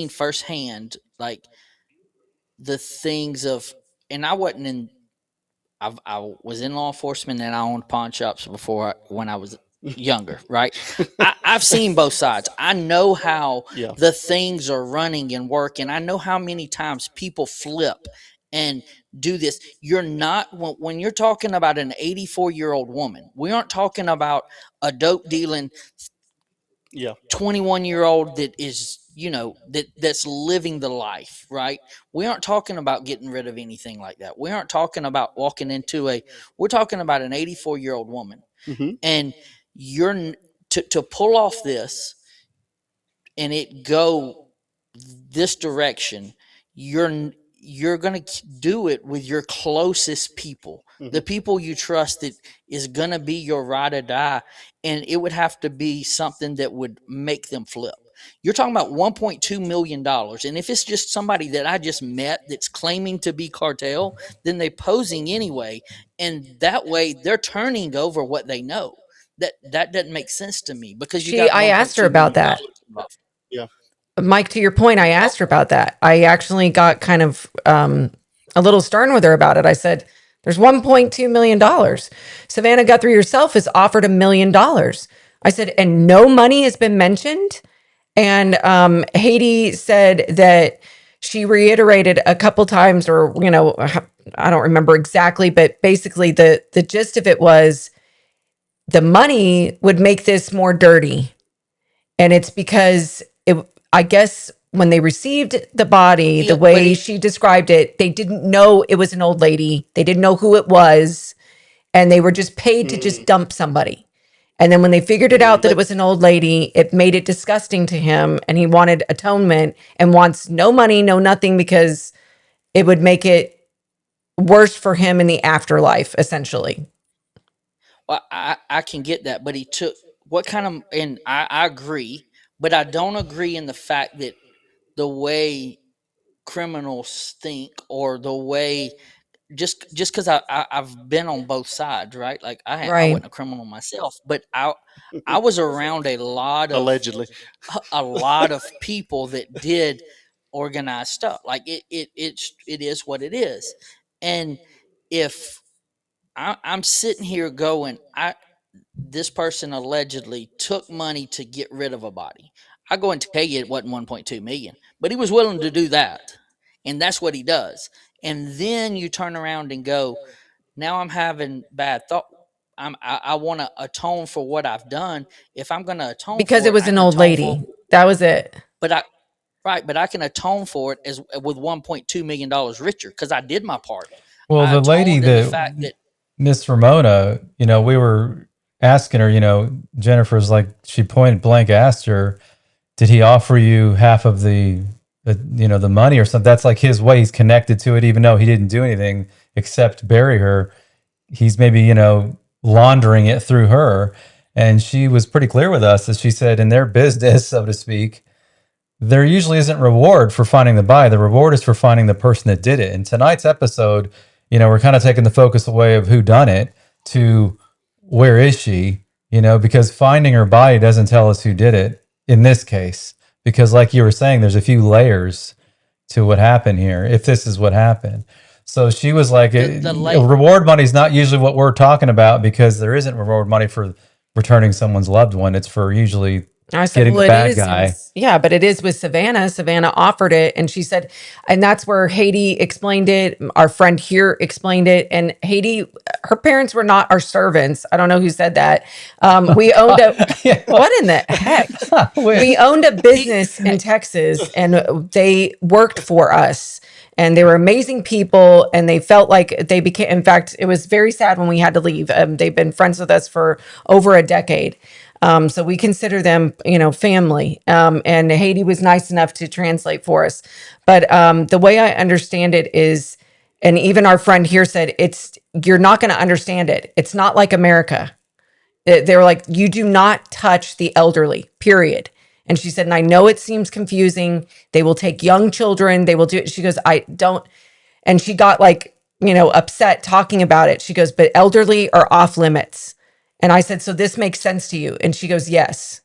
firsthand, like, the things of, and I wasn't in. I was in law enforcement and I owned pawn shops when I was younger, right? I've seen both sides. I know how Yeah. the things are running and working. I know how many times people flip and do this. You're not, when you're talking about an 84-year-old woman, we aren't talking about a dope dealing Yeah. 21-year-old that is, that's living the life, right? We aren't talking about getting rid of anything like that. We aren't talking about walking into we're talking about an 84-year-old woman. Hmm. And you're to pull off this and it go this direction, you're going to do it with your closest people, the people you trust, that is going to be your ride or die. And it would have to be something that would make them flip. You're talking about $1.2 million. And if it's just somebody that I just met that's claiming to be cartel, then they're posing anyway. And that way they're turning over what they know. That doesn't make sense to me, because you got I asked her $1.2 about million that. involved. Yeah. Mike, to your point, I asked her about that. I actually got kind of a little stern with her about it. I said, there's $1.2 million. Savannah Guthrie herself has offered $1 million. I said, and no money has been mentioned. And Haiti said that she reiterated a couple times, or, I don't remember exactly, but basically the gist of it was the money would make this more dirty. And it's because I guess when they received the body, the way she described it, they didn't know it was an old lady. They didn't know who it was. And they were just paid to just dump somebody. And then when they figured it out that it was an old lady, it made it disgusting to him. And he wanted atonement and wants no money, no nothing, because it would make it worse for him in the afterlife, essentially. Well, I can get that, but he took what kind of, and I agree, but I don't agree in the fact that the way criminals think, or the way just because I've been on both sides, right? Like I Right. wasn't a criminal myself, but I was around Allegedly. a lot of people that did organized stuff. Like it is what it is. And if I'm sitting here going, this person allegedly took money to get rid of a body. I go and tell you it wasn't 1.2 million, but he was willing to do that, and that's what he does. And then you turn around and go, now I'm having bad thought. I want to atone for what I've done. If I'm going to atone Because for it it, was I an can old atone for. lady. That was it. But I can atone for it as with $1.2 million richer because I did my part. Well, I the lady atoned in the that fact that Miss Ramona, we were asking her, Jennifer's like, she point blank asked her, did he offer you half of the money or something? That's like his way. He's connected to it, even though he didn't do anything except bury her. He's maybe, laundering it through her. And she was pretty clear with us that she said in their business, so to speak, there usually isn't reward for finding the body. The reward is for finding the person that did it. In tonight's episode, we're kind of taking the focus away of who done it to where is she, because finding her body doesn't tell us who did it in this case. Because like you were saying, there's a few layers to what happened here, if this is what happened. So she was like, reward money is not usually what we're talking about because there isn't reward money for returning someone's loved one. It's for usually I said, getting well, the it bad is. guy. Yeah, but it is with Savannah. Savannah offered it. And she said, and that's where Haiti explained it. Our friend here explained it. And Haiti, her parents were not our servants. I don't know who said that. We owned what in the heck? We owned a business in Texas and they worked for us. And they were amazing people. And they felt like they became, in fact, it was very sad when we had to leave. They've been friends with us for over a decade. So we consider them, family. And Haiti was nice enough to translate for us. But the way I understand it is, and even our friend here said, you're not going to understand it. It's not like America. They're like, you do not touch the elderly, period. And she said, and I know it seems confusing. They will take young children. They will do it. She goes, I don't. And she got like, upset talking about it. She goes, but elderly are off limits. And I said, so this makes sense to you? And she goes, yes.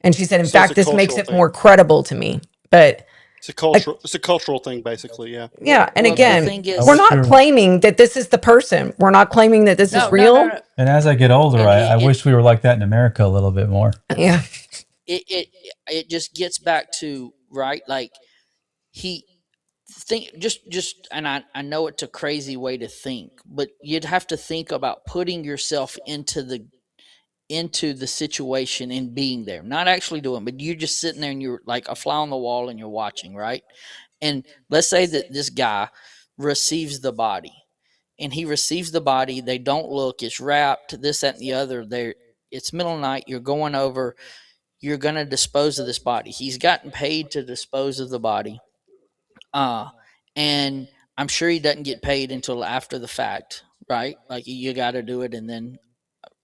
And she said, in So it's fact, a this makes cultural it thing. more credible to me. But It's a cultural thing, basically. Yeah. yeah. And well, the again, thing is, we're not claiming that this is the person. We're not claiming that this is real. no. And as I get older, And I wish we were like that in America a little bit more. Yeah. it just gets back to right, like he think just and I know it's a crazy way to think, but you'd have to think about putting yourself into the situation and being there, not actually doing, but you're just sitting there and you're like a fly on the wall and you're watching, right? And let's say that this guy receives the body and he receives the body, they don't look, it's wrapped, this, that, and the other. There, it's middle of the night, you're going over, you're going to dispose of this body. He's gotten paid to dispose of the body. And I'm sure he doesn't get paid until after the fact, right? Like you got to do it, and then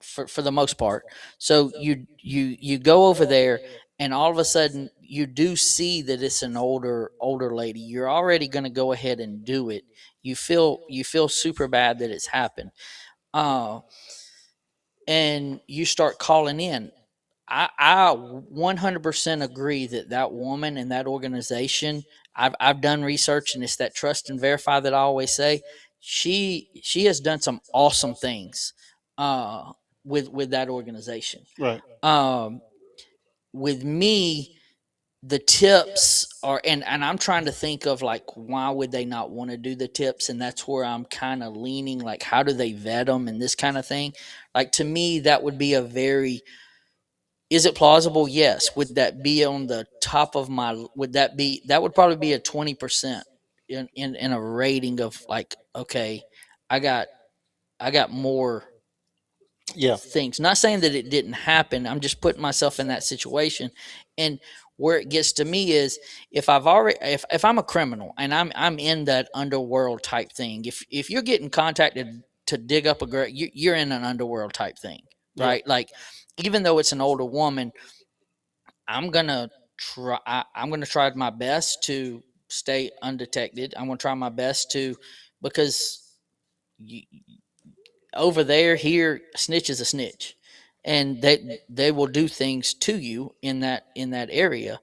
for the most part. So you go over there, and all of a sudden you do see that it's an older lady. You're already going to go ahead and do it. You feel super bad that it's happened, and you start calling in. I 100% agree that woman and that organization. I've done research, and it's that trust and verify that I always say. She has done some awesome things with that organization. Right. With me, the tips are, and I'm trying to think of like why would they not want to do the tips, and that's where I'm kind of leaning, like how do they vet them and this kind of thing. Like to me, that would be a very, is it plausible? Yes. Would that be on the top of my? That would probably be a 20% in a rating of like, okay, I got more Yeah. things. Not saying that it didn't happen. I'm just putting myself in that situation, and where it gets to me is if I'm a criminal and I'm in that underworld type thing. If you're getting contacted to dig up a grave, you're in an underworld type thing, right? Yeah. Like even though it's an older woman, I'm gonna I'm gonna try my best to stay undetected. I'm gonna try my best to, because you, over there, here, a snitch is a snitch, and they will do things to you in that area,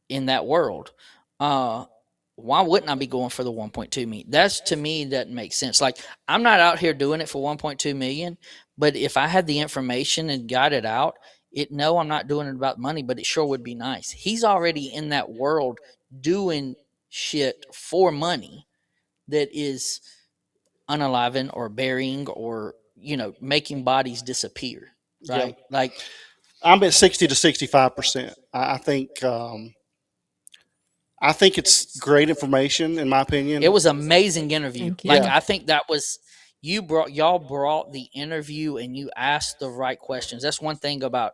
in that world. Uh, why wouldn't I be going for the 1.2 million? That's, to me, that makes sense. Like, I'm not out here doing it for 1.2 million, but if I had the information and got it out, no, I'm not doing it about money, but it sure would be nice. He's already in that world doing shit for money that is unaliving or burying or, making bodies disappear. Right? Yeah. Like, I'm at 60 to 65%. I think it's great information, in my opinion. it was amazing interview. Thank you. Like, Yeah. I think that was, y'all brought the interview and you asked the right questions. That's one thing about,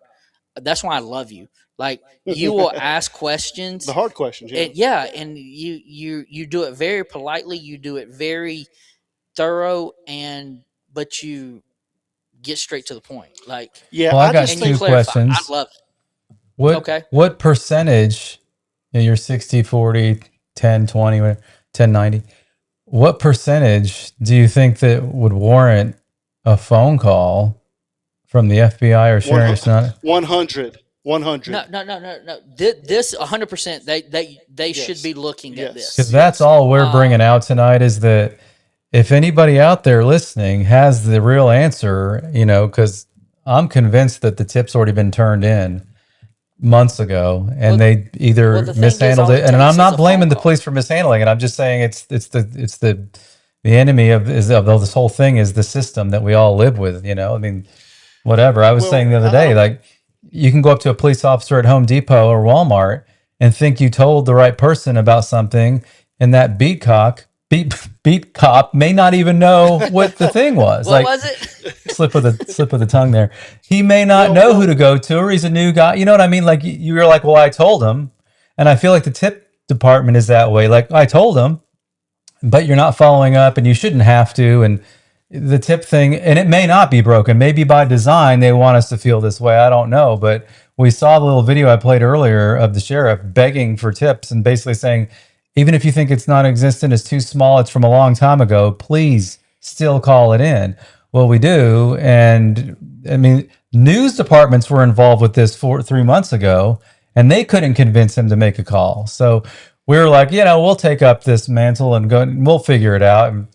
that's why I love you. Like, you will ask questions, The hard questions. Yeah. and and you do it very politely, you do it very thorough, but you get straight to the point. Like, Yeah. Well, I I got just and you two think clarify. I questions. love it. What Okay. what percentage, you're 60, 40, 10, 20, 10, 90. What percentage do you think that would warrant a phone call from the FBI or sharing it's not? 100. 100. No. This 100%. They should Yes. be looking at Yes. Because this. that's all we're bringing out tonight is that if anybody out there listening has the real answer, because I'm convinced that the tip's already been turned in months ago and Well- they either well, the thing is, mishandled all it. it And takes I'm is not a blaming phone the call. police for mishandling it. I'm just saying it's the enemy of this whole thing is the system that we all live with, I mean, whatever. I was Well, saying the other I day, don't- like you can go up to a police officer at Home Depot or Walmart and think you told the right person about something, and that beat cop may not even know what the thing was. What Like was it? slip of the tongue there. He may not Well, know well- who to go to, or he's a new guy. You know what I mean? Like you're like, well, I told him, and I feel like the tip department is that way. Like I told him, but you're not following up, and you shouldn't have to. And the tip thing, and it may not be broken. Maybe by design they want us to feel this way. I don't know, but we saw the little video I played earlier of the sheriff begging for tips and basically saying, even if you think it's non-existent, it's too small, it's from a long time ago, please still call it in. Well, we do, and I mean, news departments were involved with this 3 months ago, and they couldn't convince him to make a call. So we were like, we'll take up this mantle and go, and we'll figure it out. And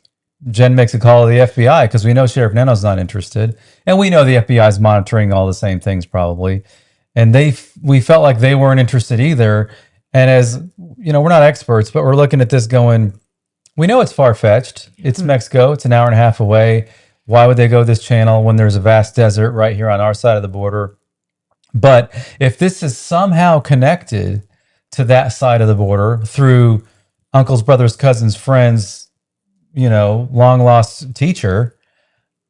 Jen makes a call to the FBI because we know Sheriff Neno's not interested, and we know the FBI is monitoring all the same things probably, and we felt like they weren't interested either. And as we're not experts, but we're looking at this going, we know it's far-fetched. It's Mexico. It's an hour and a half away. Why would they go this channel when there's a vast desert right here on our side of the border? But if this is somehow connected to that side of the border through uncles, brothers, cousins, friends, long lost teacher,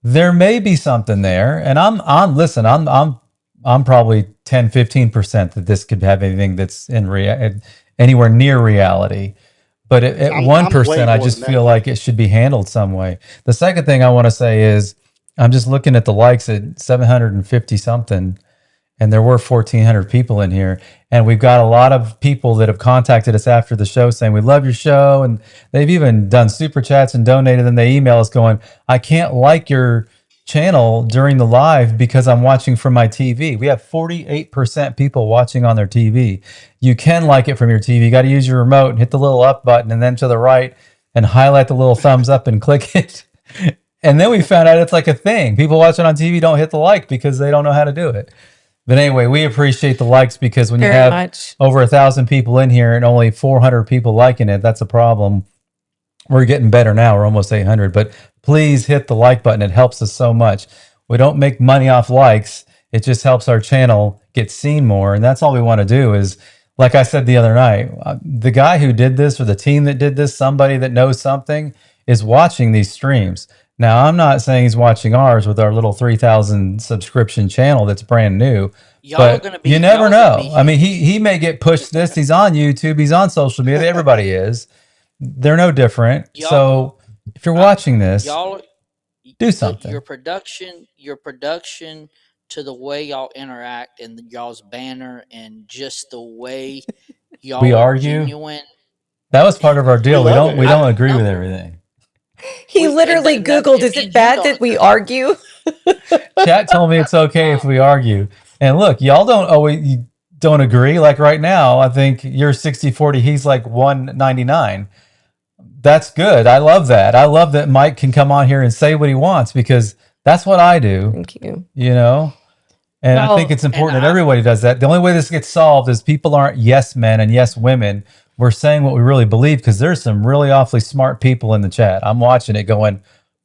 there may be something there. And I'm probably 10, 15% that this could have anything that's anywhere near reality. But at I'm 1%, way I more just than that. feel like it should be handled some way. The second thing I want to say is I'm just looking at the likes at 750 something, and there were 1,400 people in here. And we've got a lot of people that have contacted us after the show saying, we love your show. And they've even done super chats and donated. And they email us going, I can't like your channel during the live because I'm watching from my TV. We have 48% people watching on their TV. You can like it from your TV. You got to use your remote and hit the little up button and then to the right and highlight the little thumbs up and click it. And then we found out it's like a thing. People watching on TV don't hit the like because they don't know how to do it. But anyway, we appreciate the likes because when you Very have much. over 1,000 people in here and only 400 people liking it, that's a problem. We're getting better now. We're almost 800. But please hit the like button. It helps us so much. We don't make money off likes. It just helps our channel get seen more. And that's all we want to do is, like I said the other night, the guy who did this or the team that did this, somebody that knows something, is watching these streams. Now, I'm not saying he's watching ours with our little 3,000 subscription channel that's brand new, Y'all are but gonna be. you never y'all are gonna know. be I mean, he may get pushed this. He's on YouTube. He's on social media. Everybody is. They're no different. Y'all- So if you're watching this, y'all do something. Your production to the way y'all interact and y'all's banner and just the way y'all We are argue. genuine. That was part of our deal. We love We it. don't agree No. with everything. He literally Googled, is it bad that we argue? Chat told me it's okay if we argue. And look, y'all you don't agree. Like right now, I think you're 60-40. He's like 199. That's good. I love that. I love that Mike can come on here and say what he wants, because that's what I do. Thank you. You know? And I think it's important that everybody does that. The only way this gets solved is people aren't yes men and yes women. We're saying what we really believe, because there's some really awfully smart people in the chat. I'm watching it going,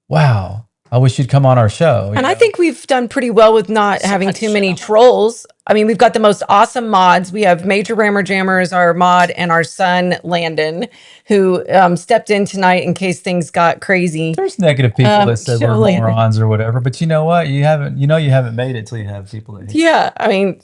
wow, I wish you'd come on our show. And I think we've done pretty well with not having too many trolls. I mean, we've got the most awesome mods. We have Major Rammer Jammer as our mod, and our son Landon, who stepped in tonight in case things got crazy. There's negative people that said we're morons or whatever, but you know what? You haven't made it till you have people that hate. Yeah, I mean,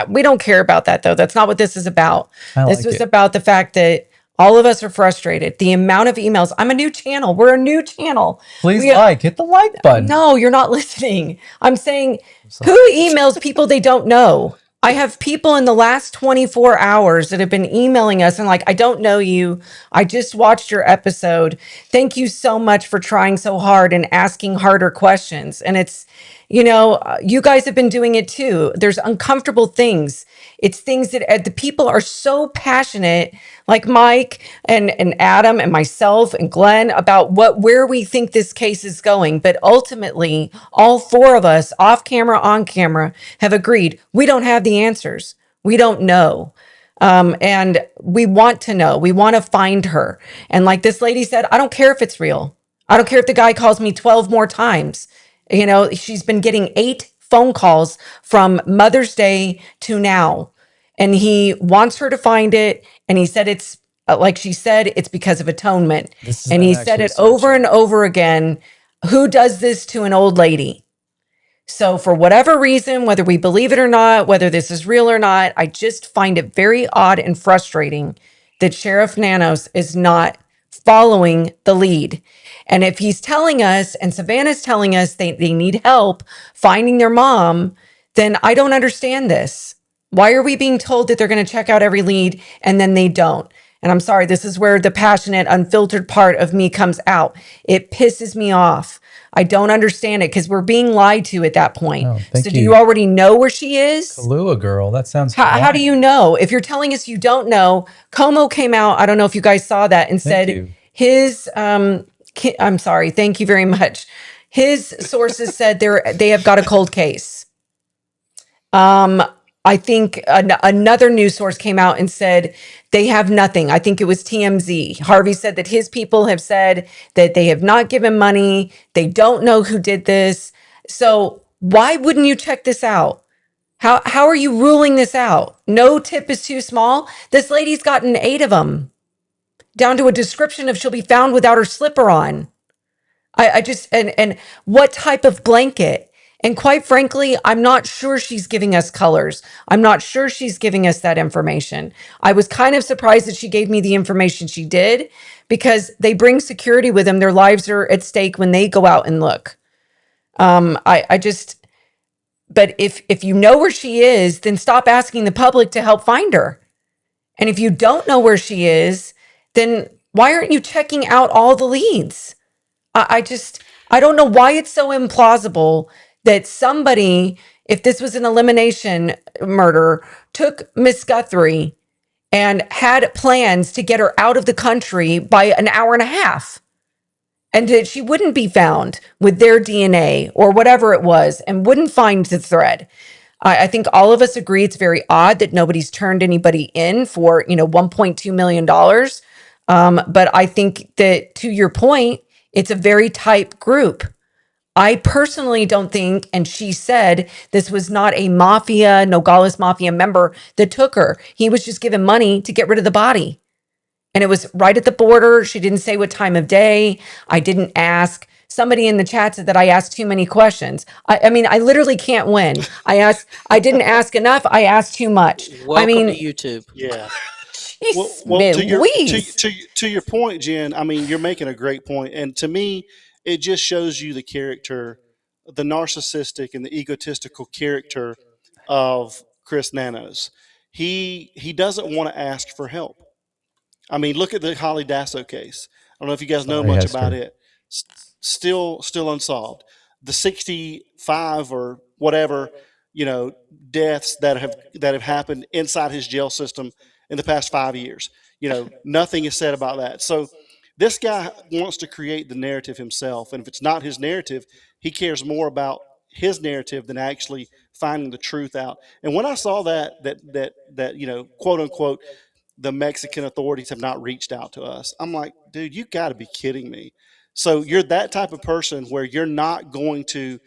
we don't care about that though. That's not what this is about. This was about the fact that all of us are frustrated. The amount of emails. I'm a new channel. We're a new channel. Please hit the like button. No, you're not listening. I'm saying, who emails people they don't know? I have people in the last 24 hours that have been emailing us and like, I don't know you. I just watched your episode. Thank you so much for trying so hard and asking harder questions. And it's, you guys have been doing it too. There's uncomfortable things. It's things that the people are so passionate, like Mike and Adam and myself and Glenn, about where we think this case is going. But ultimately, all four of us, off camera, on camera, have agreed we don't have the answers. We don't know. And we want to know. We want to find her. And like this lady said, I don't care if it's real. I don't care if the guy calls me 12 more times. She's been getting 8 phone calls from Mother's Day to now. And he wants her to find it. And he said it's, like she said, it's because of atonement. And he said it over and over again. Who does this to an old lady? So for whatever reason, whether we believe it or not, whether this is real or not, I just find it very odd and frustrating that Sheriff Nanos is not following the lead. And if he's telling us, and Savannah's telling us they need help finding their mom, then I don't understand this. Why are we being told that they're going to check out every lead and then they don't? And I'm sorry, this is where the passionate, unfiltered part of me comes out. It pisses me off. I don't understand it because we're being lied to at that point. So do you already know where she is? Kahlua girl, that sounds how do you know? If you're telling us you don't know, Como came out, I don't know if you guys saw that, and said his, I'm sorry, thank you very much. His sources said they have got a cold case. I think another news source came out and said they have nothing. I think it was TMZ. Harvey said that his people have said that they have not given money. They don't know who did this. So why wouldn't you check this out? How are you ruling this out? No tip is too small. This lady's gotten 8 of them, down to a description of she'll be found without her slipper on. I just, and what type of blanket? And quite frankly, I'm not sure she's giving us colors. I'm not sure she's giving us that information. I was kind of surprised that she gave me the information she did, because they bring security with them. Their lives are at stake when they go out and look. But if you know where she is, then stop asking the public to help find her. And if you don't know where she is, then why aren't you checking out all the leads? I don't know why it's so implausible that somebody, if this was an elimination murder, took Miss Guthrie and had plans to get her out of the country by an hour and a half, and that she wouldn't be found with their DNA or whatever it was and wouldn't find the thread. I think all of us agree it's very odd that nobody's turned anybody in for, $1.2 million. But I think that, to your point, it's a very tight group. I personally don't think, and she said this was not a mafia, Nogales Mafia member that took her. He was just given money to get rid of the body. And it was right at the border. She didn't say what time of day. I didn't ask. Somebody in the chat said that I asked too many questions. I mean, I literally can't win. I didn't ask enough. I asked too much. Welcome to YouTube. Yeah. Jeez, Well, to your point, Jen, I mean, you're making a great point. And to me, it just shows you the character, the narcissistic and the egotistical character of Chris Nanos. He doesn't want to ask for help. I mean, look at the Holly Dasso case. don't know if you guys know Sorry, much Hester. about it. Still unsolved. The 65 or whatever, deaths that have happened inside his jail system in the past 5 years. Nothing is said about that. So this guy wants to create the narrative himself, and if it's not his narrative, he cares more about his narrative than actually finding the truth out. And when I saw that quote unquote, the Mexican authorities have not reached out to us, I'm like, dude, you got to be kidding me. So you're that type of person where you're not going to,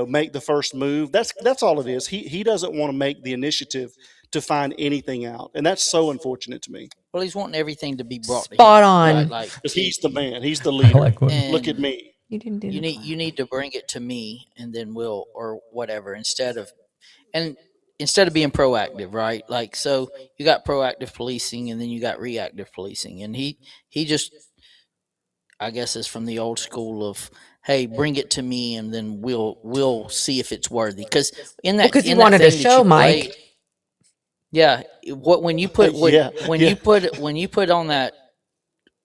make the first move. That's all it is. He doesn't want to make the initiative to find anything out, and that's so unfortunate to me. Well, he's wanting everything to be brought to him. Spot on. Like Because he's the man, he's the I leader. like what Look at and me. You didn't do the you need to bring it to me, and then we'll, or whatever, instead of being proactive, right? Like, so you got proactive policing, and then you got reactive policing, and he just, I guess, is from the old school of, hey, bring it to me, and then we'll see if it's worthy. Because in that, because he in that wanted a thing that show, you played, Mike. yeah, when you put Yeah. when you put on that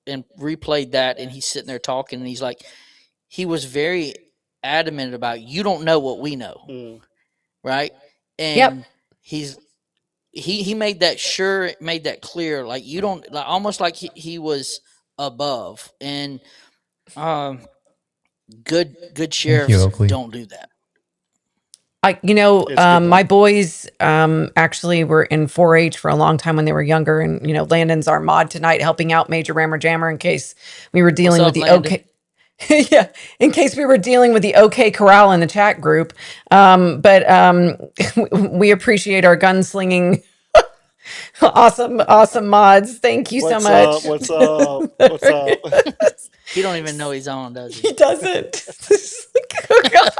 and replayed that, and he's sitting there talking, and he's like, he was very adamant about, you don't know what we know, Mm. right? Yep. And he made that clear, like, you don't, like, almost like he was above. And good Thank you, sheriffs Oakley. don't do that. It's good My though. boys actually were in 4-H for a long time when they were younger, and Landon's our mod tonight, helping out Major Rammer Jammer in case we were dealing What's with up, the Landon? OK. Yeah, in case we were dealing with the OK Corral in the chat group. But we appreciate our gunslinging, awesome mods. Thank you so What's up? much. What's up? What's up? He don't even know he's on, does He he? doesn't. Oh God.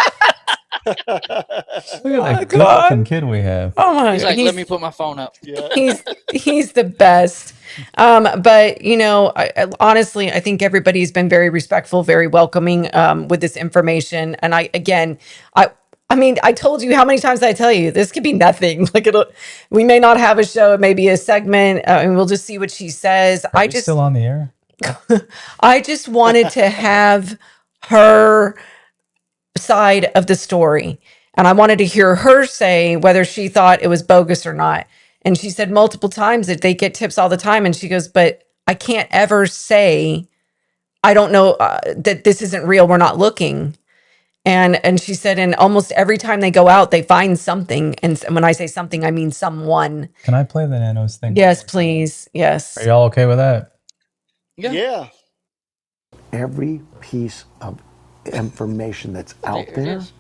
Look at Oh that good-looking God. kid we have. Oh my He's God. like, let me put my phone up. Yeah. He's the best. But honestly, I think everybody's been very respectful, very welcoming with this information. And I mean, I told you, how many times did I tell you this could be nothing? Like, we may not have a show, it may be a segment, and we'll just see what she says. Are we still on the air? I just wanted to have her side of the story. And I wanted to hear her say whether she thought it was bogus or not. And she said multiple times that they get tips all the time. And she goes, but I can't ever say, I don't know that this isn't real. We're not looking. And she said, and almost every time they go out, they find something. And when I say something, I mean someone. Can I play the Nanos thing? Yes, please. Are Yes. y'all okay with that? Yeah. Every piece of information that's out There it there is.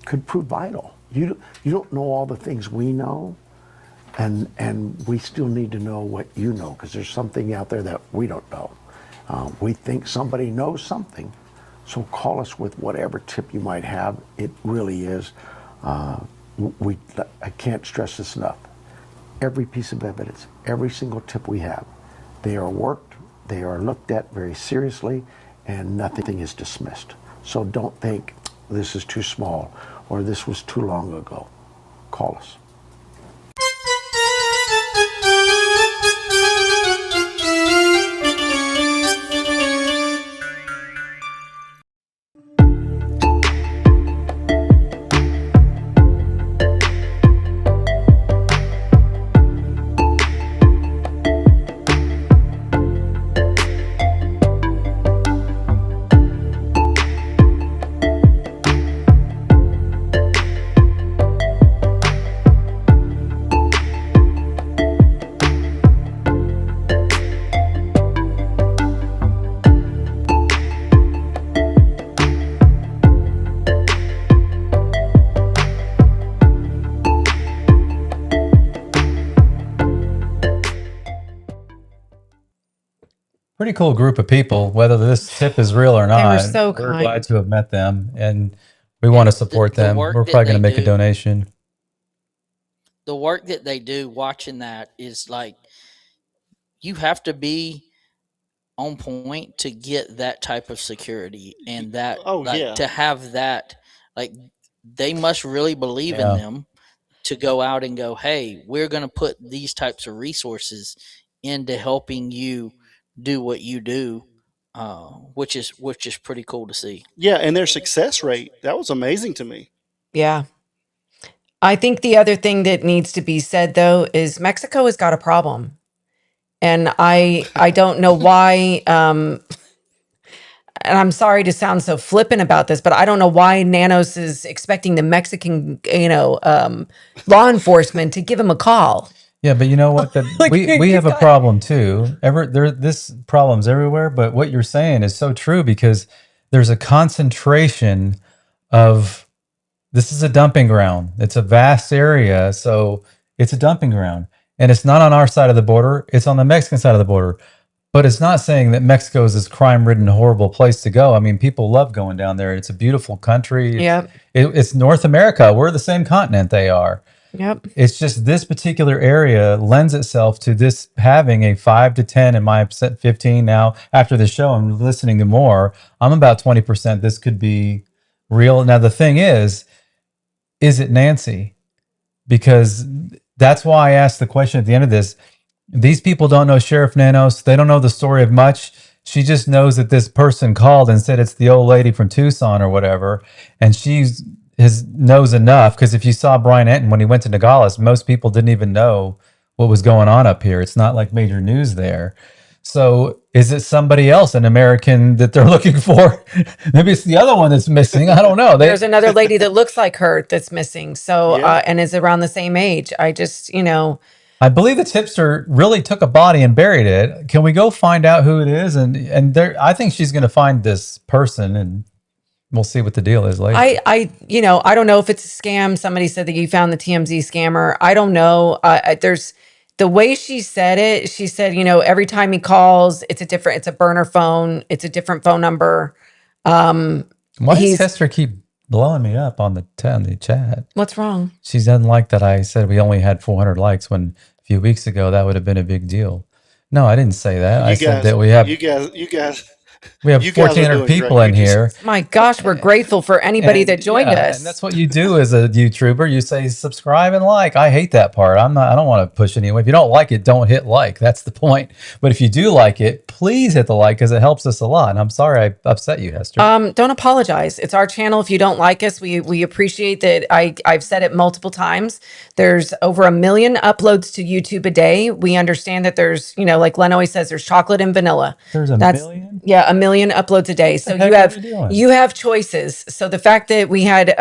could prove vital. You don't know all the things we know, and we still need to know what you know, because there's something out there that we don't know. We think somebody knows something, so call us with whatever tip you might have. It really is. I can't stress this enough. Every piece of evidence, every single tip we have, they are worked, they are looked at very seriously, and nothing is dismissed. So don't think this is too small or this was too long ago. Call us. Pretty cool group of people. Whether this tip is real or They were not, so we're kind. glad to have met them, and we want to support the them. work We're that probably going to they make a do- donation. The work that they do, watching that, is like, you have to be on point to get that type of security, and that, Oh, like, yeah. to have that, like, they must really believe in Yeah. them to go out and go, hey, we're going to put these types of resources into helping you do what you do which is pretty cool to see. Yeah, and their success rate, that was amazing to me. Yeah. I think the other thing that needs to be said though is Mexico has got a problem. And I don't know why and I'm sorry to sound so flippant about this, but I don't know why Nanos is expecting the Mexican, law enforcement to give him a call. Yeah, but you know what? That Like, we you have a got- problem too. This problem's everywhere. But what you're saying is so true because there's a concentration of. This is a dumping ground. It's a vast area, so it's a dumping ground, and it's not on our side of the border. It's on the Mexican side of the border. But it's not saying that Mexico is this crime-ridden, horrible place to go. I mean, people love going down there. It's a beautiful country. Yep. It's North America. We're the same continent they are. Yep. It's just this particular area lends itself to this having a 5 to 10, and my 15 now. After the show, I'm listening to more. I'm about 20%. This could be real. Now, the thing is it Nancy? Because that's why I asked the question at the end of this. These people don't know Sheriff Nanos. They don't know the story of much. She just knows that this person called and said it's the old lady from Tucson or whatever. And knows enough because if you saw Brian Enton when he went to Nogales, most people didn't even know what was going on up here. It's not like major news there. So is it somebody else, an American that they're looking for? Maybe it's the other one that's missing. I don't know. There's another lady that looks like her that's missing. So, Yeah. and is around the same age. I just, I believe the tipster really took a body and buried it. Can we go find out who it is? And there, I think she's going to find this person, and we'll see what the deal is later. I don't know if it's a scam. Somebody said that you found the TMZ scammer. I don't know. There's the way she said it. She said, every time he calls, it's a burner phone. It's a different phone number. Why does Hester keep blowing me up on the chat? What's wrong? She doesn't like that I said we only had 400 likes when a few weeks ago that would have been a big deal. No, I didn't say that. I said that we have you guys we have you guys are 1,400 doing people great. in here. My gosh, we're grateful for anybody that joined us. And that's what you do as a YouTuber. You say subscribe and like. I hate that part. I don't want to push anyone. If you don't like it, don't hit like. That's the point. But if you do like it, please hit the like because it helps us a lot. And I'm sorry I upset you, Hester. Don't apologize. It's our channel. If you don't like us, we appreciate that. I've said it multiple times. There's over 1 million uploads to YouTube a day. We understand that there's, like Glen always says, there's chocolate and vanilla. There's a million? Yeah, 1 million uploads a day. So heck are we doing? you have choices. So the fact that we had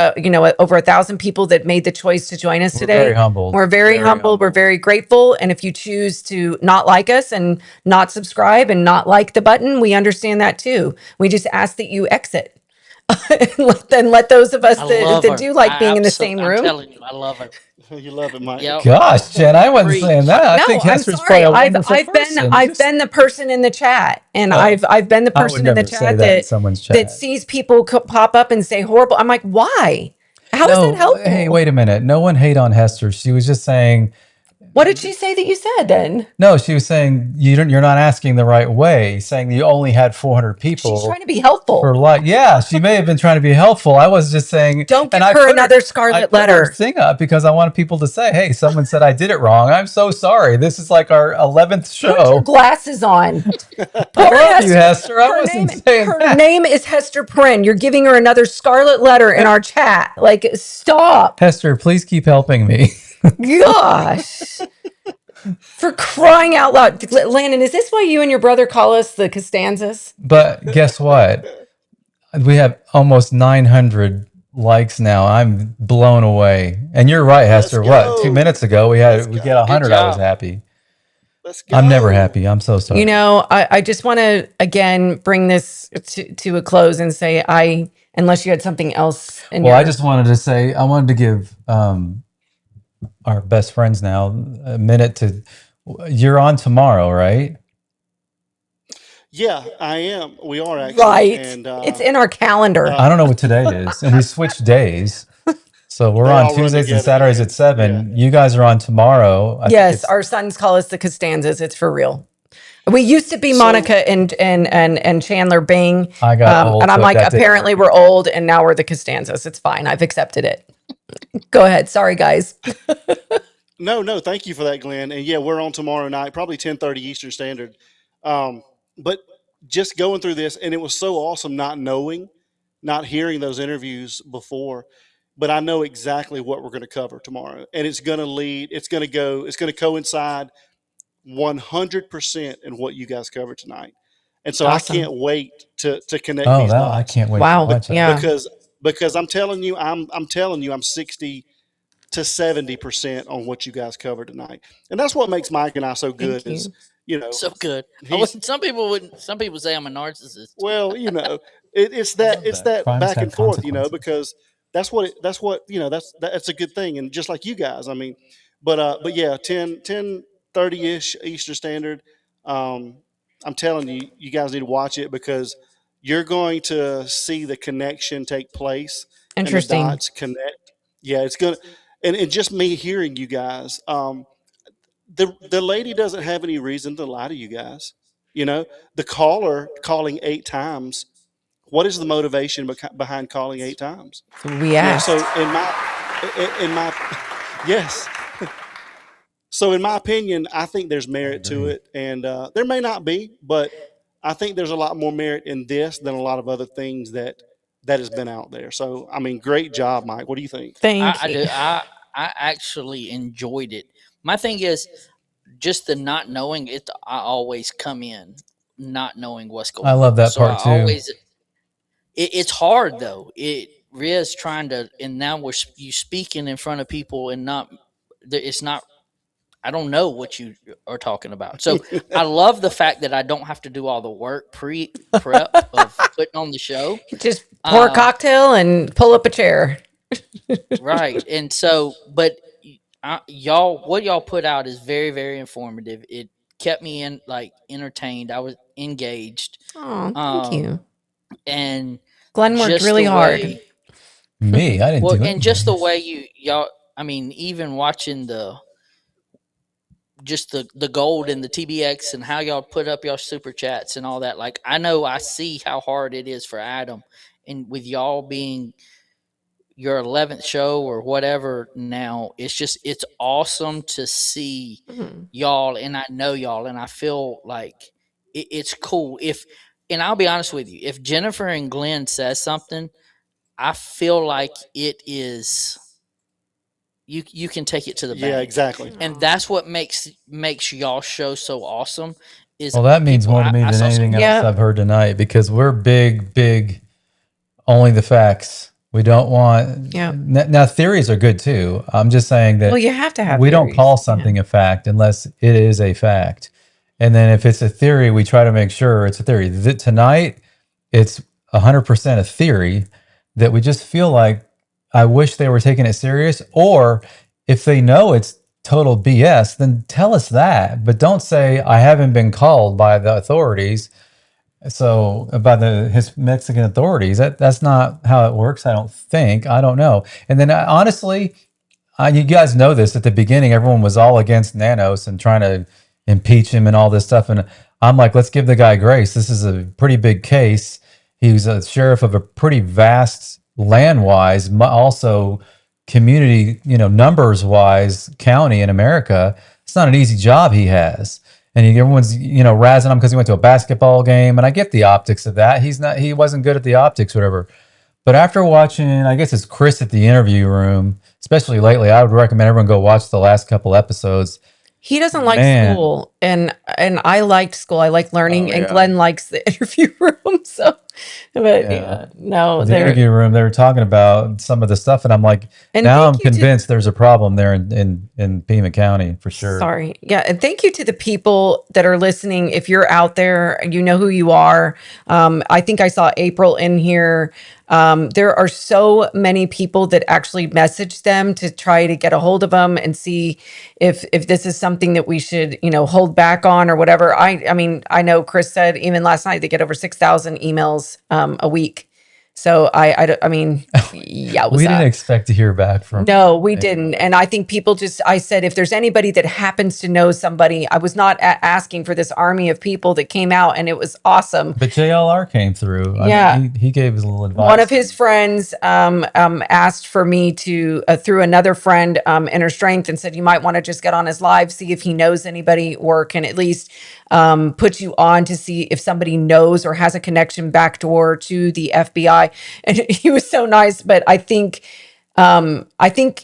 over 1,000 people that made the choice to join us today, very humbled. We're very humbled. We're very grateful. And if you choose to not like us and not subscribe and not like the button, we understand that too. We just ask that you exit. and let those of us that do like being in the same room. I'm telling you, I love her. You love it, Mike. Yep. Gosh, Jen, I wasn't Preach. saying that. I No, think I'm Hester's sorry. probably a wonderful person. I've been the person in the chat, and I've been the I would person in the never say chat that in someone's chat. that sees people pop up and say horrible. I'm like, why? How is that helpful? Hey, wait a minute. No one hate on Hester. She was just saying. What did she say that you said then? No, she was saying you're not asking the right way. Saying you only had 400 people. She's trying to be helpful. Yeah, she may have been trying to be helpful. I was just saying. Don't give her another scarlet letter. Thing up because I wanted people to say, "Hey, someone said I did it wrong. I'm so sorry. This is like our 11th show." Put your glasses on. I love you, Hester. I wasn't saying her that. name is Hester Prynne. You're giving her another scarlet letter in our chat. Like, stop. Hester, please keep helping me. Gosh. For crying out loud. Landon, is this why you and your brother call us the Costanzas? But guess what? We have almost 900 likes now. I'm blown away. And you're right, Hester. What? 2 minutes ago we get 100. I was happy. Let's go. I'm never happy. I'm so sorry. I just want to again bring this to a close and say unless you had something else I just wanted to say I wanted to give our best friends now a minute to. You're on tomorrow, right? Yeah, I am. We are actually. Right. And, it's in our calendar. I don't know what today is, and we switched days. So we're They on all run Tuesdays and together, Saturdays man. at 7. You guys are on tomorrow. I think Yes, it's- our sons call us the Costanzas. It's for real. We used to be Monica and Chandler Bing. I got old, and I'm so like, that didn't apparently we're old, and now we're the Costanzas. It's fine. I've accepted it. Go ahead. Sorry, guys. No, thank you for that, Glenn. And yeah, we're on tomorrow night, probably 10:30 Eastern Standard. But just going through this, and it was so awesome not hearing those interviews before, but I know exactly what we're going to cover tomorrow, and it's going to coincide 100% in what you guys covered tonight. And so I Awesome. can't wait to connect Oh, these that I dots. can't wait to Wow. watch that. Yeah. Because I'm telling you, I'm 60 to 70% on what you guys covered tonight. And that's what makes Mike and I so good Thank is, you. So good. he's, Some people say I'm a narcissist. well, it's I that love it's that. that Crimes back have and forth, consequences. because that's what that's a good thing, and just like you guys, I mean, but yeah, 10:30 ish Eastern Standard. Um, I'm telling you, you guys need to watch it, because you're going to see the connection take place and the Interesting. dots connect. Yeah, it's gonna, and just me hearing you guys. The lady doesn't have any reason to lie to you guys. The caller calling 8 times. What is the motivation behind calling 8 times? So we asked. So in my yes. So in my opinion, I think there's merit to agree. it, and there may not be, but I think there's a lot more merit in this than a lot of other things that has been out there. So I mean, great job, Mike. What do you think? Thank I you. do. I actually enjoyed it. My thing is just the not knowing it. I always come in not knowing what's I going love on. that So I part too. always it's hard though. It Riz trying to, and now you speaking in front of people and not. It's not. I don't know what you are talking about. So I love the fact that I don't have to do all the work prep of putting on the show. Just pour a Um, cocktail and pull up a chair. right, and so, but y'all, what y'all put out is very, very informative. It kept me entertained. I was engaged, Oh, thank um, you. and Glenn worked just the really hard. way, Me, I didn't well, do and just the anything. way y'all. I mean, even watching the gold and the TBX and how y'all put up y'all super chats and all that. Like, I know I see how hard it is for Adam, and with y'all being your 11th show or whatever now, it's awesome to see Mhm. y'all, and I know y'all, and I feel like it's cool. And I'll be honest with you, if Jennifer and Glenn says something, I feel like it is, you can take it to the Yeah, bank, exactly. and that's what makes y'all show so awesome. Is Well, that means people, more to me I than saw some. anything else Yeah. I've heard tonight, because we're big, only the facts. We don't want. Yeah. Now theories are good too. I'm just saying Well, that you have to have we don't theories. call Yeah. something a fact unless it is a fact. And then if it's a theory, we try to make sure it's a theory. Tonight, it's 100% a theory that we just feel like, I wish they were taking it serious. Or if they know it's total BS, then tell us that. But don't say, I haven't been called by the authorities. So by his Mexican authorities, that's not how it works. I don't think. I don't know. And then honestly, you guys know this. At the beginning, everyone was all against Nanos and trying to impeach him and all this stuff. And I'm like, let's give the guy grace. This is a pretty big case. He was a sheriff of a pretty vast land-wise, also community, numbers-wise county in America. It's not an easy job he has. And everyone's, razzing him because he went to a basketball game. And I get the optics of that. He wasn't good at the optics, whatever. But after watching, I guess it's Chris at the interview room, especially lately, I would recommend everyone go watch the last couple episodes. He doesn't like Man. school, and I liked school. I like learning, Oh, and yeah. Glenn likes the interview room. So, but yeah, no, The interview room, they were talking about some of the stuff, and I'm like, and now I'm thank you to convinced there's a problem there in Pima County for sure. Sorry. Yeah. And thank you to the people that are listening. If you're out there, you know who you are. I think I saw April in here. There are so many people that actually message them to try to get a hold of them and see if this is something that we should, hold back on or whatever. I mean, I know Chris said even last night they get over 6,000 emails a week So I mean, yeah, it was We didn't expect to hear back from. no, we didn't. And I think people I said, if there's anybody that happens to know somebody, I was not asking for this army of people that came out, and it was awesome. But JLR came through. Yeah. I mean, he gave us a little advice. One of his friends asked for me to, through another friend, Inner Strength, and said, you might want to just get on his live, see if he knows anybody or can at least put you on to see if somebody knows or has a connection backdoor to the FBI. And he was so nice, but I think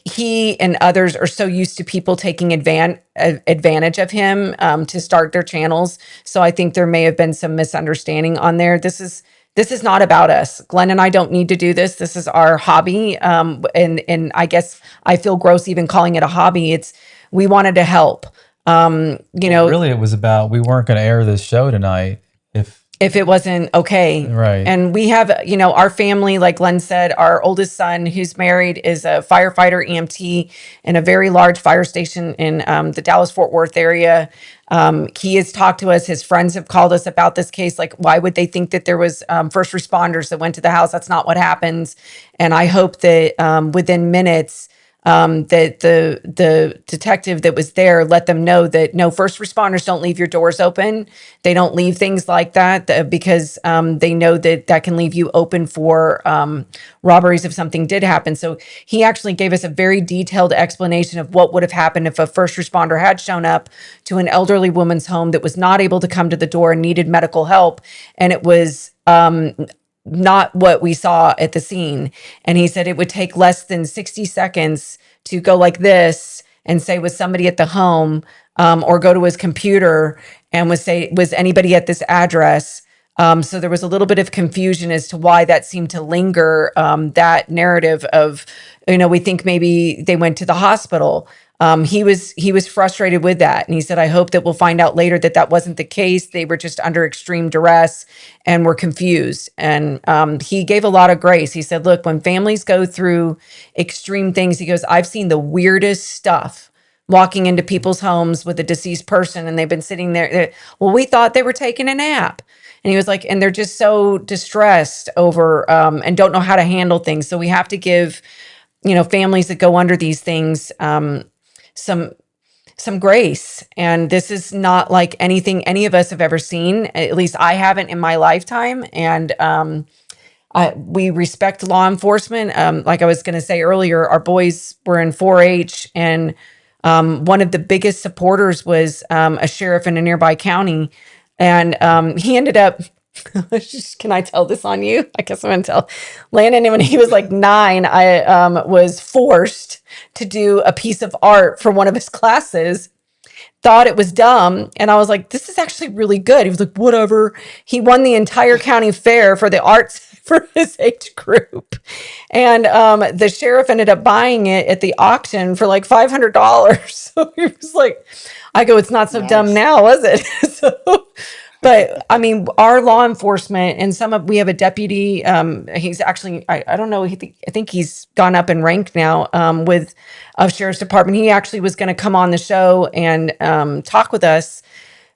he and others are so used to people taking advantage of him to start their channels. So I think there may have been some misunderstanding on there. This is not about us. Glenn and I don't need to do this. This is our hobby. And I guess I feel gross even calling it a hobby. We wanted to help. Really, it was about, we weren't going to air this show tonight if it wasn't okay. Right. And we have, our family, like Glenn said, our oldest son who's married is a firefighter EMT in a very large fire station in the Dallas-Fort Worth area. He has talked to us. His friends have called us about this case. Like, why would they think that there was first responders that went to the house? That's not what happens. And I hope that within minutes, that the detective that was there let them know that no, first responders don't leave your doors open. They don't leave things like that because they know that can leave you open for robberies if something did happen. So he actually gave us a very detailed explanation of what would have happened if a first responder had shown up to an elderly woman's home that was not able to come to the door and needed medical help. And it was not what we saw at the scene. And he said it would take less than 60 seconds to go like this and say, was somebody at the home, or go to his computer and was anybody at this address? So there was a little bit of confusion as to why that seemed to linger, that narrative of, we think maybe they went to the hospital. He was frustrated with that. And he said, I hope that we'll find out later that that wasn't the case. They were just under extreme duress and were confused. And he gave a lot of grace. He said, look, when families go through extreme things, he goes, I've seen the weirdest stuff walking into people's homes with a deceased person, and they've been sitting there. Well, we thought they were taking a nap. And he was like, and they're just so distressed over and don't know how to handle things. So we have to give, families that go under these things some grace. And this is not like anything any of us have ever seen. At least I haven't in my lifetime. And we respect law enforcement. Like I was going to say earlier, our boys were in 4-H, and one of the biggest supporters was a sheriff in a nearby county. And he ended up, can I tell this on you? I guess I'm going to tell Landon. When he was like 9, I was forced to do a piece of art for one of his classes. Thought it was dumb. And I was like, this is actually really good. He was like, whatever. He won the entire county fair for the arts for his age group. And the sheriff ended up buying it at the auction for like $500. So he was like, I go, it's not so Nice. Dumb now, was it? But I mean, our law enforcement and we have a deputy. He's actually, I don't know. I think he's gone up in rank now with sheriff's department. He actually was going to come on the show and talk with us,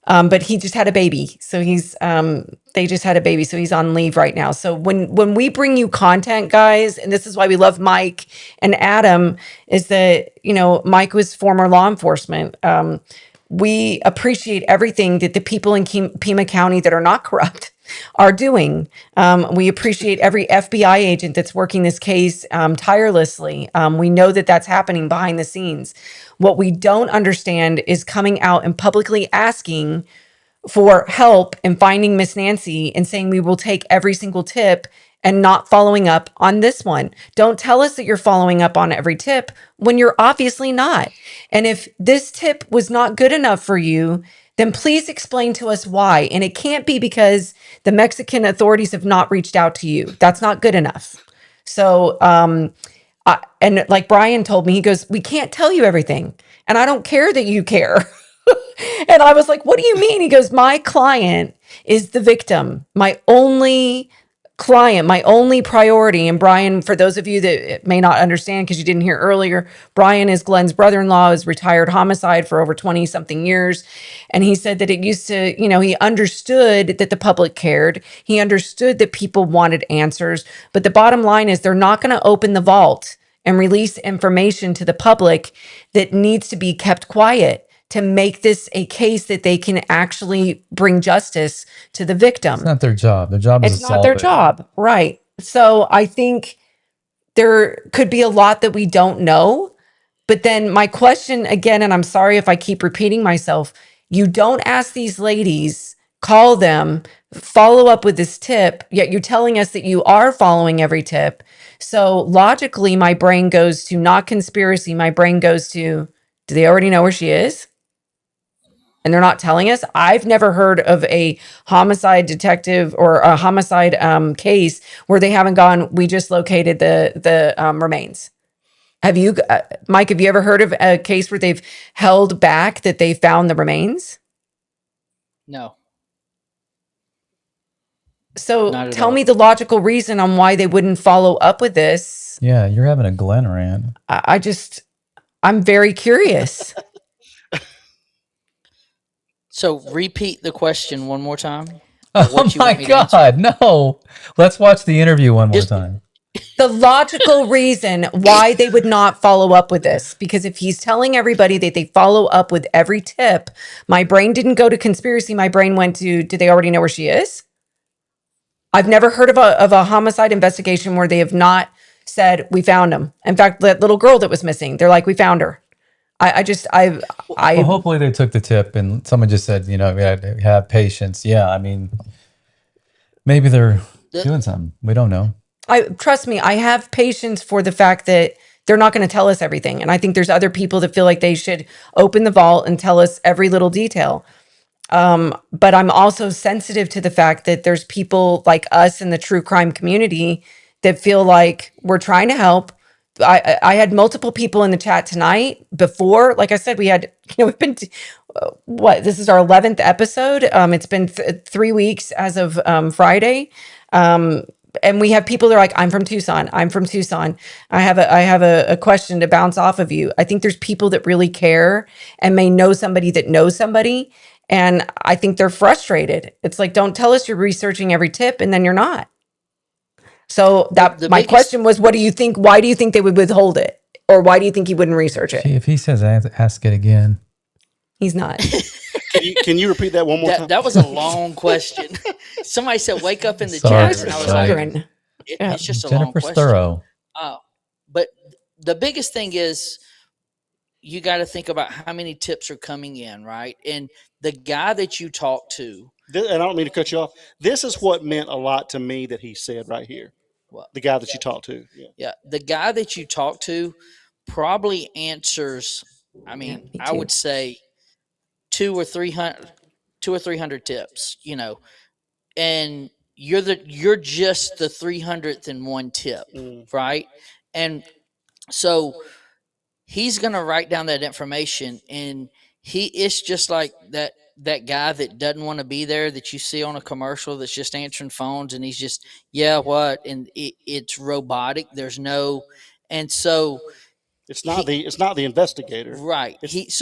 but he just had a baby. So they just had a baby, so he's on leave right now. So when we bring you content, guys, and this is why we love Mike and Adam, is that Mike was former law enforcement. We appreciate everything that the people in Pima County that are not corrupt are doing. We appreciate every FBI agent that's working this case tirelessly. We know that that's happening behind the scenes. What we don't understand is coming out and publicly asking for help in finding Miss Nancy and saying we will take every single tip and not following up on this one. Don't tell us that you're following up on every tip when you're obviously not. And if this tip was not good enough for you, then please explain to us why. And it can't be because the Mexican authorities have not reached out to you. That's not good enough. So, and like Brian told me, he goes, we can't tell you everything. And I don't care that you care. And I was like, what do you mean? He goes, my client is the victim. My only client, my only priority. And Brian, for those of you that may not understand because you didn't hear earlier, Brian is Glen's brother-in-law, is retired homicide for over 20 something years. And he said that it used to, he understood that the public cared. He understood that people wanted answers. But the bottom line is they're not going to open the vault and release information to the public that needs to be kept quiet to make this a case that they can actually bring justice to the victim. It's not their job. Their job is It's to not solve their it. job. Right. So I think there could be a lot that we don't know. But then my question again, and I'm sorry if I keep repeating myself, you don't ask these ladies, call them, follow up with this tip, yet you're telling us that you are following every tip. So logically, my brain goes to not conspiracy. My brain goes to, do they already know where she is? And they're not telling us. I've never heard of a homicide detective or a homicide case where they haven't gone, we just located the remains. Have you, Mike, have you ever heard of a case where they've held back that they found the remains? No. So Not at tell all. me the logical reason on why they wouldn't follow up with this. Yeah, you're having a Glen rant. I'm very curious. So repeat the question one more time. Oh my God, no. Let's watch the interview one more time. The logical reason why they would not follow up with this, because if he's telling everybody that they follow up with every tip, my brain didn't go to conspiracy. My brain went to, do they already know where she is? I've never heard of a homicide investigation where they have not said, we found him. In fact, that little girl that was missing, they're like, we found her. Well, hopefully they took the tip and someone just said, we had to have patience. Yeah, I mean, maybe they're doing something. We don't know. Trust me, I have patience for the fact that they're not going to tell us everything. And I think there's other people that feel like they should open the vault and tell us every little detail. But I'm also sensitive to the fact that there's people like us in the true crime community that feel like we're trying to help. I had multiple people in the chat tonight before, like I said, we had, we've been, this is our 11th episode. It's been 3 weeks as of Friday. And we have people that are like, I'm from Tucson. I'm from Tucson. I have a question to bounce off of you. I think there's people that really care and may know somebody that knows somebody. And I think they're frustrated. It's like, don't tell us you're researching every tip and then you're not. So my question was, what do you think? Why do you think they would withhold it? Or why do you think he wouldn't research it? If he says ask it again. He's not. Can you repeat that one more time? That was a long question. Somebody said, wake up in the Sorry, chat. And I was like, it's just a long Jennifer's question. thorough. But the biggest thing is you got to think about how many tips are coming in, right? And the guy that you talk to. And I don't mean to cut you off. This is what meant a lot to me that he said right here. The guy that you talk to. Yeah. The guy that you talk to probably answers, I mean, I would say 200 or 300 tips, and you're just the 301 tip, right? And so he's going to write down that information, and it's just like that guy that doesn't want to be there that you see on a commercial that's just answering phones, and he's just, yeah, what? And it's robotic. There's no, and so it's not the investigator, right? He's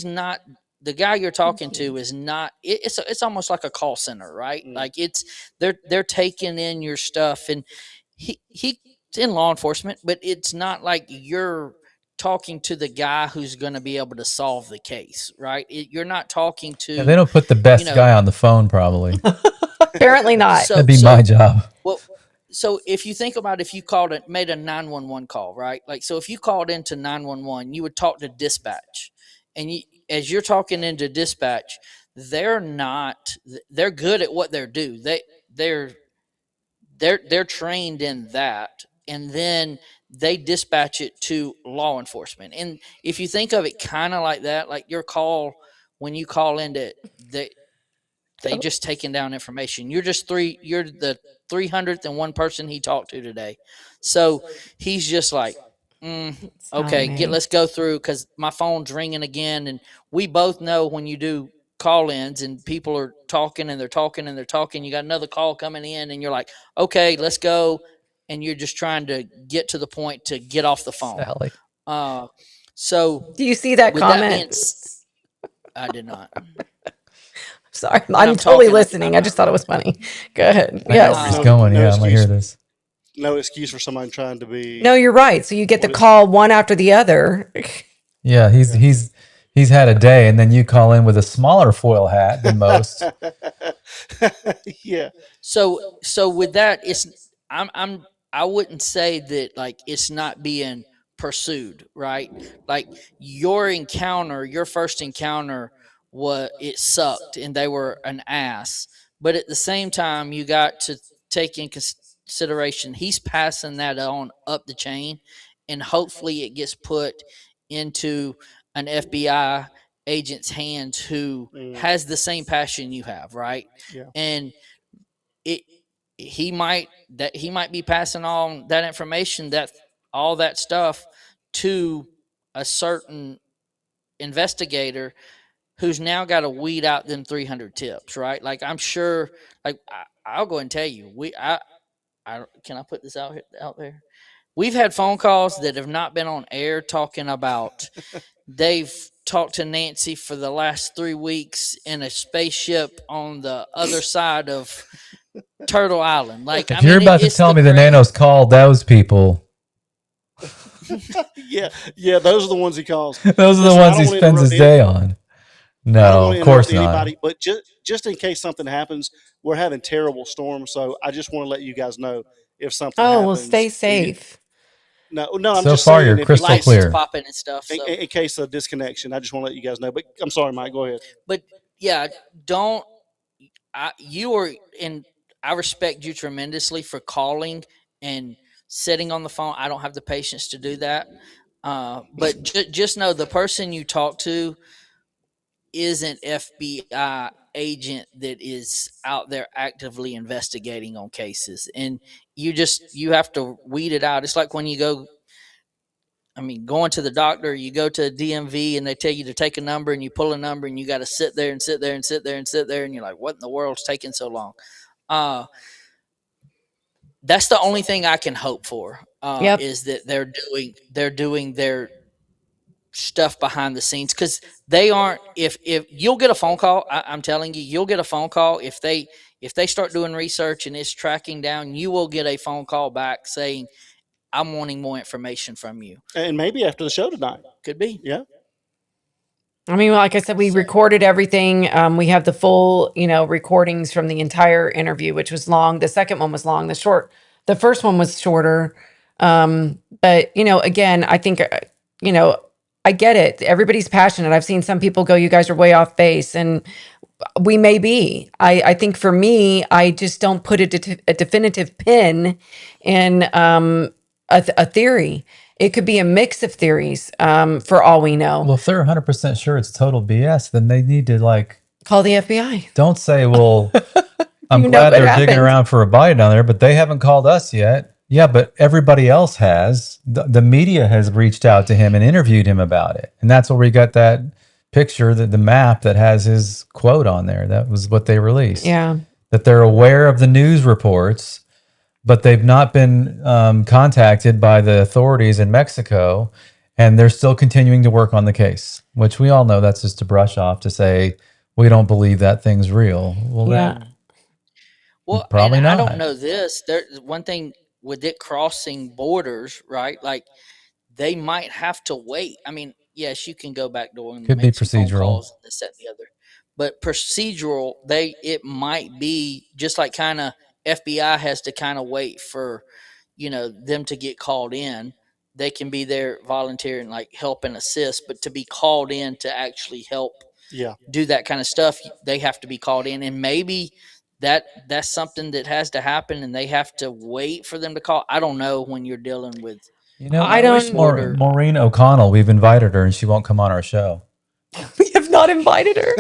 not the guy you're talking to is not. It's almost like a call center, right? Like they're taking in your stuff, and he's in law enforcement, but it's not like you're talking to the guy who's going to be able to solve the case, right? You're not talking to. Yeah, they don't put the best guy on the phone, probably. Apparently not. That'd be my job. Well, so if you think about if you made a 911 call, right? Like, so if you called into 911, you would talk to dispatch, and as you're talking into dispatch, they're good at what they do. They're trained in that, and then they dispatch it to law enforcement. And if you think of it kind of like that, like your call, when you call into they just taking down information. You're the 301 person he talked to today. So he's just like, okay, let's go through, because my phone's ringing again. And we both know when you do call-ins and people are talking and they're talking and they're talking. You got another call coming in and you're like, okay, let's go. And you're just trying to get to the point to get off the phone. Sally. So Do you see that with that being, comment? I did not. Sorry, When I'm I'm totally talking, listening. I just thought it was funny. Go ahead. I know where he's Yes. going. No Yeah, I'm gonna hear excuse. this. No excuse for somebody trying to be. No, you're right. So you get the What is- call one after the other. Yeah, he's had a day, and then you call in with a smaller foil hat than most. Yeah. So with that, I wouldn't say that like it's not being pursued, right? Like your first encounter, it sucked and they were an ass. But at the same time, you got to take in consideration he's passing that on up the chain, and hopefully it gets put into an FBI agent's hands who has the same passion you have, right? Yeah. And it he might be passing on that information, that all that stuff, to a certain investigator who's now got to weed out them 300 tips, right? Like I'm sure, like I'll go ahead and tell you, I can I put this out there? We've had phone calls that have not been on air talking about they've talked to Nancy for the last 3 weeks in a spaceship on the other side of Turtle Island. Like, If you're about to tell me the Nanos called those people, yeah, those are the ones he calls. those are the Listen, I ones don't he wanna spends his interrupt day on. I don't No, want to of course interrupt not. anybody, but just in case something happens, we're having terrible storms, so I just want to let you guys know if something Oh, well, happens. stay safe. No, I'm So just far, saying you're if crystal lights clear. popping and stuff. So. in case of disconnection, I just want to let you guys know. But I'm sorry, Mike. Go ahead. But yeah, don't. You are in. I respect you tremendously for calling and sitting on the phone. I don't have the patience to do that. But just know the person you talk to is an FBI agent that is out there actively investigating on cases, and you have to weed it out. It's like when you go. I mean, going to the doctor, you go to a DMV and they tell you to take a number and you pull a number and you got to sit there and sit there and sit there and sit there. And you're like, what in the world's taking so long? That's the only thing I can hope for, Yep. is that they're doing their stuff behind the scenes. Cause they aren't, if you'll get a phone call, I'm telling you, you'll get a phone call. If they start doing research and it's tracking down, you will get a phone call back saying, I'm wanting more information from you. And maybe after the show tonight. Could be. Yeah. I mean, like I said, we recorded everything. We have the full, recordings from the entire interview, which was long. The second one was long. The first one was shorter. But again, I think, I get it. Everybody's passionate. I've seen some people go, you guys are way off base, and we may be. I think for me, I just don't put a definitive pin in a theory. It could be a mix of theories, for all we know. Well, if they're 100% sure it's total BS, then they need to Call the FBI. don't say, well, I'm You know glad what they're digging happened. around for a body down there, but they haven't called us yet. Yeah, but everybody else has. The media has reached out to him and interviewed him about it. And that's where we got that picture, the map that has his quote on there. That was what they released. Yeah. That they're aware of the news reports, but they've not been contacted by the authorities in Mexico, and they're still continuing to work on the case, which we all know that's just a brush off to say, we don't believe that thing's real. Well, Yeah. Well, probably and I not. don't know this. There's one thing with it crossing borders, right? Like they might have to wait. I mean, yes, you can go back door and Could be make some phone procedural. calls, this, that, and the other. But procedural, it might be just like kind of FBI has to kind of wait for, them to get called in. They can be there volunteering, like help and assist, but to be called in to actually help do that kind of stuff, they have to be called in. And maybe that's something that has to happen and they have to wait for them to call. I don't know when you're dealing with. I don't. Maureen O'Connell, we've invited her and she won't come on our show. We have not invited her.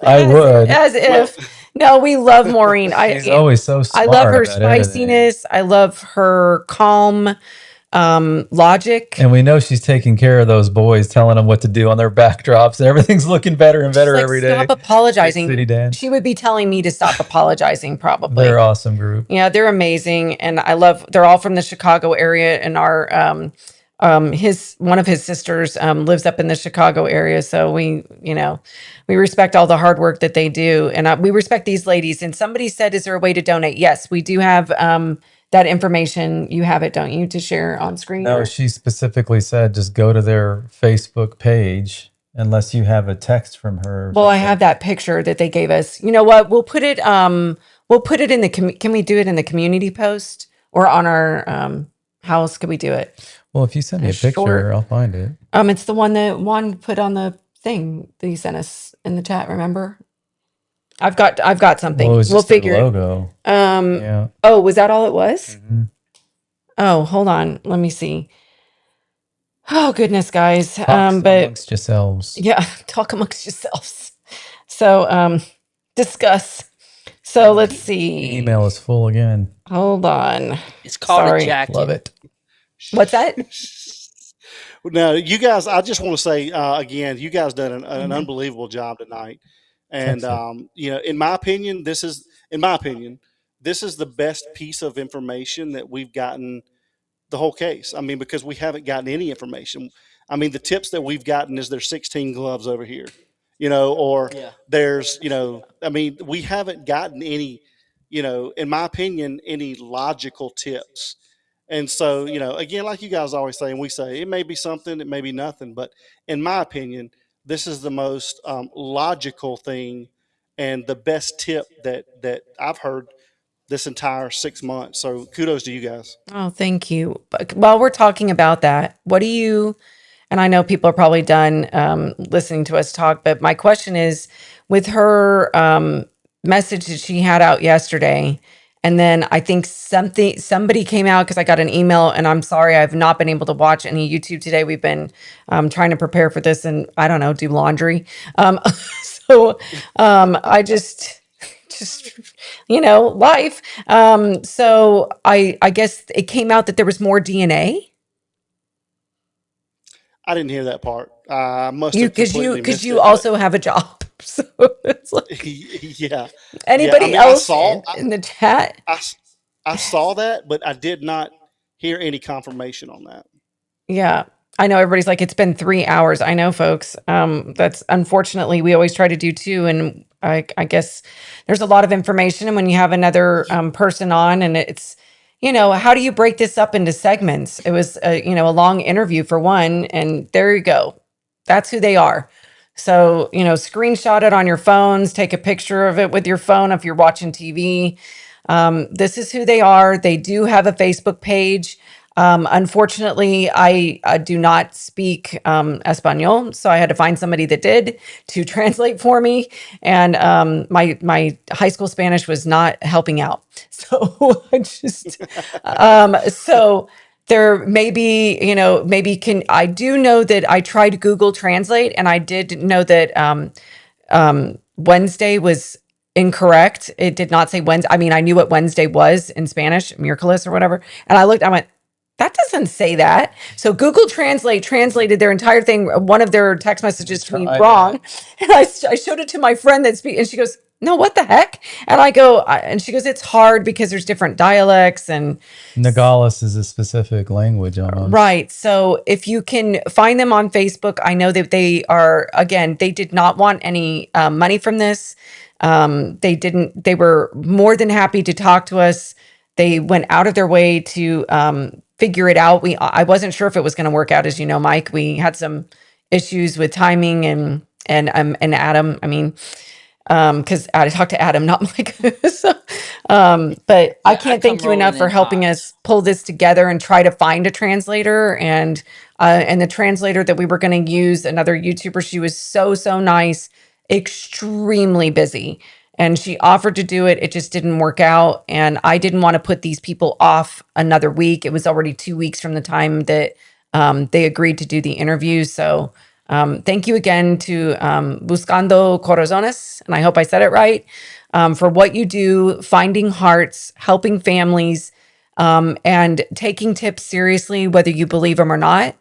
I would. As if. No, we love Maureen. She's always so smart. I love her about everything. spiciness. I love her calm. Logic. And we know she's taking care of those boys, telling them what to do on their backdrops. And everything's looking better and She's better like, every day. stop Big apologizing. City Dan. She would be telling me to stop apologizing, probably. They're awesome group. Yeah, they're amazing, and they're all from the Chicago area, and our one of his sisters lives up in the Chicago area, so we respect all the hard work that they do, and we respect these ladies. And somebody said, is there a way to donate? Yes, we do have that information. You have it, don't you, to share on screen? No, she specifically said just go to their Facebook page unless you have a text from her. Well, I have that picture that they gave us. You know what? We'll put it in the can we do it in the community post or on our how else could we do it? Well, if you send me a picture, short- I'll find it. It's the one that Juan put on the thing that he sent us in the chat, remember? I've got something. Well, it was We'll just their figure it. logo. Yeah. Oh, was that all it was? Mhm. Oh, hold on. Let me see. Oh goodness, guys. Talk But amongst yourselves. yeah, talk amongst yourselves. So discuss. So let's see. Email is full again. Hold on. It's called Sorry. a jacket. Love it. What's that? Now, you guys, I just want to say again, you guys done an unbelievable job tonight, and in my opinion, this is the best piece of information that we've gotten the whole case. I mean, because we haven't gotten any information. I mean, the tips that we've gotten is there's 16 gloves over here, or there's, I mean, we haven't gotten any, in my opinion, any logical tips. And so, again, like you guys always say, and we say, it may be something, it may be nothing, but in my opinion, this is the most logical thing and the best tip that I've heard this entire 6 months. So kudos to you guys. Oh, thank you. But while we're talking about that, what do you, and I know people are probably done listening to us talk, but my question is with her message that she had out yesterday, and then I think somebody came out because I got an email, and I'm sorry, I've not been able to watch any YouTube today. We've been trying to prepare for this and I don't know, do laundry. So I just life. So I guess it came out that there was more DNA. I didn't hear that part. I must have completely missed Because you it, also have a job. So it's like yeah. anybody I mean, else in the chat. I saw that, but I did not hear any confirmation on that. Yeah. I know everybody's like, it's been 3 hours. I know, folks. That's unfortunately we always try to do too. And I guess there's a lot of information. And when you have another person on and it's, how do you break this up into segments? It was, a long interview for one. And there you go. That's who they are. So, screenshot it on your phones, take a picture of it with your phone if you're watching TV. This is who they are. They do have a Facebook page. Unfortunately, I do not speak Espanol, so I had to find somebody that did to translate for me. And my high school Spanish was not helping out. So I just so there may be, I do know that I tried Google Translate, and I did know that Wednesday was incorrect. It did not say Wednesday. I mean, I knew what Wednesday was in Spanish, miércoles or whatever. And I went, that doesn't say that. So Google Translate translated their entire thing, one of their text messages to me wrong. And I showed it to my friend that speaks, and she goes, no, what the heck? And I go, and she goes, it's hard because there's different dialects and Nogales is a specific language almost. Right. So if you can find them on Facebook, I know that they are, again, they did not want any money from this. They were more than happy to talk to us. They went out of their way to figure it out. I wasn't sure if it was going to work out, as you know, Mike. We had some issues with timing and Adam. I mean, because I talked to Adam, not Mike. So, but I can't thank you enough for helping us pull this together and try to find a translator. And the translator that we were going to use, another YouTuber, she was so nice, extremely busy. And she offered to do it. It just didn't work out. And I didn't want to put these people off another week. It was already 2 weeks from the time that they agreed to do the interview. So thank you again to Buscando Corazones, and I hope I said it right, for what you do, finding hearts, helping families. and taking tips seriously, whether you believe them or not.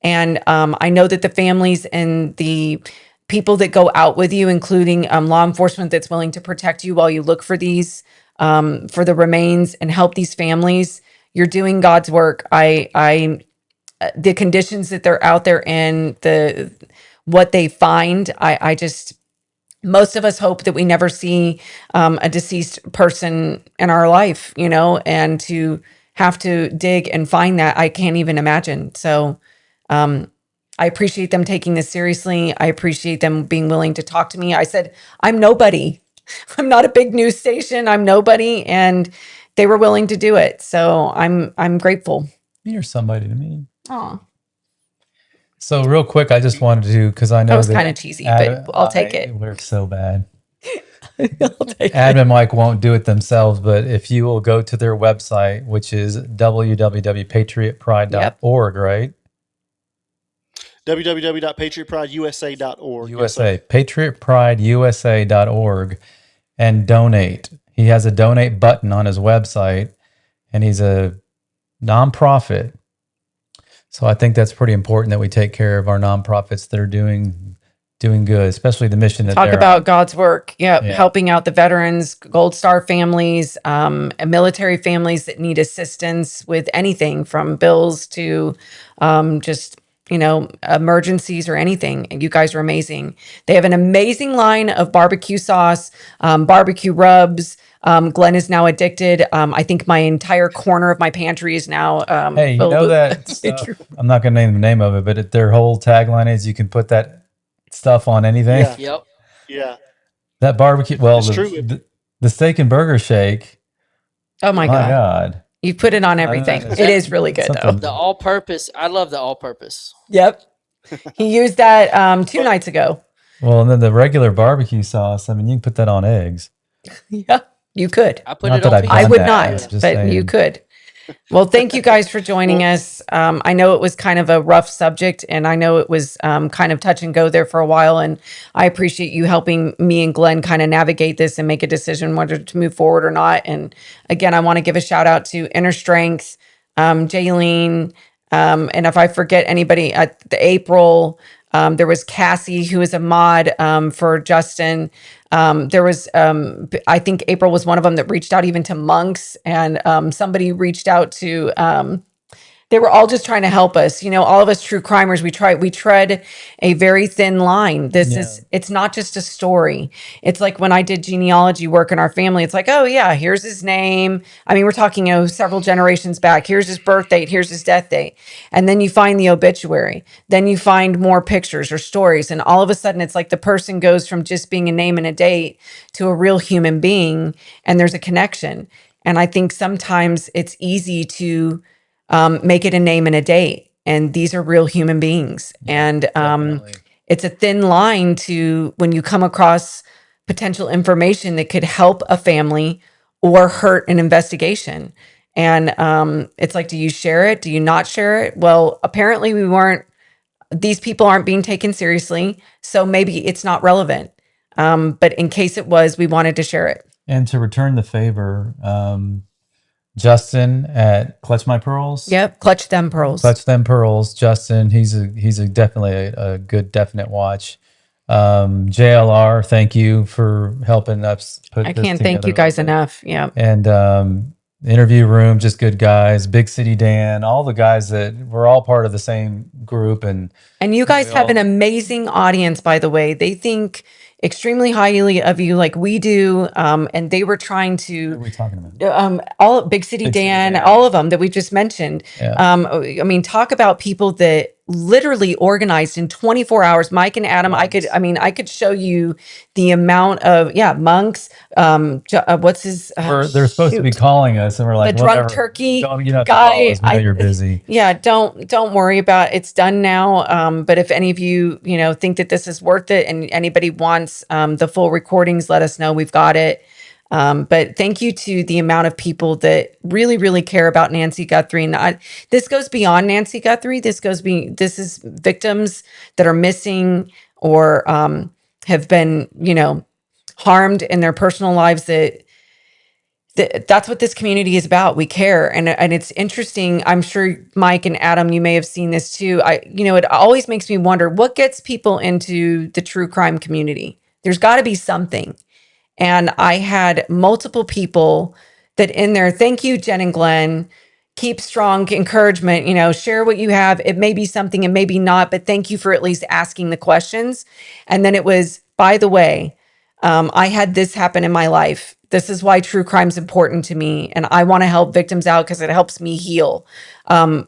And I know that the families and the people that go out with you, including law enforcement that's willing to protect you while you look for these, for the remains and help these families, you're doing God's work. The conditions that they're out there in, what they find, I just, most of us hope that we never see a deceased person in our life, and to have to dig and find that, I can't even imagine. So I appreciate them taking this seriously. I appreciate them being willing to talk to me. I said, I'm nobody. I'm not a big news station. I'm nobody. And they were willing to do it. So I'm grateful. You're somebody to me. Oh, So real quick, I just wanted to, because I that know was that kind of cheesy, but I'll take it. We're so bad. I'll take Adam and Mike won't do it themselves, but if you will go to their website, which is www.patriotpride.org, right? www.patriotprideusa.org. USA, patriotprideusa.org, and donate. He has a donate button on his website, and he's a nonprofit. So I think that's pretty important that we take care of our nonprofits that are doing good, especially the mission that Talk they're about on. God's work. Yep. Yeah. Helping out the veterans, Gold Star families, and military families that need assistance with anything from bills to just, emergencies or anything. And you guys are amazing. They have an amazing line of barbecue sauce, barbecue rubs. Glen is now addicted. I think my entire corner of my pantry is now Hey, you filled know with that stuff, I'm not going to name the name of it, but their whole tagline is you can put that stuff on anything. Yeah. Yep. Yeah. That barbecue, well, It's true. the steak and burger shake. Oh my My God. God. You put it on everything. it's- It is really good though. something- The all-purpose. I love the all-purpose. Yep. He used that 2 nights ago. Well, and then the regular barbecue sauce, I mean, you can put that on eggs. Yeah, you could. I put Not it that on I've pizza. I done would that, not, I'm just but you saying. could. Well, thank you guys for joining us. I know it was kind of a rough subject, and I know it was kind of touch and go there for a while. And I appreciate you helping me and Glenn kind of navigate this and make a decision whether to move forward or not. And again, I want to give a shout out to Inner Strength, Jaylene, and if I forget anybody, the April. There was Cassie, who is a mod for Justin. There was, I think April was one of them that reached out even to monks, and somebody reached out to, they were all just trying to help us. All of us true crimers, we tread a very thin line. It's not just a story. It's like when I did genealogy work in our family, it's like, oh yeah, here's his name. I mean, we're talking, several generations back. Here's his birth date. Here's his death date. And then you find the obituary. Then you find more pictures or stories. And all of a sudden it's like the person goes from just being a name and a date to a real human being. And there's a connection. And I think sometimes it's easy to make it a name and a date. And these are real human beings. And Definitely. it's a thin line to when you come across potential information that could help a family or hurt an investigation. And it's like, do you share it? Do you not share it? Well, apparently these people aren't being taken seriously. So maybe it's not relevant. But in case it was, we wanted to share it. And to return the favor, Justin at Clutch My Pearls. Yep. Clutch them pearls. Clutch Them Pearls. Justin, he's a definitely a good definite watch. JLR, thank you for helping us put I this can't thank together you guys a little bit. enough. Yeah. And interview room, just good guys. Big City Dan, all the guys that we're all part of the same group. And you guys we have all- an amazing audience, by the way. They think extremely highly of you like we do. And they were trying what to are we talking about? all Big City Big City Dan, Dan. all of them that we just mentioned. Yeah. I mean, talk about people that literally organized in 24 hours. Mike and Adam, I could show you the amount of monks. What's his? They're supposed to be shoot. calling us, and we're like, The drunk whatever. turkey Don't you know guy, us. We know you're busy. Yeah, don't worry about it. It's done now. But if any of you, think that this is worth it and anybody wants the full recordings, let us know. We've got it. But thank you to the amount of people that really, really care about Nancy Guthrie. And this goes beyond Nancy Guthrie. This is victims that are missing or have been, harmed in their personal lives that that's what this community is about. We care. And it's interesting. I'm sure Mike and Adam, you may have seen this too. It always makes me wonder what gets people into the true crime community. There's got to be something. And I had multiple people that in there, thank you, Jen and Glenn. Keep strong, encouragement, share what you have. It may be something, it may be not, but thank you for at least asking the questions. And then it was, by the way, I had this happen in my life. This is why true crime is important to me. And I want to help victims out because it helps me heal.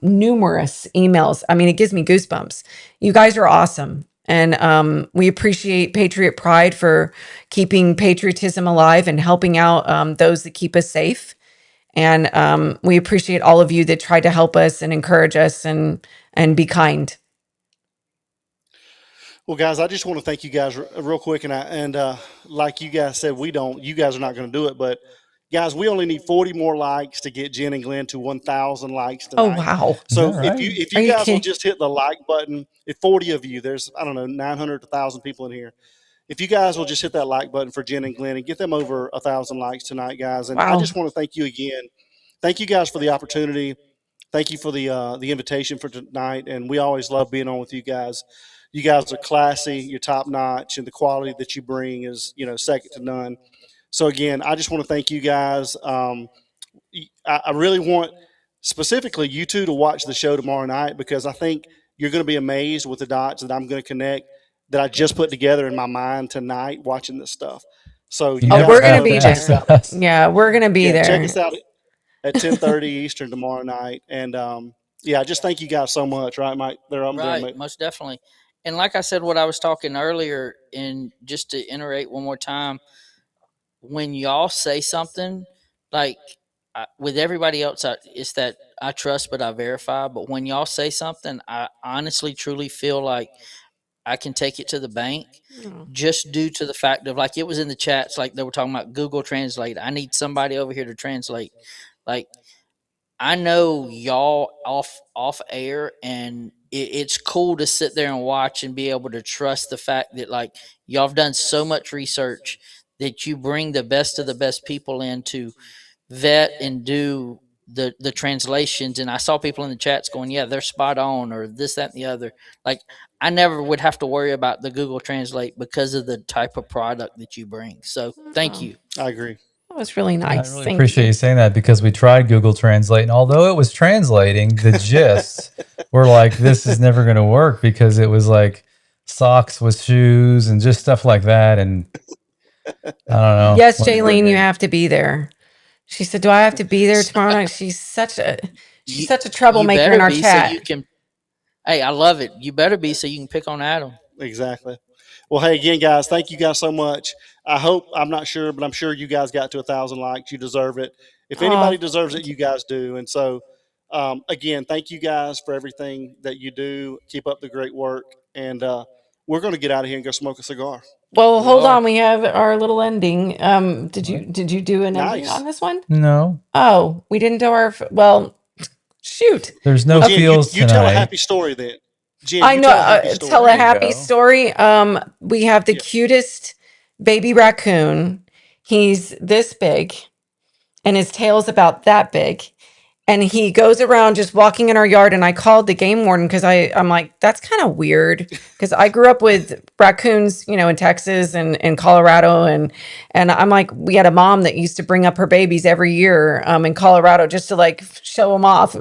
Numerous emails. I mean, it gives me goosebumps. You guys are awesome. And we appreciate Patriot Pride for keeping patriotism alive and helping out those that keep us safe. And we appreciate all of you that try to help us and encourage us and be kind. Well, guys, I just want to thank you guys real quick, and like you guys said, you guys are not going to do it, but guys, we only need 40 more likes to get Jen and Glenn to 1,000 likes Oh, tonight. wow. So Is that right? if Are you you guys will kidding? just hit the like button, if 40 of you, there's I don't know 900 to 1,000 people in here. If you guys will just hit that like button for Jen and Glenn and get them over 1,000 likes tonight, guys, and I Wow. just want to thank you again. Thank you guys for the opportunity. Thank you for the invitation for tonight, and we always love being on with you guys. You guys are classy, you're top notch, and the quality that you bring is second to none. So again, I just want to thank you guys. I really want specifically you two to watch the show tomorrow night because I think you're going to be amazed with the dots that I'm going to connect that I just put together in my mind tonight watching this stuff. So you You Oh, guys we're guys going to have go to be check us ask there. out. us. Yeah, we're going to be Yeah, check there. us out at 10:30 Eastern tomorrow night. And yeah, just thank you guys so much. Right, Mike? They're up there. Right, most definitely. And like I said, what I was talking earlier, and just to iterate one more time, when y'all say something, like with everybody else, it's that I trust but I verify. But when y'all say something, I honestly, truly feel like I can take it to the bank Oh. just due to the fact of, like, it was in the chats, like they were talking about Google Translate. I need somebody over here to translate. Like, I know y'all off air, and it's cool to sit there and watch and be able to trust the fact that, like, y'all have done so much research that you bring the best of the best people in to vet and do the translations. And I saw people in the chats going, yeah, they're spot on, or this, that, and the other. Like, I never would have to worry about the Google Translate because of the type of product that you bring. So thank Oh, you. I agree. that was really I nice. really Thank appreciate you. you saying that because we tried Google Translate, and although it was translating the gist, we're like, this is never going to work because it was like socks with shoes and just stuff like that. And I don't know. Yes, What, Jaylene, you have to be there. She said, "Do I have to be there tomorrow night?" She's such a You troublemaker in better our be so you chat. can. Hey, I love it. You better be so you can pick on Adam. Exactly. Well, hey, again, guys, thank you guys so much. I hope, I'm not sure, but I'm sure you guys got to 1,000 likes. You deserve it. If Oh, anybody deserves it, thank you. you guys do. And so, again, thank you guys for everything that you do. Keep up the great work. And we're going to get out of here and go smoke a cigar. Well, We hold are. on. We have our little ending. Did what? you do an ending on Nice. this one? No, Oh, we didn't do our. Well, shoot. there's Well, no Jen, Okay. feels you tell a tonight. happy story then. Jen, I you know. tell a happy Tell story. a There you happy go. story. We have the Yeah. cutest baby raccoon. He's this big, and his tail's about that big. And he goes around just walking in our yard. And I called the game warden because I'm like, that's kind of weird. Because I grew up with raccoons, in Texas and in Colorado. And I'm like, we had a mom that used to bring up her babies every year in Colorado just to like show them off.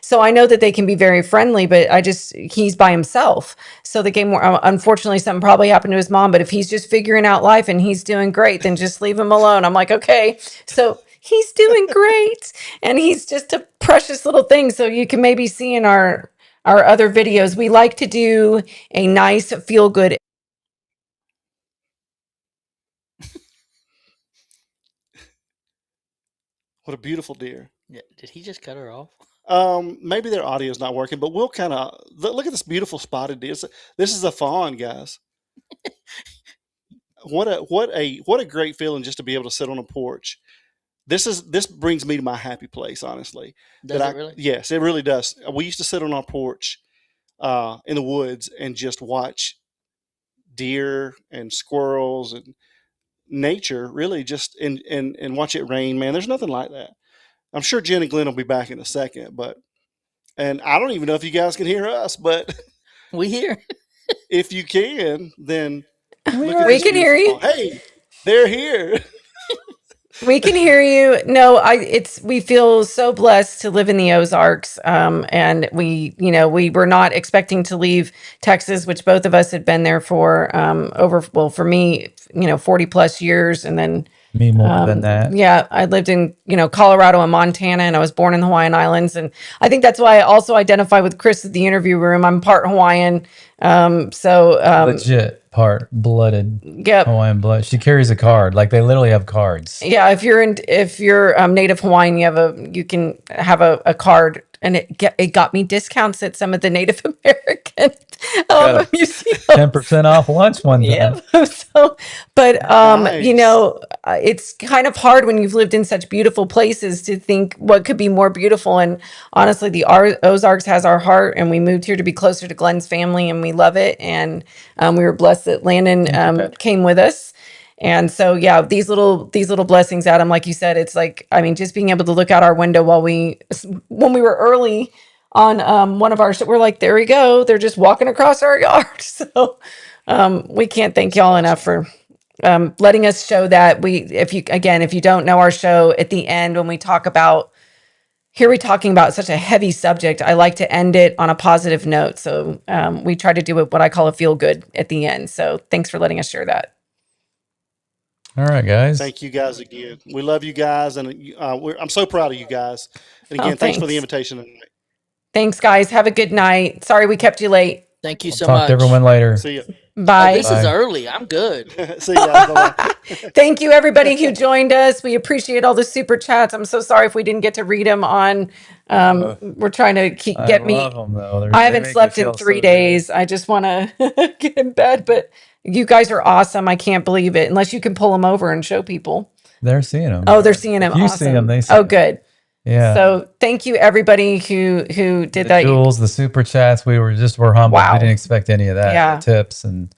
So I know that they can be very friendly, but he's by himself. So the game warden, unfortunately, something probably happened to his mom. But if he's just figuring out life and he's doing great, then just leave him alone. I'm like, okay. So he's doing great. And he's just a precious little thing. So you can maybe see in our other videos, we like to do a nice feel good. What a beautiful deer. Yeah, did he just cut her off? Maybe their audio's not working, but we'll kind of look at this beautiful spotted deer. This is a fawn, guys. What a great feeling just to be able to sit on a porch. This brings me to my happy place, honestly. Does it really? Yes, it really does. We used to sit on our porch in the woods and just watch deer and squirrels and nature, really, just and watch it rain, man. There's nothing like that. I'm sure Jen and Glenn will be back in a second, and I don't even know if you guys can hear us, but We here. if you can, then look We at this can hear beautiful you. fall. Hey, they're here. We can hear you. No, we feel so blessed to live in the Ozarks. And we were not expecting to leave Texas, which both of us had been there for, well, for me, 40 plus years. And then, Me more than that. yeah, I lived in, Colorado and Montana, and I was born in the Hawaiian Islands. And I think that's why I also identify with Chris at the interview room. I'm part Hawaiian. Legit part blooded Yep. Hawaiian blood. She carries a card. Like they literally have cards. Yeah, if you're Native Hawaiian, you can have a card, and it got me discounts at some of the Native American Got a museums. 10% off lunch one time. Yeah. So, but Nice. it's kind of hard when you've lived in such beautiful places to think what could be more beautiful. And honestly, the Ozarks has our heart, and we moved here to be closer to Glen's family, and we love it. And we were blessed that Landon came with us. And so, yeah, these little blessings, Adam, like you said, it's like, I mean, just being able to look out our window when we were early on one of our, we're like, there we go. They're just walking across our yard. So we can't thank y'all enough for letting us show that. If you don't know our show, at the end, when we talk about, here we're talking about such a heavy subject, I like to end it on a positive note. So we try to do what I call a feel good at the end. So thanks for letting us share that. All right, guys. Thank you guys again. We love you guys, and I'm so proud of you guys. And again, thanks for the Thanks. invitation tonight. Thanks, guys. Have a good night. Sorry we kept you late. Thank you We'll so talk much. to everyone later. See you. Bye. This is Bye. early. I'm good. See you guys. Bye-bye. Thank you, everybody who joined us. We appreciate all the super chats. I'm so sorry if we didn't get to read them on. We're trying to I love them though. I haven't slept in 3 days. I just want to get in bed, but you guys are awesome. I can't believe it. Unless you can pull them over and show people. They're seeing them. Oh, they're seeing them. If you Awesome. see them, they see Oh, them. good. Yeah. So thank you, everybody who did The that. jewels, the super chats, we're humble. Wow. We didn't expect any of that. Yeah. The tips, and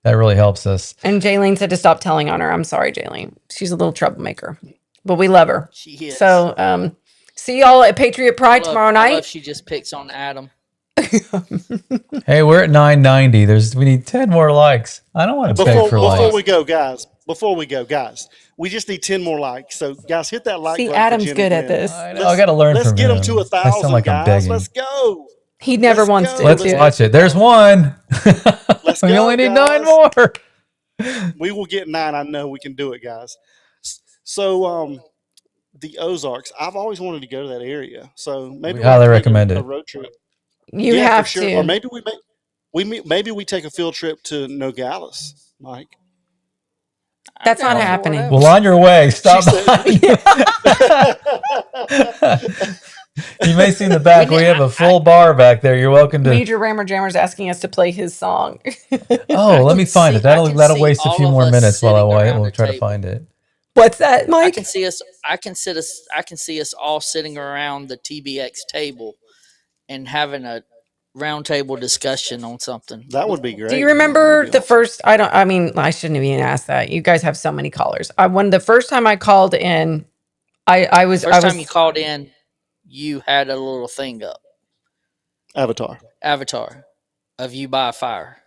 that really helps us. And Jaylene said to stop telling on her. I'm sorry, Jaylene. She's a little troublemaker, but we love her. She is. So see y'all at Patriot Pride tomorrow I love night. she just picks on Adam. Hey, we're at 990. We need 10 more likes. I don't want to beg for Before likes. we go, guys, we just need 10 more likes. So, guys, hit that like See, button. Adam's for Jen good and at Glenn. this. I know. I got to learn Let's from get him. them to I 1,000, sound like I'm guys. begging. Let's go. He never Let's wants go. to. Let's do it. watch it. There's one. Let's We go, only need guys. 9 more. We will get 9. I know we can do it, guys. So, the Ozarks, I've always wanted to go to that area. So maybe We highly have to make recommend a it. road trip. You Yeah, have for sure. to. Or maybe maybe we take a field trip to Nogales, Mike. That's not down for happening. whatever. Well, on your way, stop She said- by. You may see in the back, we have a full bar back there. You're welcome to. Major Rammer Jammer's asking us to play his song. Oh, let me find it. I That'll can see waste a all few of more us minutes while I sitting wait. around We'll the try to table. find it. What's that, I Mike? can see us all sitting around the TBX table and having a round table discussion on something. That would be great. Do you remember That'd be the first? I shouldn't have even asked that. You guys have so many callers. When the first time I called in, I was First time you called in, you had a little thing up, Avatar. avatar of you by a fire.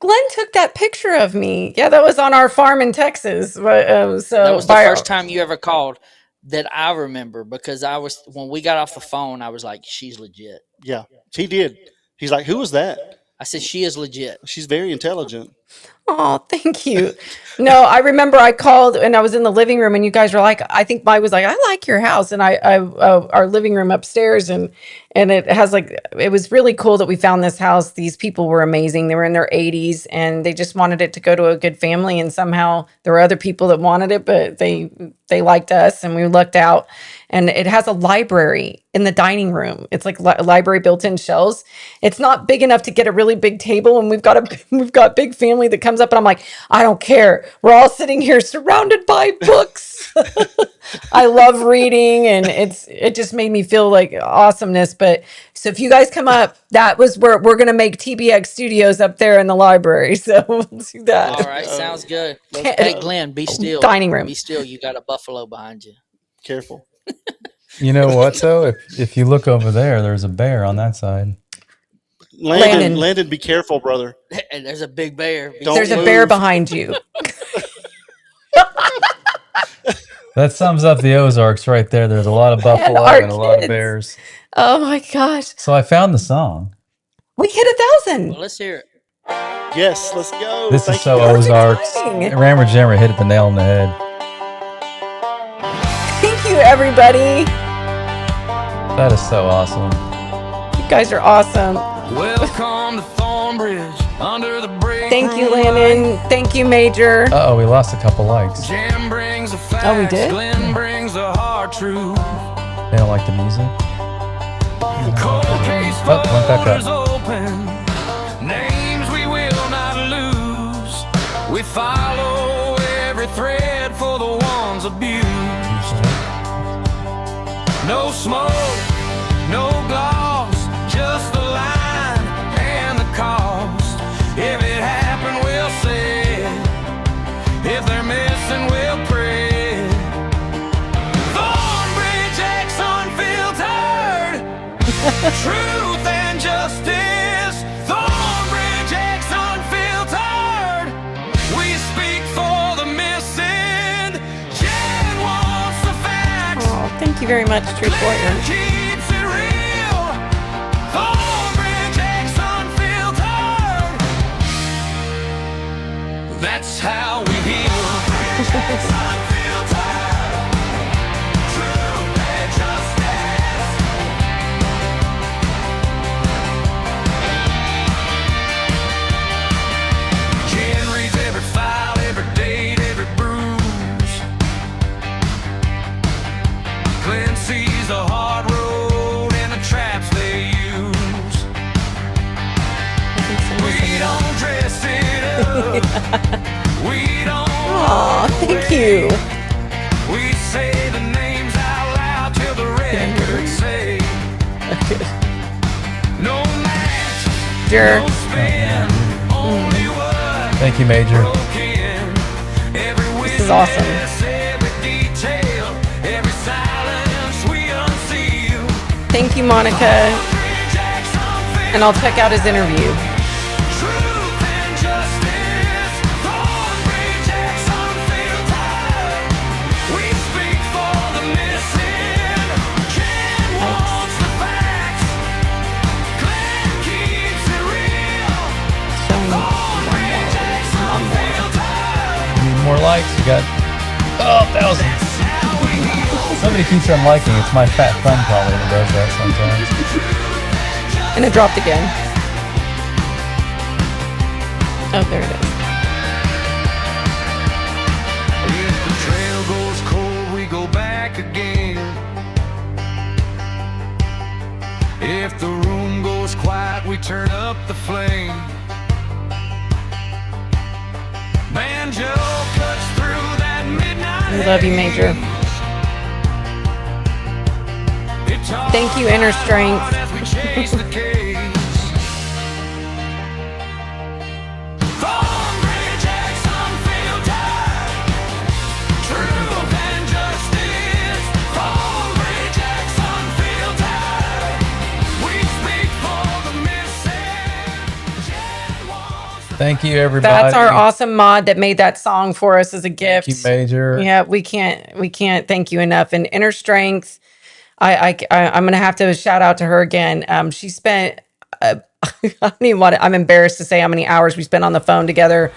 Glenn took that picture of me. Yeah, that was on our farm in Texas. But so That was the first time you ever called that I remember, because when we got off the phone, I was like, she's legit. Yeah, he did. He's like, who was that? I said, she is legit. She's very intelligent. Oh, thank you. No, I remember I called and I was in the living room, and you guys were like, I think Mike was like, I like your house, and our living room upstairs, and it has it was really cool that we found this house. These people were amazing. They were in their 80s, and they just wanted it to go to a good family, and somehow there were other people that wanted it, but they liked us, and we lucked out. And it has a library in the dining room. It's like a library built-in shelves. It's not big enough to get a really big table, and we've got big family that comes comes up and I'm like, I don't care. We're all sitting here surrounded by books. I love reading, and it just made me feel like awesomeness. But so if you guys come up, that was where we're going to make TBX Studios up there in the library. So we'll do that. All right, sounds good. Let's Hey, go. Glenn, be still. Dining room. Be still. You got a buffalo behind you. Careful. You know what though? If you look over there, there's a bear on that side. Landon, be careful, brother. And there's a big bear. Be Don't There's a still. bear move. behind you. That sums up the Ozarks right there. There's a lot of buffalo our and a lot of kids. bears. Oh my gosh. So I found the song. We hit 1,000. Well, let's hear it. Yes, let's go. This Thank is so you, guys. Ozarks. exciting. Rammer Jammer hit the nail on the head. Thank you, everybody. That is so awesome. You guys are awesome. Welcome to Thornbridge under the break. Thank you, room Landon. Thank you, Major. Uh-oh, we lost a couple likes. Jam brings the facts. Oh, we did? Glen brings the hard truth. They don't like the music. Cold case Oh, went back folders up. open. Names we will not lose. We follow every thread for the ones abused. No smoke, no gloss, just the line and the cost. If it happened, we'll say it. If they're missing, we'll pray. Thornbridge X Unfiltered. Truth and justice. Thornbridge X Unfiltered. We speak for the missing. Jen wants the facts. Oh, thank you very much, Truth Glen Warrior. keeps it real. Thornbridge X Unfiltered. That's how we heal. Jen reads every file, every date, every bruise. Glen sees the hard road and the traps they use. We don't dress it up. We don't. Aw, thank you. We say the names out loud till the records say. No match, Sure. no spin, only what Thank you, Major. broken. Every This is awesome. witness, every detail, every silence we unseal. Thank you, Monica. And I'll check out his interview. Truth and justice, Thornbridge X Unfiltered. We speak for the missing. Jen wants the facts. Glen keeps it real. Thornbridge X Unfiltered. You need more likes. You got 1,000. That's how we heal. Somebody keeps unliking. It's my fat thumb probably that does that sometimes. And it dropped again. Oh, there it is. If the trail goes cold, we go back again. If the room goes quiet, we turn up the flame. Banjo cuts through that midnight. We love you, Major. Thank you, Inner Strength. As we chase the case. Thornbridge X Unfiltered. Truth and justice. Thornbridge X Unfiltered. We speak for the missing. Jen wants the Thank you, everybody. That's our awesome mod that made that song for us as a gift. Thank you, Major. Yeah, we can't thank you enough. And Inner Strength, I'm gonna have to shout out to her again. She spent I don't even want to, I'm embarrassed to say how many hours we spent on the phone together,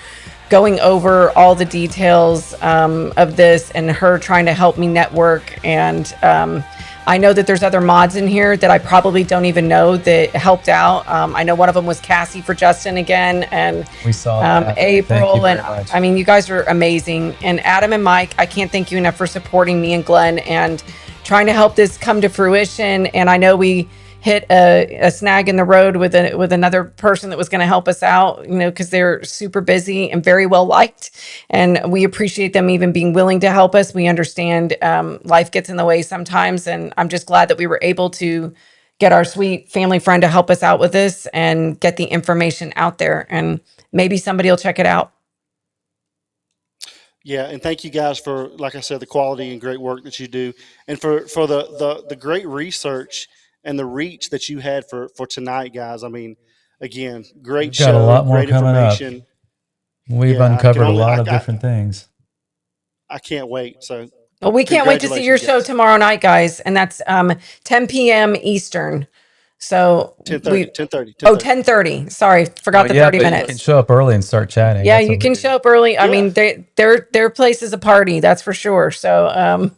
going over all the details of this, and her trying to help me network. And I know that there's other mods in here that I probably don't even know that helped out. I know one of them was Cassie for Justin again, and We saw that. Thank you April, very and much. I mean, you guys are amazing. And Adam and Mike, I can't thank you enough for supporting me and Glenn and trying to help this come to fruition. And I know we hit a snag in the road with another person that was going to help us out, you know, because they're super busy and very well liked, and we appreciate them even being willing to help us. We understand life gets in the way sometimes, and I'm just glad that we were able to get our sweet family friend to help us out with this and get the information out there, and maybe somebody will check it out. Yeah, and thank you guys for, like I said, the quality and great work that you do, and for the great research and the reach that you had for tonight, guys. I mean, again, great We've got a show, lot more great coming up. information. We've Yeah, uncovered a lot of different things. I can't wait. So Well, we can't wait to see your show guys. tomorrow night, guys, and that's 10 p.m. Eastern. So 10:30. Oh, 10:30. Sorry, forgot the 30 but minutes. you can show up early and start chatting. Yeah, That's you what we can do. show up early. I Yeah. mean, their place is a party, that's for sure. So,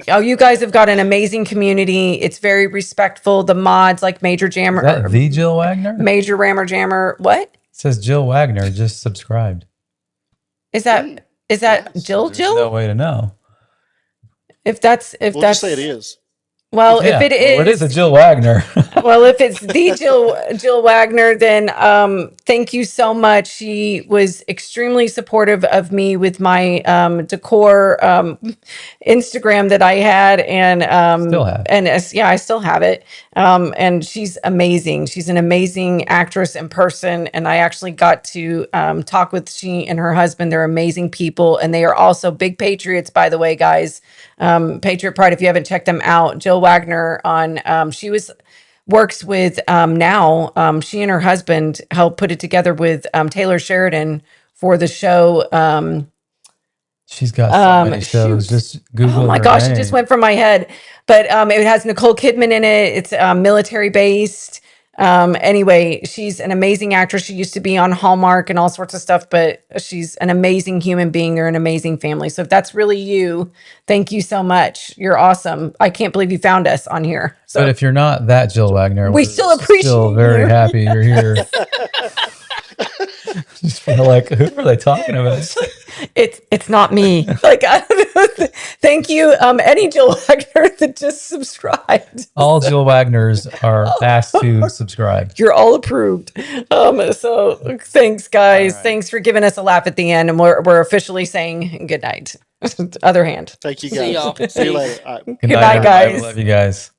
oh, you guys have got an amazing community. It's very respectful. The mods like Major Jammer, Is that the Jill Wagner? Major Rammer Jammer. What It says Jill Wagner just subscribed. is that? Is that Yes. Jill? There's Jill? no way to know. If that's We'll just say it is. Well, Yeah, if it well, it is, is a Jill Wagner. well, if it's the Jill Wagner, then thank you so much. She was extremely supportive of me with my decor Instagram that I had, and Still have. and yeah, I still have it. And she's amazing. She's an amazing actress in person, and I actually got to talk with she and her husband. They're amazing people, and they are also big patriots, by the way, guys. Patriot Pride, if you haven't checked them out. Jill Wagner on she works with now she and her husband helped put it together with Taylor Sheridan for the show. She's got so many shows. shoot. Just Google Oh my her gosh, name. it just went from my head. But it has Nicole Kidman in it. It's military based. Anyway, she's an amazing actress. She used to be on Hallmark and all sorts of stuff, but she's an amazing human being. They're an amazing family. So if that's really you, thank you so much. You're awesome. I can't believe you found us on here. So But if you're not that Jill Wagner, we we're still appreciate still very you. happy you're here. Just feel like, who are they talking about? It's not me. Like, I don't know. Thank you, any Jill Wagner that just subscribed. All Jill Wagners are asked to subscribe. You're all approved. So thanks, guys. Thanks for giving us a laugh at the end, and we're officially saying good night. Other hand. Thank you See guys. y'all. See you later. All right. Good night, everybody. guys. Love you guys.